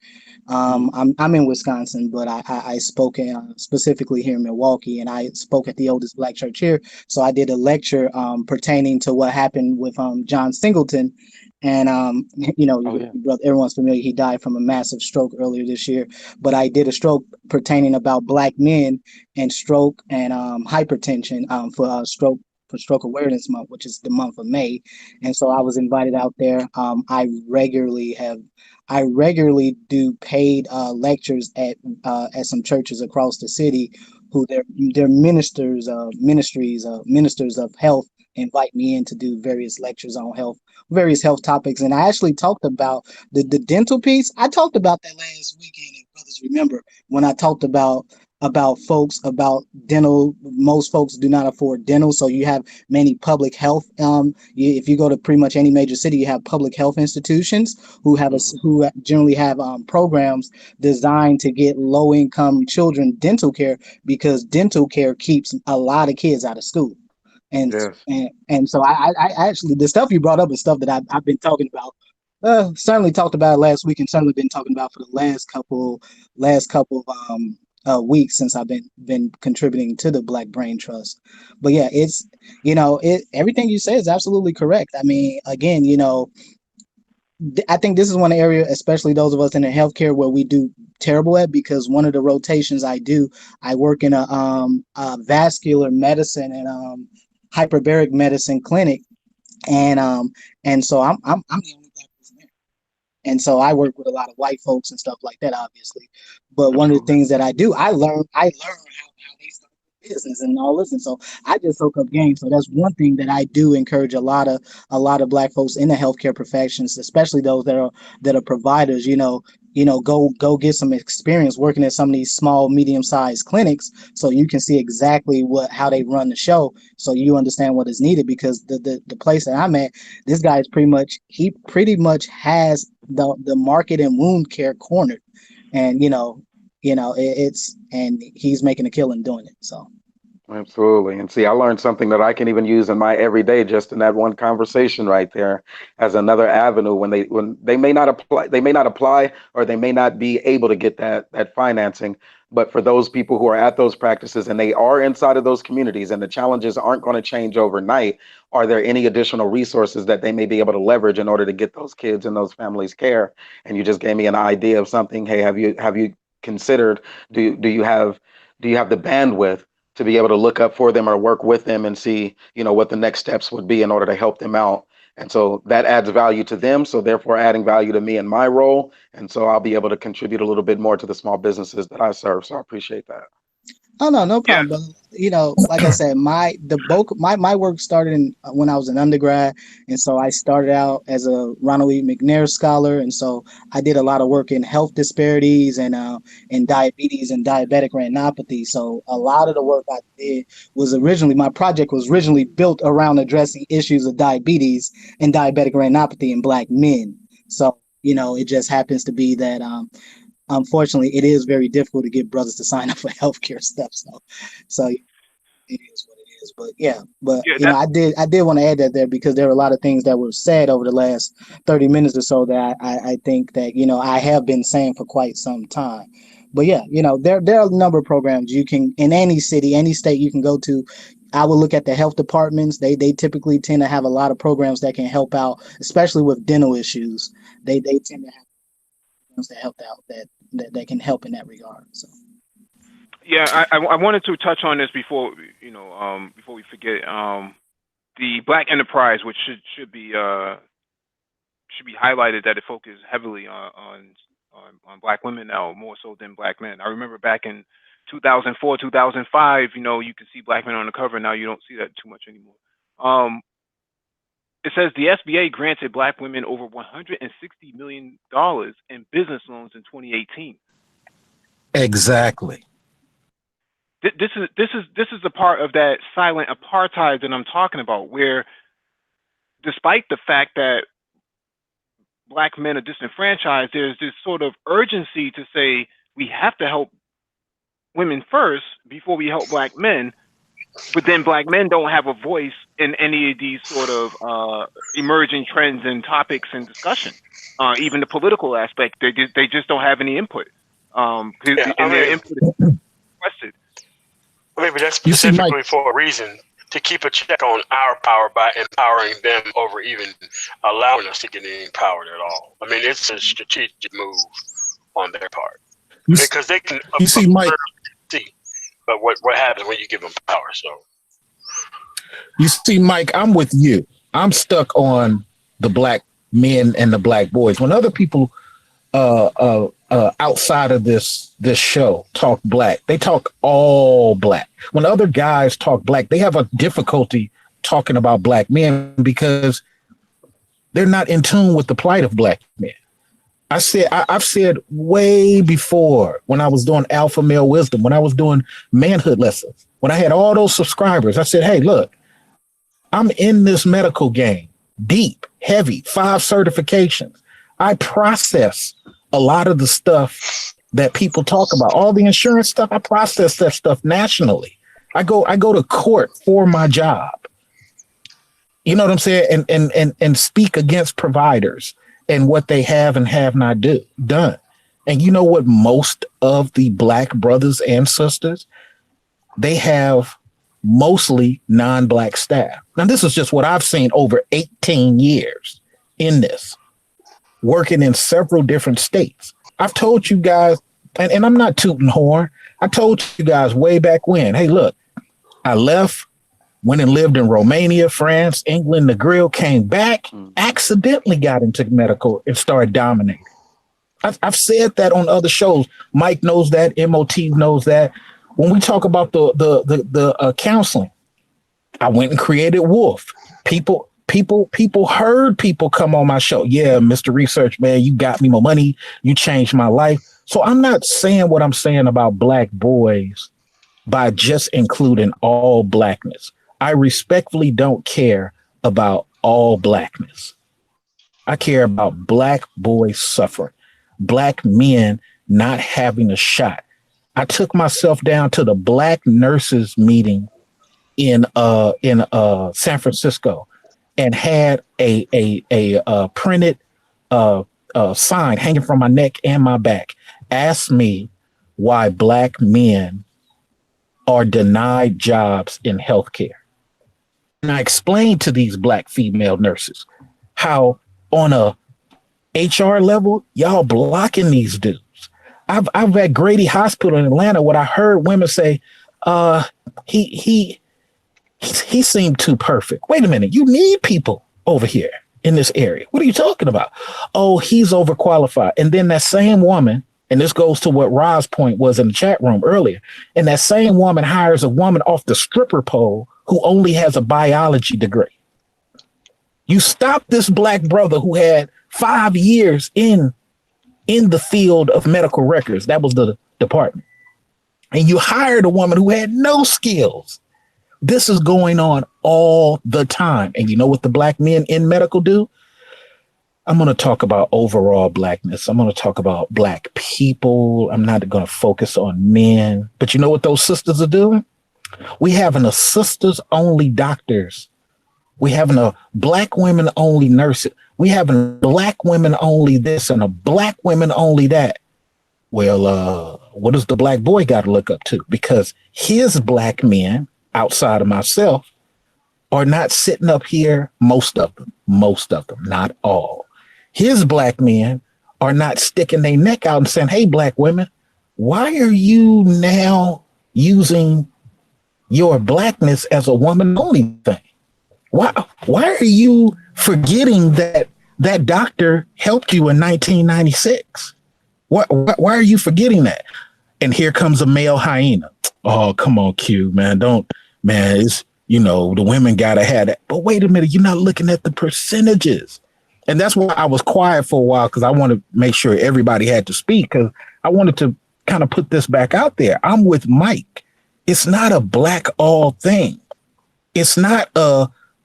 D: Mhm.
C: I'm in Wisconsin, but I spoke specifically here in Milwaukee, and I spoke at the oldest black church here. So I did a lecture pertaining to what happened with John Singleton. And
D: Oh yeah.
C: brother, everyone's familiar. He died from a massive stroke earlier this year. But I did a stroke pertaining about black men and stroke and hypertension for Stroke Awareness Month, which is the month of May. And so I was invited out there. I regularly do paid lectures at some churches across the city, who their ministers of health invite me in to do various lectures on various health topics. And I actually talked about the dental piece. I talked about that last weekend, if brothers remember, when I talked about dental. Most folks do not afford dental, so you have many public health. If you go to pretty much any major city, you have public health institutions
D: Mhm.
C: who generally have programs designed to get low income children dental care, because dental care keeps a lot of kids out of school. And
D: Yes.
C: and so I actually, the stuff you brought up is stuff that I've been talking about. Certainly talked about it last week, and certainly been talking about for the last couple of weeks since I've been contributing to the Black Brain Trust. But yeah, it's everything you say is absolutely correct. I mean, again, I think this is one area, especially those of us in the healthcare, where we do terrible at, because one of the rotations I do, I work in a vascular medicine and hyperbaric medicine clinic, and so I'm the only black person there. And so I work with a lot of white folks and stuff like that, obviously. But one of the
D: Absolutely.
C: things that I do, I learn how they start business and all this, and so I just soak up game. So that's one thing that I do encourage a lot of black folks in the healthcare professions, especially those that are providers. Go get some experience working at some of these small, medium-sized clinics, so you can see exactly how they run the show, so you understand what is needed. Because the place that I'm at, this guy is pretty much has the market and wound care cornered, and and he's making a killing doing it. So
D: Absolutely. And see, I learned something that I can even use in my everyday, just in that one conversation right there, as another avenue when they may not apply, or they may not be able to get that financing. But for those people who are at those practices and they are inside of those communities and the challenges aren't going to change overnight, are there any additional resources that they may be able to leverage in order to get those kids and those families care? And you just gave me an idea of something. Hey, have you considered? Do you have the bandwidth to be able to look up for them or work with them and see, what the next steps would be in order to help them out? And so that adds value to them. So therefore adding value to me in my role. And so I'll be able to contribute a little bit more to the small businesses that I serve. So I appreciate that.
C: Oh no, no
A: Yeah.
C: problem. But like I said, my work started when I was an undergrad, and so I started out as a Ronald E. McNair scholar, and so I did a lot of work in health disparities and in diabetes and diabetic retinopathy. So a lot of the work I did my project was originally built around addressing issues of diabetes and diabetic retinopathy in Black men. So it just happens to be that unfortunately, it is very difficult to get brothers to sign up for healthcare stuff. So it is what it is. But yeah,
A: Yeah,
C: I did want to add that there because there were a lot of things that were said over the last 30 minutes or so that I think that I have been saying for quite some time. But yeah, there are a number of programs you can in any city, any state you can go to. I would look at the health departments. They typically tend to have a lot of programs that can help out, especially with dental issues. They tend to have programs that help out that can help in that regard. So
A: yeah. I wanted to touch on this before before we forget. The Black enterprise, which should be highlighted, that it focuses heavily on Black women now more so than Black men. I remember back in 2004, 2005, you could see Black men on the cover. Now you don't see that too much anymore. It says the SBA granted Black women over $160 million in business loans in 2018.
E: Exactly.
A: This is a part of that silent apartheid that I'm talking about, where despite the fact that Black men are disenfranchised, there's this sort of urgency to say we have to help women first before we help Black men. But then Black men don't have a voice in any of these sort of emerging trends and topics and discussion. Even the political aspect, they just don't have any input. Their input is requested.
B: Maybe that's specifically for a reason, to keep a check on our power by empowering them over even allowing us to get any power at all. I mean, it's a strategic move on their part because they can.
E: You see, Mike.
B: But what happens when you give them power? So
E: you see, Mike, I'm with you. I'm stuck on the Black men and the Black boys. When other people outside of this show talk Black, they talk all Black. When other guys talk Black, they have a difficulty talking about Black men because they're not in tune with the plight of Black men. I've said way before, when I was doing Alpha Male Wisdom, when I was doing manhood lessons, when I had all those subscribers, I said, hey, look, I'm in this medical game, deep, heavy, 5 certifications. I process a lot of the stuff that people talk about, all the insurance stuff. I process that stuff nationally. I go to court for my job. You know what I'm saying? And speak against providers and what they have and have not done. And you know what? Most of the Black brothers and sisters, they have mostly non-Black staff. Now, this is just what I've seen over 18 years in this, working in several different states. I've told you guys, and I'm not tooting horn, I told you guys way back when, hey, look, I left, went and lived in Romania, France, England, the grill, came back, accidentally got into medical and started dominating. I've said that on other shows. Mike knows that. MOT knows that. When we talk about the counseling, I went and created Wolf. People heard people come on my show. Yeah, Mr. Research, man, you got me more money. You changed my life. So I'm not saying what I'm saying about Black boys by just including all Blackness. I respectfully don't care about all Blackness. I care about Black boys suffering, Black men not having a shot. I took myself down to the Black nurses meeting in San Francisco and had a printed sign hanging from my neck and my back. Ask me why Black men are denied jobs in healthcare. And I explained to these Black female nurses how on a HR level, y'all blocking these dudes. I've at Grady Hospital in Atlanta, what I heard women say, he seemed too perfect. Wait a minute, you need people over here in this area. What are you talking about? Oh, he's overqualified. And then that same woman, and this goes to what Roz's point was in the chat room earlier, and that same woman hires a woman off the stripper pole who only has a biology degree. You stop this black brother who had 5 years in the field of medical records. That was the department. And you hired a woman who had no skills. This is going on all the time. And you know what the black men in medical do? I'm going to talk about overall blackness. I'm going to talk about black people. I'm not going to focus on men. But you know what those sisters are doing? We having a sisters only doctors. We having a black women only nurses. We having black women only this and a black women only that. Well, what does the black boy got to look up to? Because his black men outside of myself are not sitting up here. Most of them, not all. His black men are not sticking their neck out and saying, hey, black women, why are you now using your blackness as a woman only thing? Why are you forgetting that doctor helped you in 1996? Why are you forgetting that? And here comes a male hyena. Oh, come on, Q, man. It's, the women gotta have that. But wait a minute, you're not looking at the percentages. And that's why I was quiet for a while, because I want to make sure everybody had to speak, because I wanted to kind of put this back out there. I'm with Mike. It's not a black all thing. It's not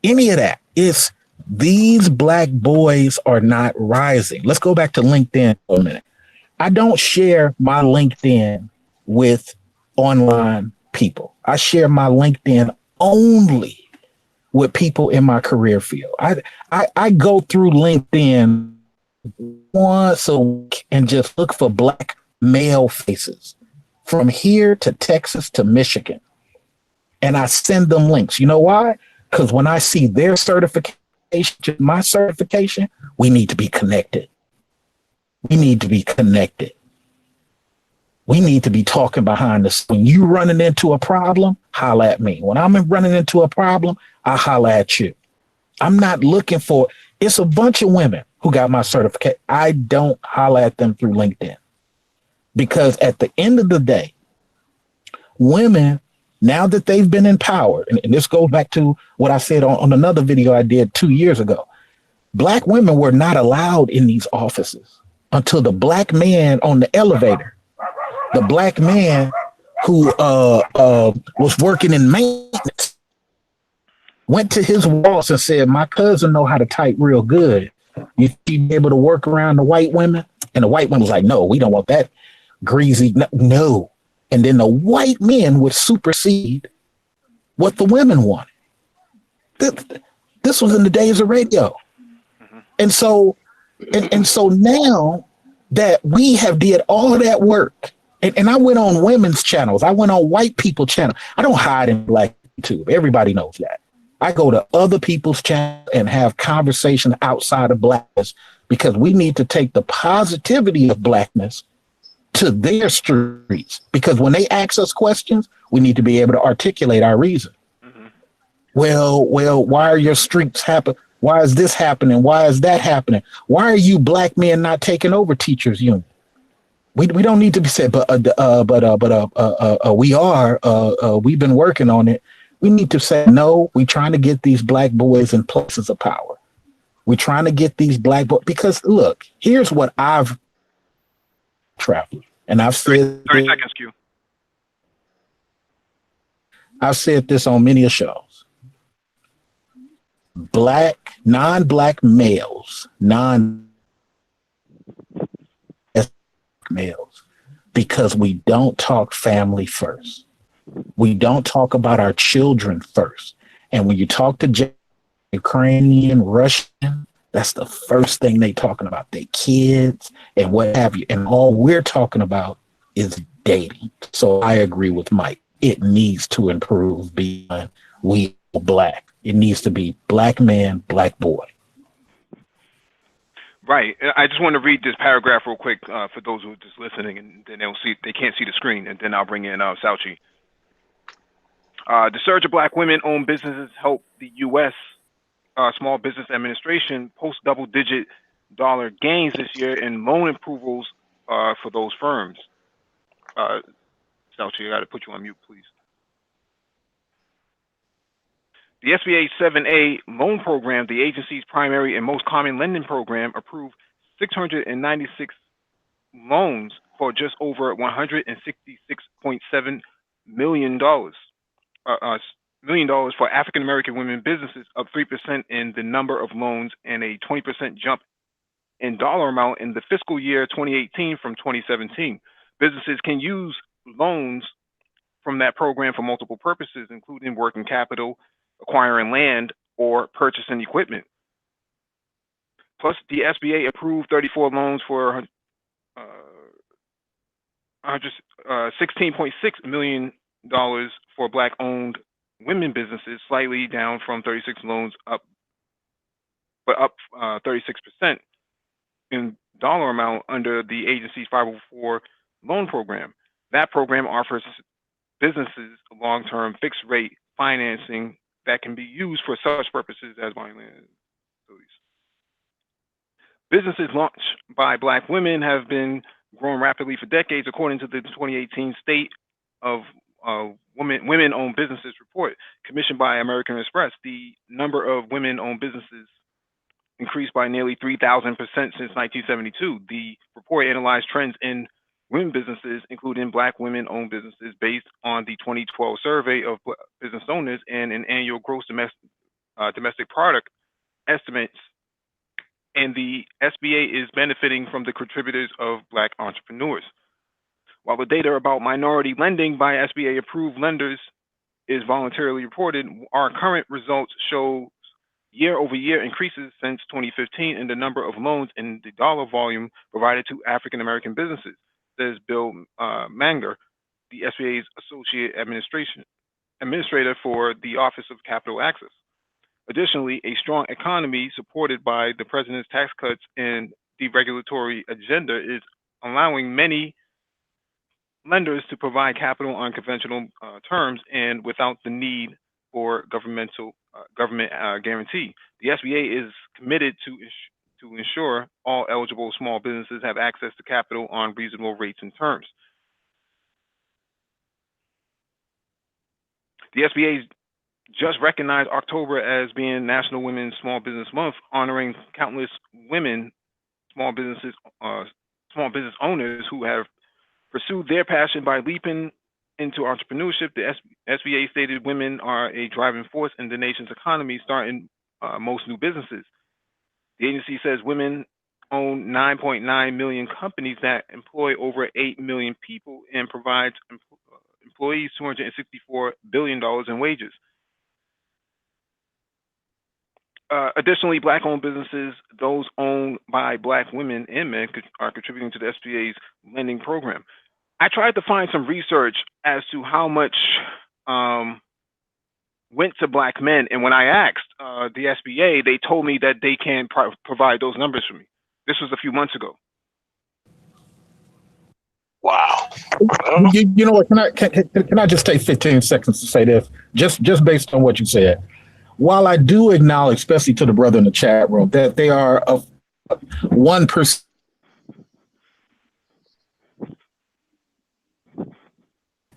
E: any of that. It's these black boys are not rising. Let's go back to LinkedIn for a minute. I don't share my LinkedIn with online people. I share my LinkedIn only with people in my career field. I go through LinkedIn once a week and just look for black male faces from here to Texas to Michigan. And I send them links. You know why? Because when I see their certification, my certification, we need to be connected. We need to be connected. We need to be talking behind the scenes. When you running into a problem, holla at me. When I'm running into a problem, I holla at you. I'm not looking for, it's a bunch of women who got my certificate. I don't holla at them through LinkedIn. Because at the end of the day, women, now that they've been empowered, and this goes back to what I said on another video I did 2 years ago, black women were not allowed in these offices until the black man on the elevator, the black man who was working in maintenance, went to his boss and said, my cousin know how to type real good. You be able to work around the white women? And the white woman was like, no, we don't want that greasy. No. And then the white men would supersede what the women wanted. This was in the days of radio. And so now that we have did all of that work, and I went on women's channels, I went on white people channel. I don't hide in black YouTube. Everybody knows that. I go to other people's channels and have conversations outside of blackness, because we need to take the positivity of blackness to their streets, because when they ask us questions, we need to be able to articulate our reason. Mm-hmm. Well, why are your streets happen? Why is this happening? Why is that happening? Why are you black men not taking over teachers' union? We don't need to be said, but we are. We've been working on it. We need to say no. We're trying to get these black boys in places of power. We're trying to get these black boys, because look, here's what I've traveled, and I've said
A: 30 seconds, Q.
E: I've said this on many shows. Non-black males, because we don't talk family first. We don't talk about our children first. And when you talk to Ukrainian, Russian, that's the first thing they talking about, their kids and what have you. And all we're talking about is dating. So I agree with Mike. It needs to improve beyond we black. It needs to be black man, black boy.
A: Right. I just want to read this paragraph real quick for those who are just listening, and then they can't see the screen, and then I'll bring in Sauchi. The surge of black women-owned businesses helped the U.S. Small Business Administration post double-digit dollar gains this year in loan approvals for those firms. Sauchi, I got to put you on mute, please. The SBA 7A loan program, the agency's primary and most common lending program, approved 696 loans for just over $166.7 million. $1 million for African American women businesses, up 3% in the number of loans and a 20% jump in dollar amount in the fiscal year 2018 from 2017. Businesses can use loans from that program for multiple purposes, including working capital, acquiring land, or purchasing equipment. Plus, the SBA approved 34 loans for $16.6 million for Black-owned women businesses, slightly down from 36 loans, but up 36% in dollar amount under the agency's 504 loan program. That program offers businesses long-term fixed-rate financing that can be used for such purposes as buying land. Businesses launched by Black women have been growing rapidly for decades, according to the 2018 State of Women-Owned Businesses report commissioned by American Express. The number of women-owned businesses increased by nearly 3,000% since 1972. The report analyzed trends in women businesses, including Black women-owned businesses, based on the 2012 survey of business owners and an annual gross domestic product estimates. And the SBA is benefiting from the contributors of Black entrepreneurs. While the data about minority lending by SBA-approved lenders is voluntarily reported, our current results show year-over-year increases since 2015 in the number of loans and the dollar volume provided to African-American businesses, says Bill Manger, the SBA's Associate Administrator for the Office of Capital Access. Additionally, a strong economy supported by the president's tax cuts and deregulatory agenda is allowing many lenders to provide capital on conventional terms and without the need for government guarantee. The SBA is committed to ensure all eligible small businesses have access to capital on reasonable rates and terms. The SBA just recognized October as being National Women's Small Business Month, honoring countless women, small business owners who have pursued their passion by leaping into entrepreneurship. The SBA stated women are a driving force in the nation's economy, starting most new businesses. The agency says women own 9.9 million companies that employ over 8 million people and provides employees $264 billion in wages. Additionally, Black-owned businesses, those owned by Black women and men, are contributing to the SBA's lending program. I tried to find some research as to how much went to Black men, and when I asked the SBA, they told me that they can't provide those numbers for me. This was a few months ago.
B: Wow.
E: You know what? Can I just take 15 seconds to say this, just based on what you said? While I do acknowledge, especially to the brother in the chat room, that they are of 1%.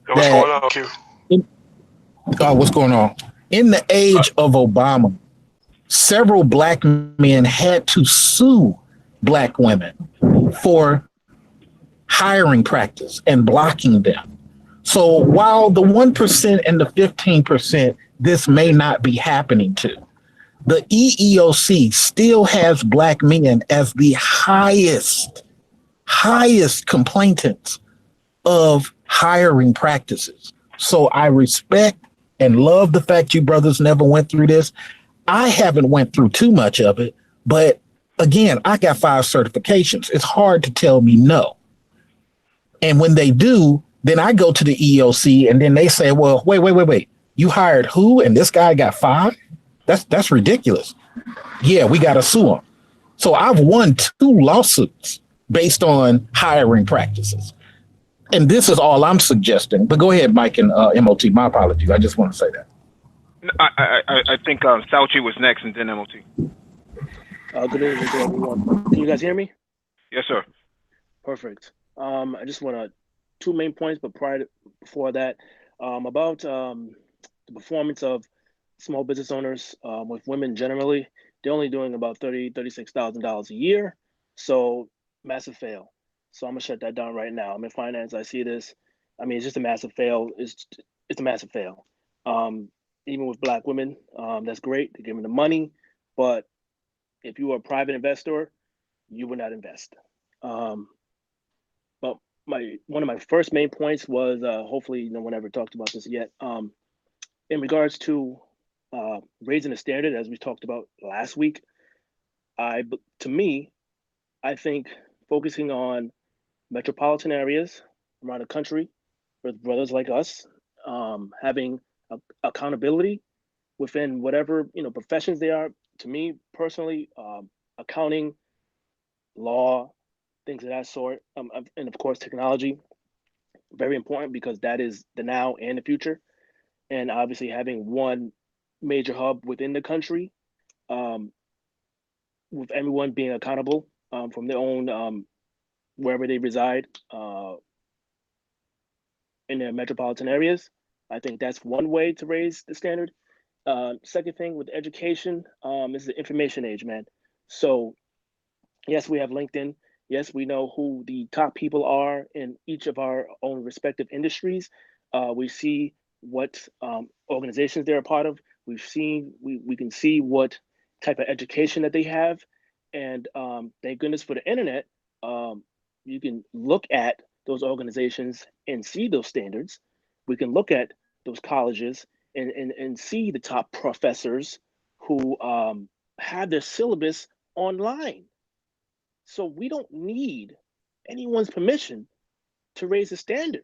B: What's going on, Q?
E: What's going on? In the age of Obama, several Black men had to sue Black women for hiring practice and blocking them. So while the 1% and the 15%, this may not be happening to, the EEOC still has Black men as the highest complainants of hiring practices. So I respect and love the fact you brothers never went through this. I haven't went through too much of it, but again, I got 5 certifications. It's hard to tell me no. And when they do, then I go to the EEOC and then they say, well, wait. You hired who? And this guy got 5? That's ridiculous. Yeah, we got to sue him. So I've won 2 lawsuits based on hiring practices. And this is all I'm suggesting. But go ahead, Mike and MOT. My apologies. I just want to say that.
A: I think Sauchi was next and then MOT.
F: Good evening to everyone. Can you guys hear me?
A: Yes, sir.
F: Perfect. I just want 2 main points, but before that, about the performance of small business owners with women generally. They're only doing about $36,000 a year, so massive fail. So I'm gonna shut that down right now. I'm in finance. I see this. I mean, it's just a massive fail. It's a massive fail. Even with Black women, that's great. They're giving the money, but if you were a private investor, you would not invest. But one of my first main points was hopefully no one ever talked about this yet. In regards to raising the standard, as we talked about last week, to me, I think focusing on metropolitan areas around the country with brothers like us, having accountability within whatever professions they are. To me personally, accounting, law, things of that sort, and of course technology, very important because that is the now and the future. And obviously having one major hub within the country, with everyone being accountable from their own wherever they reside in their metropolitan areas. I think that's one way to raise the standard. Second thing with education, is the information age, man. So yes, we have LinkedIn. Yes, we know who the top people are in each of our own respective industries. We see what organizations they're a part of. We can see what type of education that they have, and thank goodness for the internet. You can look at those organizations and see those standards. We can look at those colleges and see the top professors who have their syllabus online. So we don't need anyone's permission to raise the standard.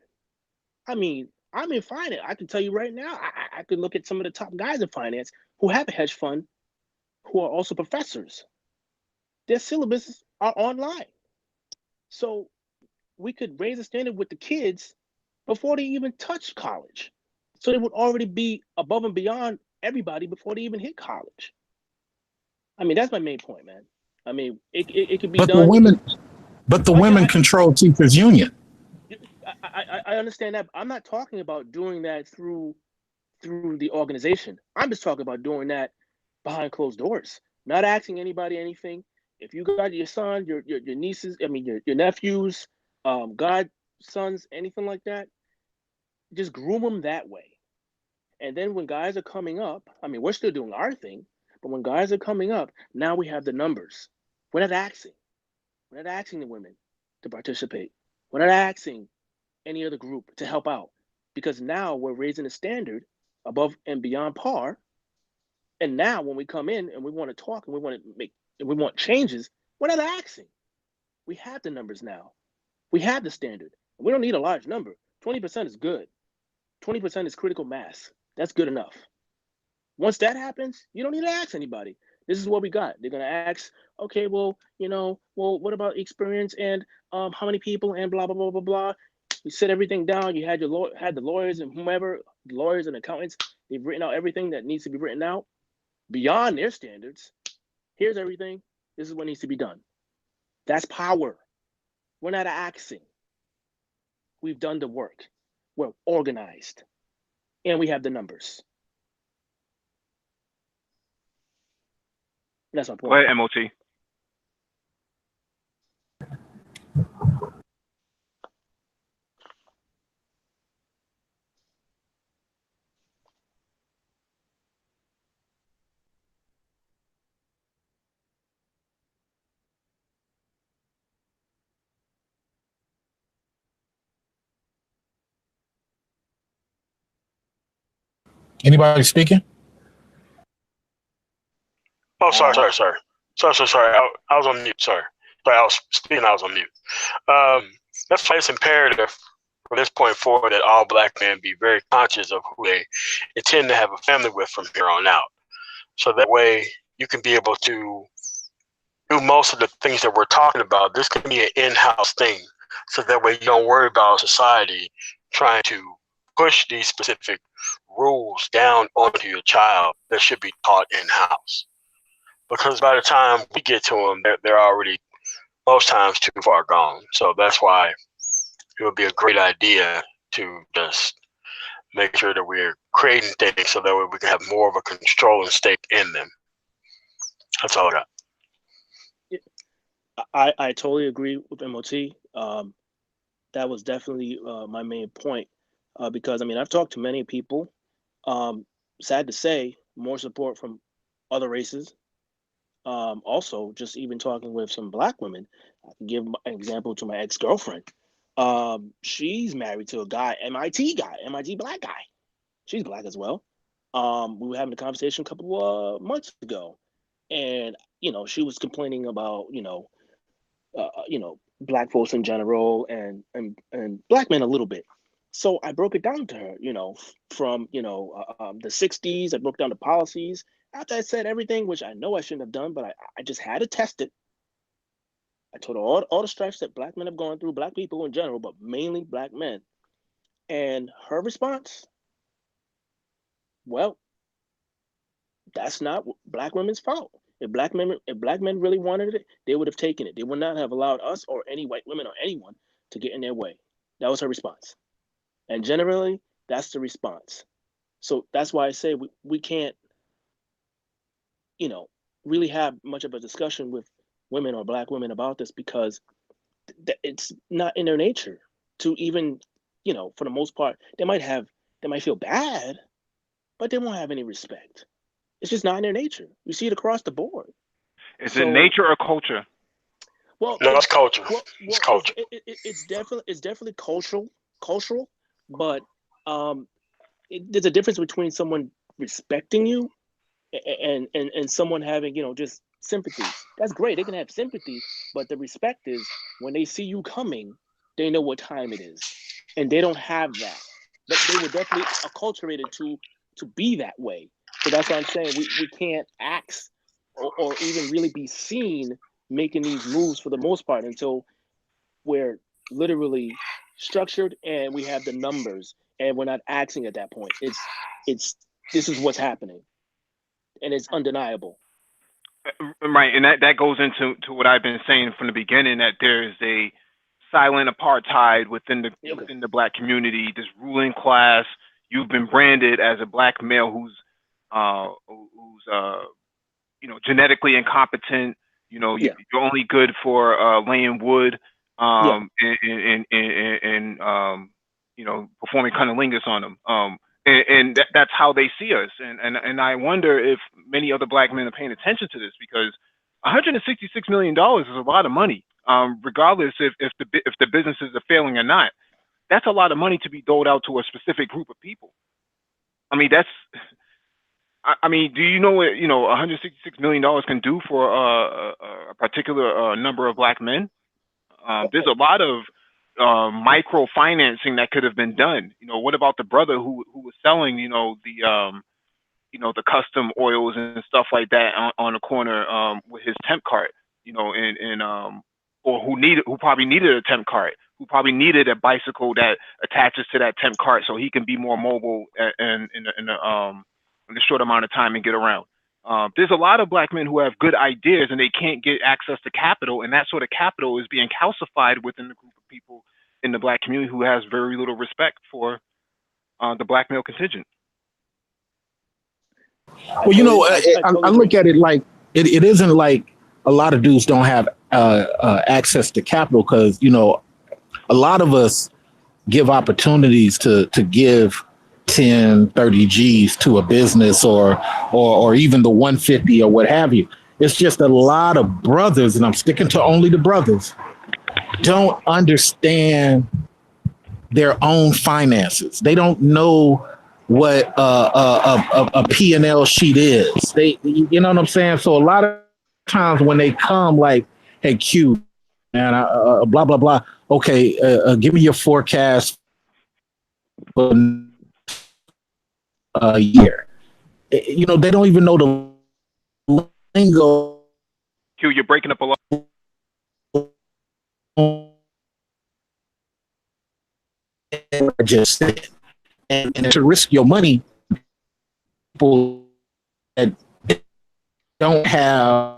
F: I mean, I'm in finance. I can tell you right now, I could look at some of the top guys in finance who have a hedge fund, who are also professors. Their syllabuses are online. So we could raise the standard with the kids before they even touch college. So they would already be above and beyond everybody before they even hit college. I mean, that's my main point, man. I mean, it could be
E: But
F: done.
E: the women control teachers union.
F: I understand that. I'm not talking about doing that through the organization. I'm just talking about doing that behind closed doors, not asking anybody anything. If you got your son, your nieces, I mean your nephews, godsons, anything like that, just groom them that way. And then when guys are coming up, I mean, we're still doing our thing, but when guys are coming up, now we have the numbers. We're not asking. We're not asking the women to participate. We're not asking any other group to help out, because now we're raising the standard above and beyond par. And now when we come in and we want to talk and we want to make and we want changes, we're not asking. We have the numbers now. We have the standard. We don't need a large number. 20% is good. 20% is critical mass. That's good enough. Once that happens, you don't need to ask anybody. This is what we got. They're gonna ask, okay, well, what about experience and how many people and blah blah blah blah blah. You set everything down. You had the lawyers and whomever, lawyers and accountants. They've written out everything that needs to be written out beyond their standards. Here's everything. This is what needs to be done. That's power. We're not asking. We've done the work. We're organized, and we have the numbers. That's my point.
A: Go ahead, MOT.
E: Anybody speaking?
B: Oh, sorry. I was on mute. Sorry, I was speaking. I was on mute. That's why it's imperative from this point forward that all Black men be very conscious of who they intend to have a family with from here on out. So that way you can be able to do most of the things that we're talking about, this can be an in-house thing. So that way you don't worry about society trying to push these specific rules down onto your child that should be taught in-house. Because by the time we get to them, they're already most times too far gone. So that's why it would be a great idea to just make sure that we're creating things so that way we can have more of a controlling stake in them. That's all I got.
F: I totally agree with MOT. That was definitely my main point, because I mean I've talked to many people. Sad to say, more support from other races. Also, just even talking with some Black women, I can give an example to my ex girlfriend. She's married to a guy, MIT Black guy. She's Black as well. We were having a conversation a couple months ago, and she was complaining about Black folks in general, and Black men a little bit. So I broke it down to her, from the '60s. I broke down the policies. After I said everything, which I know I shouldn't have done, but I just had to test it. I told her all the stripes that Black men have gone through, Black people in general, but mainly Black men. And her response, well, that's not Black women's fault. If Black men really wanted it, they would have taken it. They would not have allowed us or any white women or anyone to get in their way. That was her response. And generally, that's the response. So that's why I say we can't, really have much of a discussion with women or Black women about this, because it's not in their nature to even, for the most part, they might feel bad, but they won't have any respect. It's just not in their nature. We see it across the board.
A: Is it nature or culture?
F: Well,
B: no, it's culture. It's culture.
F: It's definitely cultural, but there's a difference between someone respecting you and someone having just sympathy. That's great. They can have sympathy, but the respect is when they see you coming, they know what time it is, and they don't have that. But they were definitely acculturated to be that way. So that's what I'm saying. We can't act or even really be seen making these moves for the most part until we're literally structured and we have the numbers and we're not acting at that point. It's this is what's happening, and it's undeniable.
A: Right, and that goes into what I've been saying from the beginning, that there's a silent apartheid within the Black community, this ruling class. You've been branded as a Black male who's genetically incompetent. You're only good for laying wood, and performing cunnilingus on them. And that's how they see us. And I wonder if many other Black men are paying attention to this, because $166 million is a lot of money, regardless if the businesses are failing or not. That's a lot of money to be doled out to a specific group of people. I mean, do you know what $166 million can do for a particular number of Black men? There's a lot of micro financing that could have been done. What about the brother who was selling the custom oils and stuff like that on the corner with his temp cart, or who probably needed a temp cart, who probably needed a bicycle that attaches to that temp cart so he can be more mobile in a short amount of time and get around. There's a lot of Black men who have good ideas and they can't get access to capital, and that sort of capital is being calcified within the group of people in the Black community who has very little respect for the Black male contingent.
E: Well, I look at it like it isn't like a lot of dudes don't have access to capital, because a lot of us give opportunities to give 10, 30 G's to a business or even the 150 or what have you. It's just a lot of brothers, and I'm sticking to only the brothers, don't understand their own finances. They don't know what a P&L sheet is. You know what I'm saying? So a lot of times when they come like, hey, Q, man, blah, blah, blah. Okay, give me your forecast for a year. They don't even know the lingo
A: Q, you're breaking up a lot.
E: Just said. And to risk your money, people that don't have.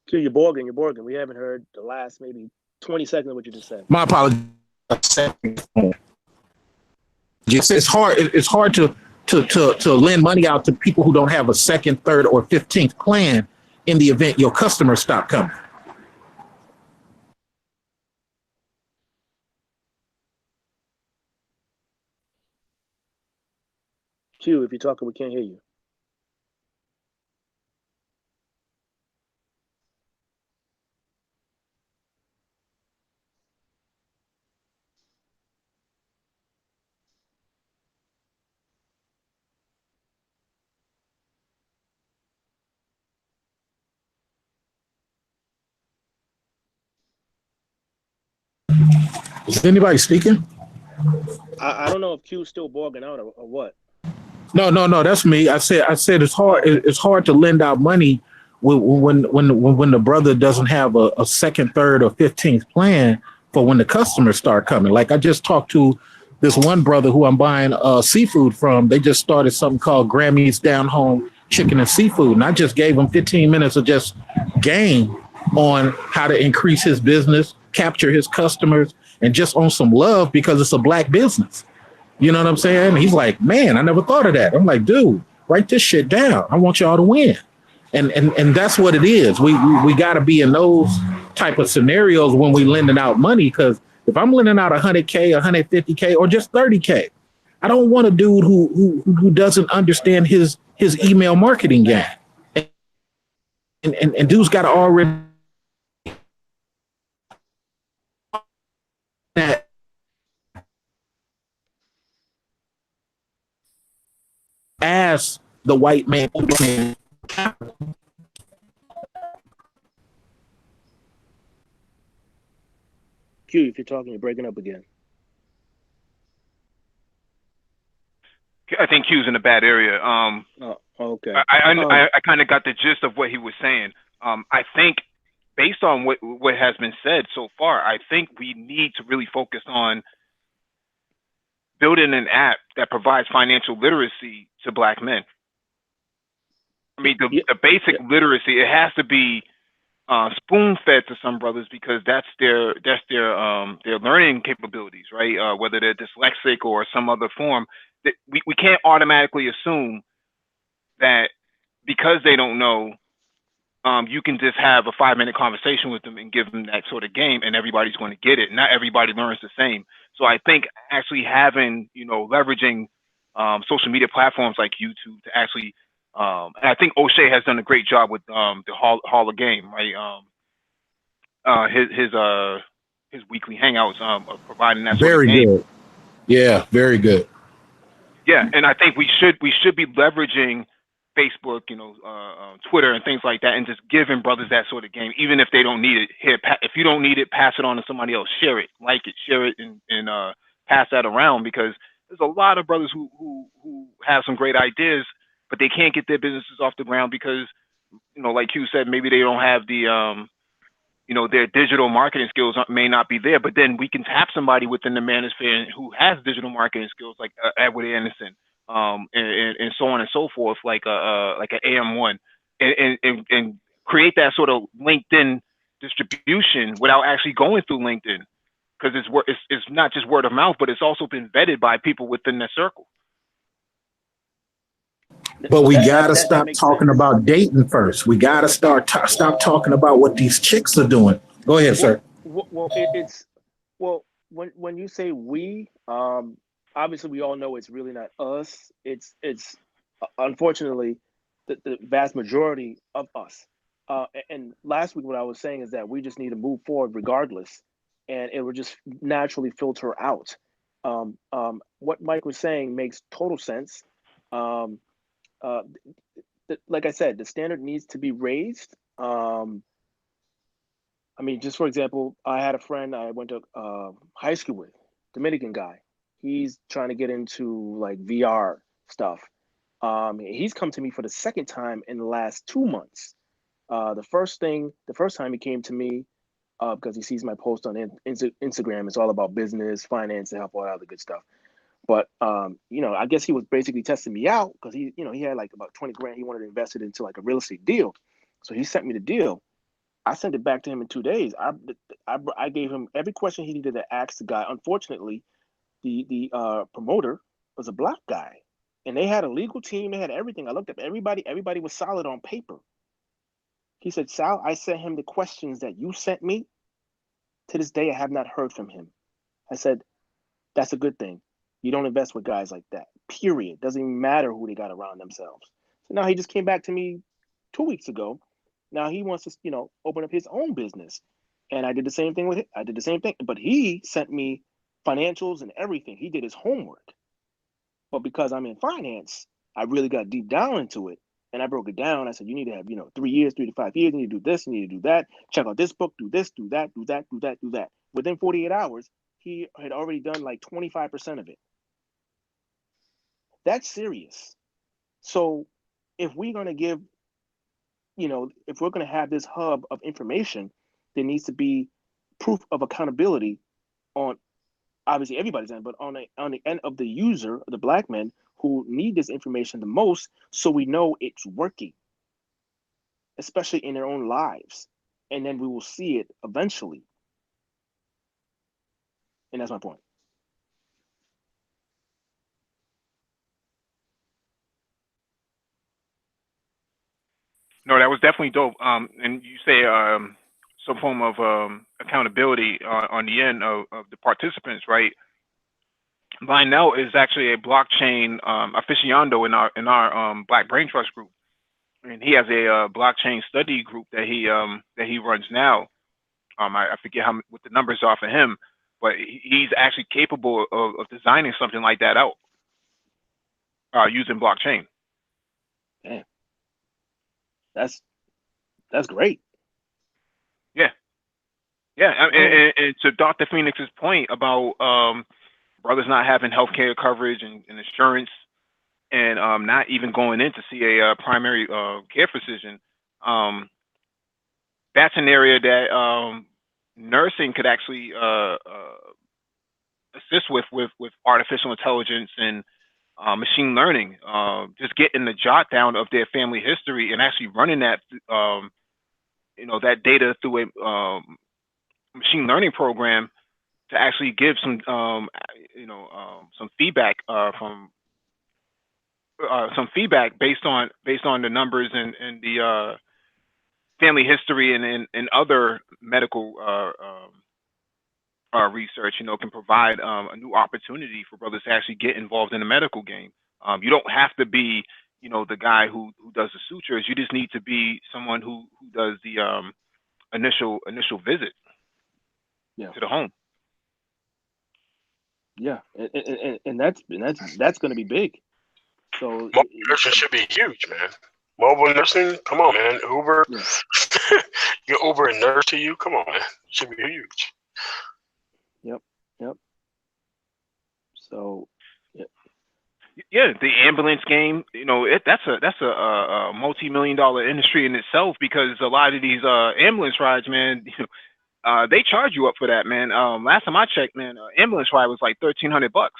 F: Q, you're borging. You're borging. We haven't heard the last maybe 20 seconds of what you just said.
E: My apologies. It's hard. It's hard to lend money out to people who don't have a second, third, or 15th plan in the event your customers stop coming.
F: Q, if you're talking, we can't hear you.
E: Is anybody speaking?
F: I don't know if Q's still borging out or what.
E: No. That's me. I said it's hard. It's hard to lend out money when the brother doesn't have a second, third, or 15th plan for when the customers start coming. Like I just talked to this one brother who I'm buying seafood from. They just started something called Grammy's Down Home Chicken and Seafood, and I just gave him 15 minutes of just game on how to increase his business, capture his customers, and just on some love because it's a black business. You know what I'm saying? He's like, man, I never thought of that. I'm like, dude, write this shit down. I want y'all to win. And that's what it is. We got to be in those type of scenarios when we lending out money. Because if I'm lending out 100K, 150K, or just 30K, I don't want a dude who doesn't understand his email marketing game. And dude's got to already that as the white man.
F: Q, if you're talking, you're breaking up again.
A: I think Q's in a bad area.
F: Okay.
A: I kind of got the gist of what he was saying. I think based on what has been said so far, I think we need to really focus on building an app that provides financial literacy to black men. I mean, the basic literacy, it has to be spoon fed to some brothers because that's their learning capabilities, right? Whether they're dyslexic or some other form, we can't automatically assume that because they don't know, you can just have a 5-minute conversation with them and give them that sort of game, and everybody's going to get it. Not everybody learns the same. So I think actually having, leveraging social media platforms like YouTube to actually, and I think O'Shea has done a great job with the Hall of Game, right? His weekly hangouts, of providing that sort of game.
E: Very good. Yeah, very good.
A: Yeah, and I think we should be leveraging Facebook, Twitter and things like that, and just giving brothers that sort of game, even if they don't need it. Here, if you don't need it, pass it on to somebody else. Share it, like it, share it, and pass that around because there's a lot of brothers who have some great ideas, but they can't get their businesses off the ground because, like you said, maybe they don't have the their digital marketing skills may not be there, but then we can tap somebody within the manosphere who has digital marketing skills like Edward Anderson, and so on and so forth, like an AM1, and create that sort of LinkedIn distribution without actually going through LinkedIn, because it's not just word of mouth, but it's also been vetted by people within their circle.
E: But we gotta stop talking about dating first. We gotta stop talking about what these chicks are doing. Go ahead, sir.
F: Well, when you say we, obviously we all know it's really not us. It's unfortunately the vast majority of us. And last week what I was saying is that we just need to move forward regardless, and it will just naturally filter out. What Mike was saying makes total sense. Like I said, the standard needs to be raised. I mean, just for example, I had a friend I went to high school with, Dominican guy. He's trying to get into like VR stuff, He's come to me for the second time in the last 2 months. The first time he came to me because he sees my post on Instagram. It's all about business, finance, and help, all that other good stuff. But I guess he was basically testing me out because he had like about 20 grand he wanted to invest it into like a real estate deal. So he sent me the deal. I sent it back to him in 2 days. I gave him every question he needed to ask the guy. Unfortunately, the promoter was a black guy, and they had a legal team. They had everything. I looked up everybody. Everybody was solid on paper. He said, "Sal, I sent him the questions that you sent me. To this day, I have not heard from him." I said, "That's a good thing. You don't invest with guys like that. Period. Doesn't even matter who they got around themselves." So now he just came back to me 2 weeks ago. Now he wants to, open up his own business. And I did the same thing with him. I did the same thing, but he sent me financials and everything. He did his homework. But because I'm in finance, I really got deep down into it. And I broke it down. I said, you need to have, 3 years, 3 to 5 years. You need to do this. You need to do that. Check out this book. Do this, do that, do that, do that, do that. Within 48 hours, he had already done like 25% of it. That's serious. So if we're going to give, if we're going to have this hub of information, there needs to be proof of accountability on obviously everybody's end, but on the end of the user, the black men who need this information the most, so we know it's working, especially in their own lives. And then we will see it eventually. And that's my point.
A: No, that was definitely dope. And you say some form of accountability on the end of the participants, right? Lionel is actually a blockchain aficionado in our Black Brain Trust group, and he has a blockchain study group that he runs now. I forget what the numbers are for him, but he's actually capable of designing something like that out using blockchain.
F: Damn. That's great.
A: Yeah, yeah. And to Dr. Phoenix's point about brothers not having healthcare coverage and insurance, and not even going in to see a primary care physician, that's an area that nursing could actually assist with artificial intelligence and machine learning. Just getting the jot down of their family history and actually running that that data through a machine learning program to actually give some feedback based on the numbers and the family history and other medical research, can provide a new opportunity for brothers to actually get involved in the medical game. You don't have to be, the guy who does the sutures. You just need to be someone who does the initial visit to the home.
F: Yeah, and that's going to be big. So
B: mobile nursing should be huge, man. Mobile nursing, come on, man. Uber, your Uber and nurse to you, come on, man. It should be huge.
F: Yep. So,
A: yeah, the ambulance game, that's a multi-million-dollar industry in itself, because a lot of these ambulance rides, man, they charge you up for that, man. Last time I checked, man, ambulance ride was like $1,300.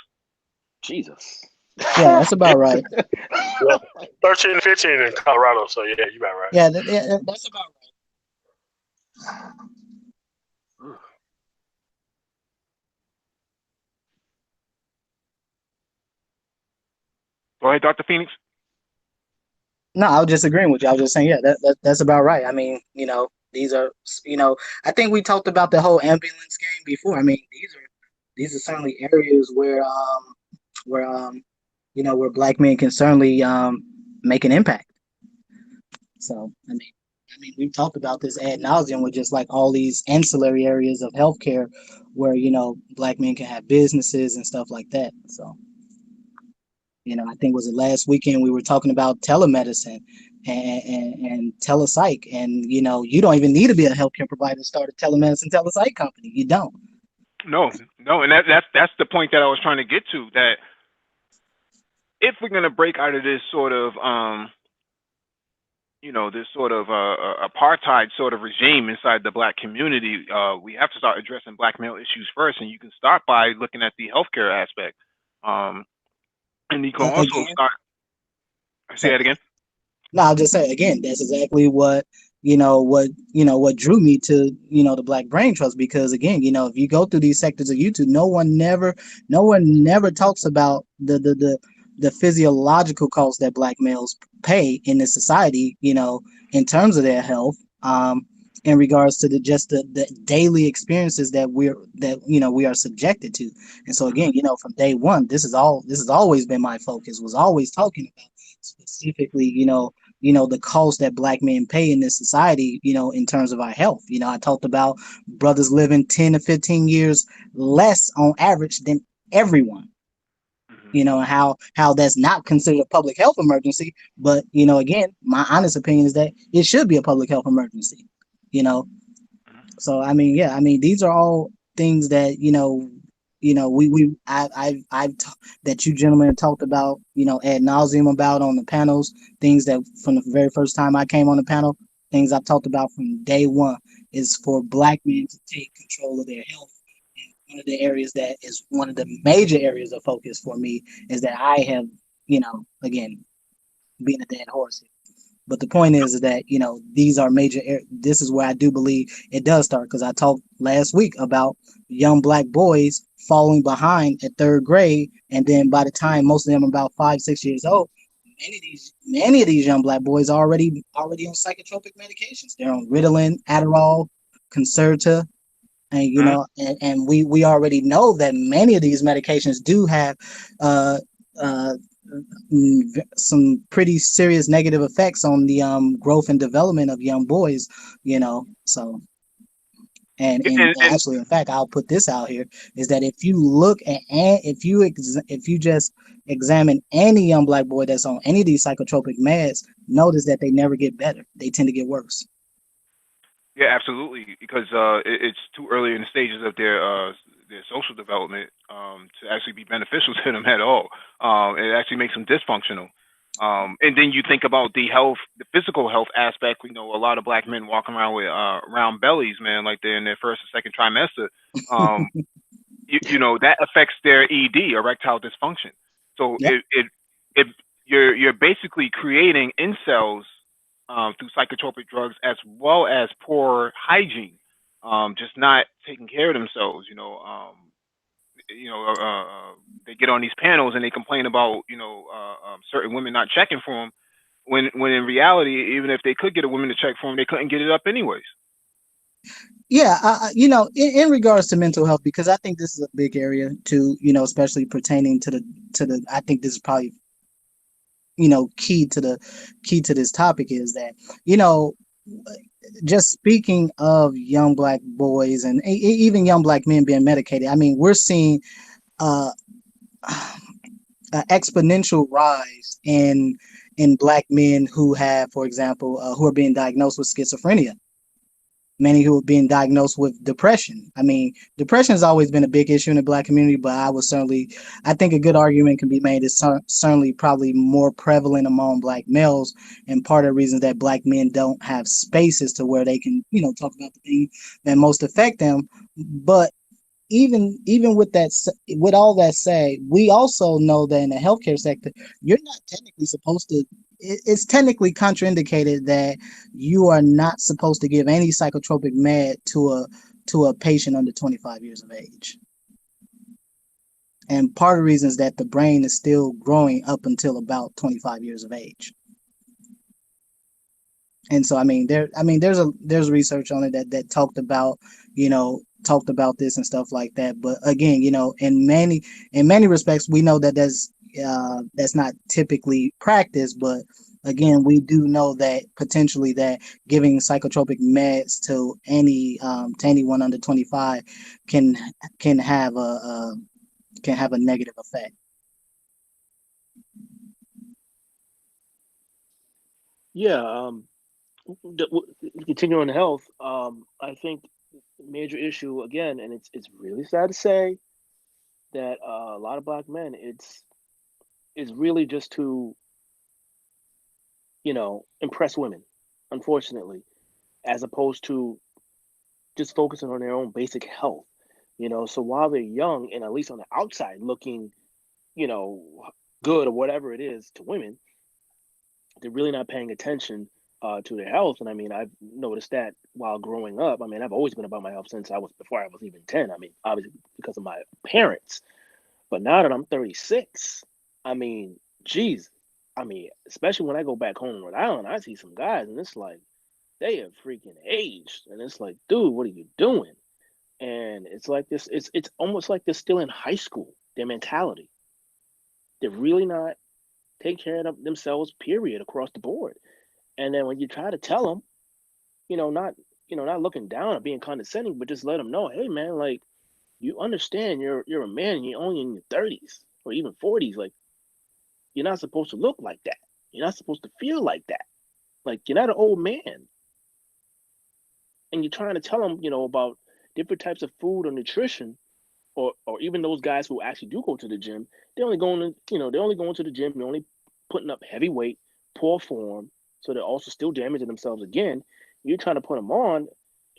F: Jesus.
C: Yeah, that's about right.
B: 13, 15 in Colorado, so yeah, you about right.
C: Yeah, that's about right.
A: Go ahead, Dr. Phoenix.
C: No, I was just agreeing with you. I was just saying, yeah, that's about right. I mean, these are, I think we talked about the whole ambulance game before. I mean, these are certainly areas where where black men can certainly make an impact. So, I mean, we've talked about this ad nauseum with just like all these ancillary areas of healthcare where, black men can have businesses and stuff like that. So, I think was it last weekend we were talking about telemedicine and telepsych, and you don't even need to be a healthcare provider to start a telemedicine telepsych company. You don't.
A: No, and that's the point that I was trying to get to. That if we're gonna break out of this sort of this sort of apartheid sort of regime inside the black community, we have to start addressing black male issues first, and you can start by looking at the healthcare aspect. Um, and you can also
C: Again,
A: start. Say
C: so
A: that again.
C: no, I'll just say again, that's exactly what what drew me to the Black Brain Trust, because again, if you go through these sectors of YouTube, no one never talks about the physiological cost that black males pay in this society, in terms of their health, in regards to the daily experiences we are subjected to. And so again, from day one, this has always been my focus, was always talking about specifically, the cost that black men pay in this society, in terms of our health. I talked about brothers living 10 to 15 years less on average than everyone.
A: Hmm.
C: How that's not considered a public health emergency, but again, my honest opinion is that it should be a public health emergency. You know, so I mean, yeah, I mean, these are all things that that you gentlemen have talked about, ad nauseum about on the panels. Things that from the very first time I came on the panel, things I've talked about from day one is for black men to take control of their health. And one of the areas that is one of the major areas of focus for me is that I have, again, being a dead horse, but the point is that these are major. This is where I do believe it does start, because I talked last week about young black boys falling behind at third grade, and then by the time most of them are about 5, 6 years old, many of these young black boys are already on psychotropic medications. They're on Ritalin, Adderall, Concerta, and we already know that many of these medications do have uh, uh, some pretty serious negative effects on the growth and development of young boys. So and
A: And
C: actually, in fact, I'll put this out here, is that if you look at if you just examine any young black boy that's on any of these psychotropic meds, notice that they never get better. They tend to get worse.
A: yeah, absolutely, because it's too early in the stages of their social development to actually be beneficial to them at all. It actually makes them dysfunctional. And then you think about the physical health aspect. A lot of black men walking around with round bellies, man, like they're in their first or second trimester. Um, that affects their ED, erectile dysfunction. So
C: Yep.
A: it you're basically creating incels through psychotropic drugs, as well as poor hygiene, just not taking care of themselves. You know, they get on these panels and they complain about certain women not checking for them, when in reality, even if they could get a woman to check for them, they couldn't get it up anyways.
C: Yeah, in regards to mental health, because I think this is a big area too, especially pertaining to the. I think this is probably key to this topic, is that just speaking of young black boys and even young black men being medicated. I mean, we're seeing uh, an exponential rise in black men who have, for example, who are being diagnosed with schizophrenia. Many who are being diagnosed with depression. I mean, depression has always been a big issue in the black community, but I think a good argument can be made is certainly probably more prevalent among black males, and part of the reason that black men don't have spaces to where they can, talk about the things that most affect them. But even with all that said, we also know that in the healthcare sector, you're not technically supposed to. It's technically contraindicated that you are not supposed to give any psychotropic med to a patient under 25 years of age. And part of the reason is that the brain is still growing up until about 25 years of age. And so there's research on it that talked about this and stuff like that. But again, in many respects, we know that that's not typically practiced. But again, we do know that potentially that giving psychotropic meds to anyone under 25 can can have a can have a negative effect.
F: Yeah. Continuing on health, I think major issue again, and it's really sad to say that a lot of black men, is really just to, impress women, unfortunately, as opposed to just focusing on their own basic health. So while they're young and at least on the outside looking, you know, good or whatever it is to women, they're really not paying attention to their health. And I mean, I've noticed that while growing up. I mean, I've always been about my health since before I was even 10. I mean, obviously because of my parents. But now that I'm 36, I mean, geez, I mean, especially when I go back home in Rhode Island, I see some guys and it's like they have freaking aged. And it's like, dude, what are you doing? And it's like this, it's almost like they're still in high school, their mentality. They're really not taking care of themselves, period, across the board. And then when you try to tell them, not not looking down or being condescending, but just let them know, hey man, like you understand you're a man and you're only in your 30s or even 40s. Like you're not supposed to look like that. You're not supposed to feel like that. Like you're not an old man. And you're trying to tell them, about different types of food or nutrition, or even those guys who actually do go to the gym, they're only going to the gym, they're only putting up heavy weight, poor form, so they're also still damaging themselves again. You're trying to put them on,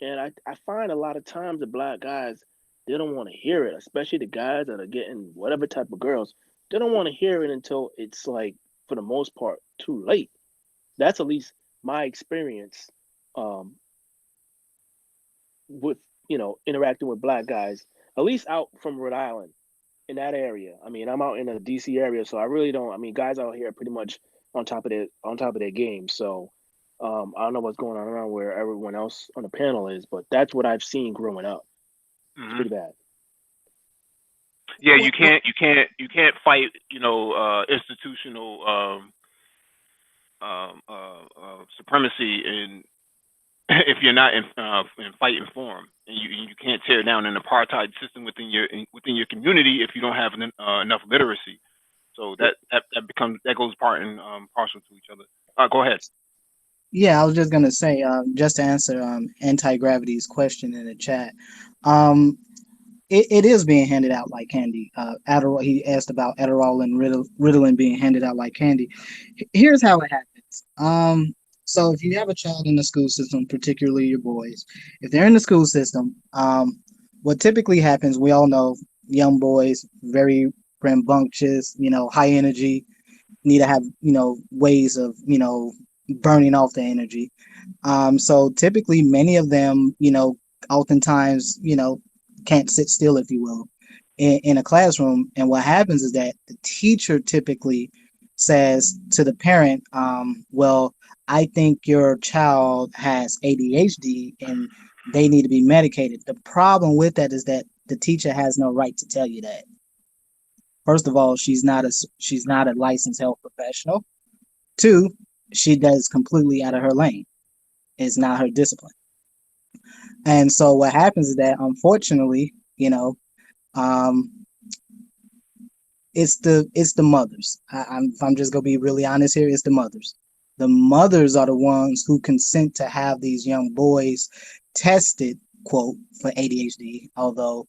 F: and I find a lot of times the black guys, they don't want to hear it, especially the guys that are getting whatever type of girls. They don't want to hear it until it's like, for the most part, too late. That's at least my experience um, with interacting with black guys, at least out from Rhode Island in that area. I mean, I'm out in the DC area, so I really don't. I mean, guys out here are pretty much on top of their game. So I don't know what's going on around where everyone else on the panel is, but that's what I've seen growing up. It's pretty bad.
A: Yeah, you can't fight, institutional supremacy in if you're not in fighting for them, and you can't tear down an apartheid system within your community if you don't have enough literacy. So that goes part and parcel to each other. Go ahead.
C: Yeah, I was just gonna say, just to answer anti-gravity's question in the chat, um, it is being handed out like candy. Adderall. He asked about Adderall and Ritalin being handed out like candy. Here's how it happens. So if you have a child in the school system, particularly your boys, if they're in the school system, what typically happens, we all know, young boys, very rambunctious, high energy, need to have, ways of, burning off the energy. So typically many of them, oftentimes, can't sit still, if you will, in a classroom. And what happens is that the teacher typically says to the parent, well, I think your child has ADHD and they need to be medicated. The problem with that is that the teacher has no right to tell you that. First of all, she's not a licensed health professional. Two, she does completely out of her lane. It's not her discipline. And so what happens is that, unfortunately, it's the mothers. I'm just gonna be really honest here. It's the mothers. The mothers are the ones who consent to have these young boys tested, quote, for ADHD. Although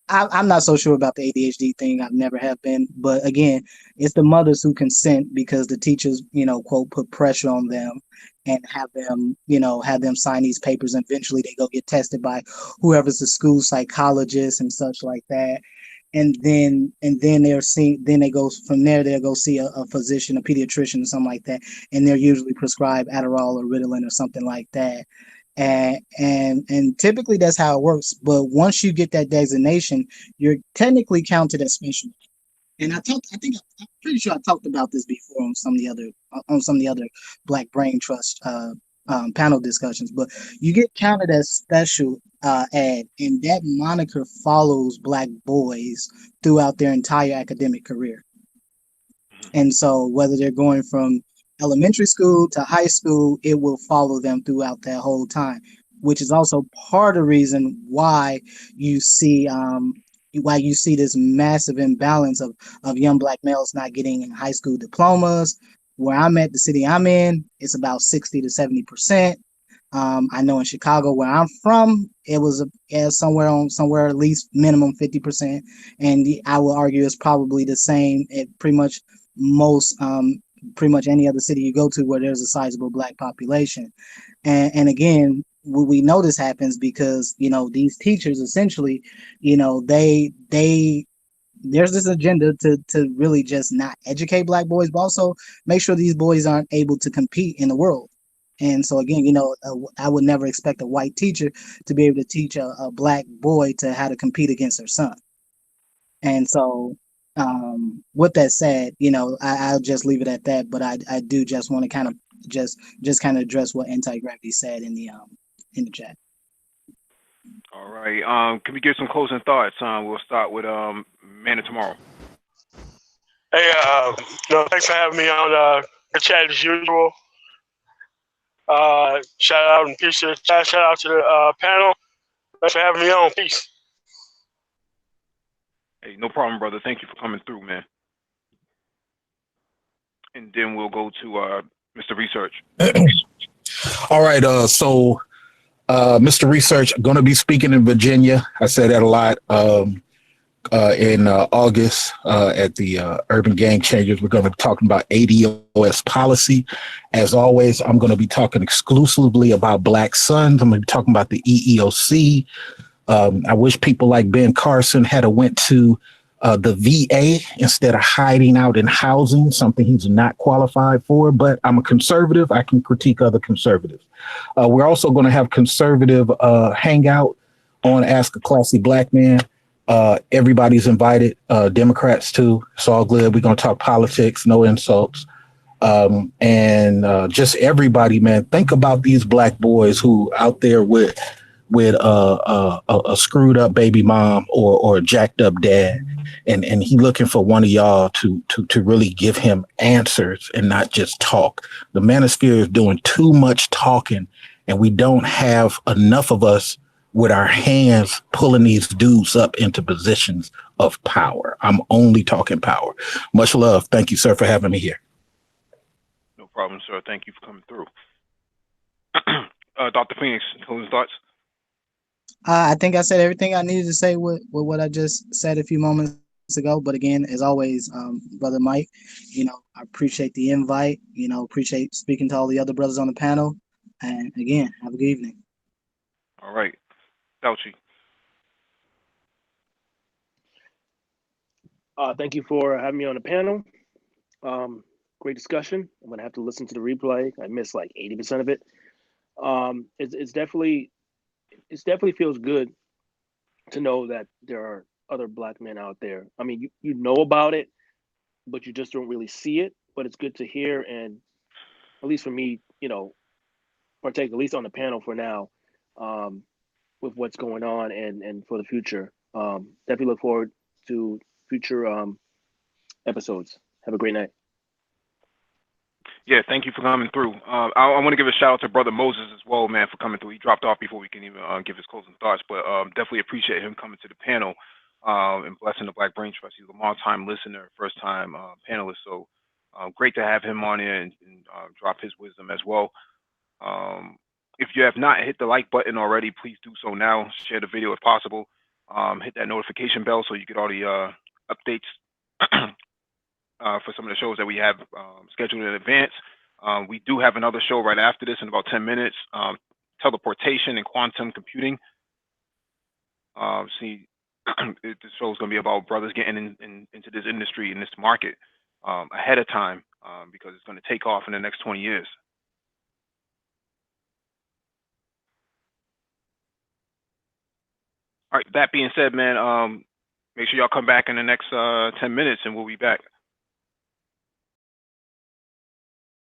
C: I'm not so sure about the ADHD thing. I've never have been. But again, it's the mothers who consent because the teachers, quote, put pressure on them and have them sign these papers. And eventually they go get tested by whoever's the school psychologist and such like that. And then they go from there, they'll go see a physician, a pediatrician or something like that. And they're usually prescribed Adderall or Ritalin or something like that. And typically that's how it works. But once you get that designation, you're technically counted as special. And I'm pretty sure I talked about this before on some of the other Black Brain Trust panel discussions. But you get counted as special ed, and that moniker follows Black boys throughout their entire academic career. And so whether they're going from elementary school to high school, it will follow them throughout that whole time, which is also part of the reason why you see this massive imbalance of young Black males not getting high school diplomas. Where I'm at, the city I'm in, it's about 60 to 70%. I know in Chicago, where I'm from, it was somewhere at least minimum 50%, and I will argue it's probably the same at pretty much any other city you go to where there's a sizable black population. And again, we know this happens because these teachers essentially, they there's this agenda to really just not educate black boys, but also make sure these boys aren't able to compete in the world. And so again, I would never expect a white teacher to be able to teach a black boy to how to compete against their son. And so, with that said, I'll just leave it at that. But I do just want to kind of just kind of address what anti-gravity said in the chat.
A: All right. Can we get some closing thoughts? We'll start with Man of Tomorrow.
B: Hey, thanks for having me on the chat as usual. Shout out and peace to the chat. Shout out to the panel. Thanks for having me on. Peace.
A: Hey, no problem, brother. Thank you for coming through, man. And then we'll go to Mr. Research.
E: All right. So Mr. Research, I'm going to be speaking in Virginia. I say that a lot. In August at the Urban Game Changers, we're going to be talking about ADOS policy. As always, I'm going to be talking exclusively about Black sons. I'm going to be talking about the EEOC. I wish people like Ben Carson had went to the VA instead of hiding out in housing, something he's not qualified for. But I'm a conservative. I can critique other conservatives. We're also going to have conservative hangout on Ask a Classy Black Man. Everybody's invited, Democrats too. It's all good. We're going to talk politics, no insults. And just everybody, man, think about these black boys who out there with a screwed up baby mom or a jacked up dad. And he looking for one of y'all to really give him answers and not just talk. The manosphere is doing too much talking, and we don't have enough of us with our hands pulling these dudes up into positions of power. I'm only talking power. Much love. Thank you, sir, for having me here.
A: No problem, sir. Thank you for coming through. Dr. Phoenix, closing thoughts?
C: I think I said everything I needed to say with what I just said a few moments ago. But again, as always, Brother Mike, I appreciate the invite. Appreciate speaking to all the other brothers on the panel. And again, have a good evening.
A: All right. Fauci.
F: Thank you for having me on the panel. Great discussion. I'm gonna have to listen to the replay. I missed like 80% of it. It's definitely feels good to know that there are other black men out there. I mean, you know about it, but you just don't really see it. But it's good to hear, and at least for me, partake at least on the panel for now, with what's going on and for the future. Definitely look forward to future episodes. Have a great night.
A: Yeah, thank you for coming through. I want to give a shout out to Brother Moses as well, man, for coming through. He dropped off before we can even give his closing thoughts, but definitely appreciate him coming to the panel and blessing the Black Brain Trust. He's a long-time listener, first-time panelist, so great to have him on here and drop his wisdom as well. If you have not hit the like button already, please do so now. Share the video if possible. Hit that notification bell so you get all the updates for some of the shows that we have scheduled in advance. We do have another show right after this in about 10 minutes, teleportation and quantum computing. This show is going to be about brothers getting into this industry, in this market ahead of time because it's going to take off in the next 20 years. All right, that being said, man, make sure y'all come back in the next 10 minutes and we'll be back.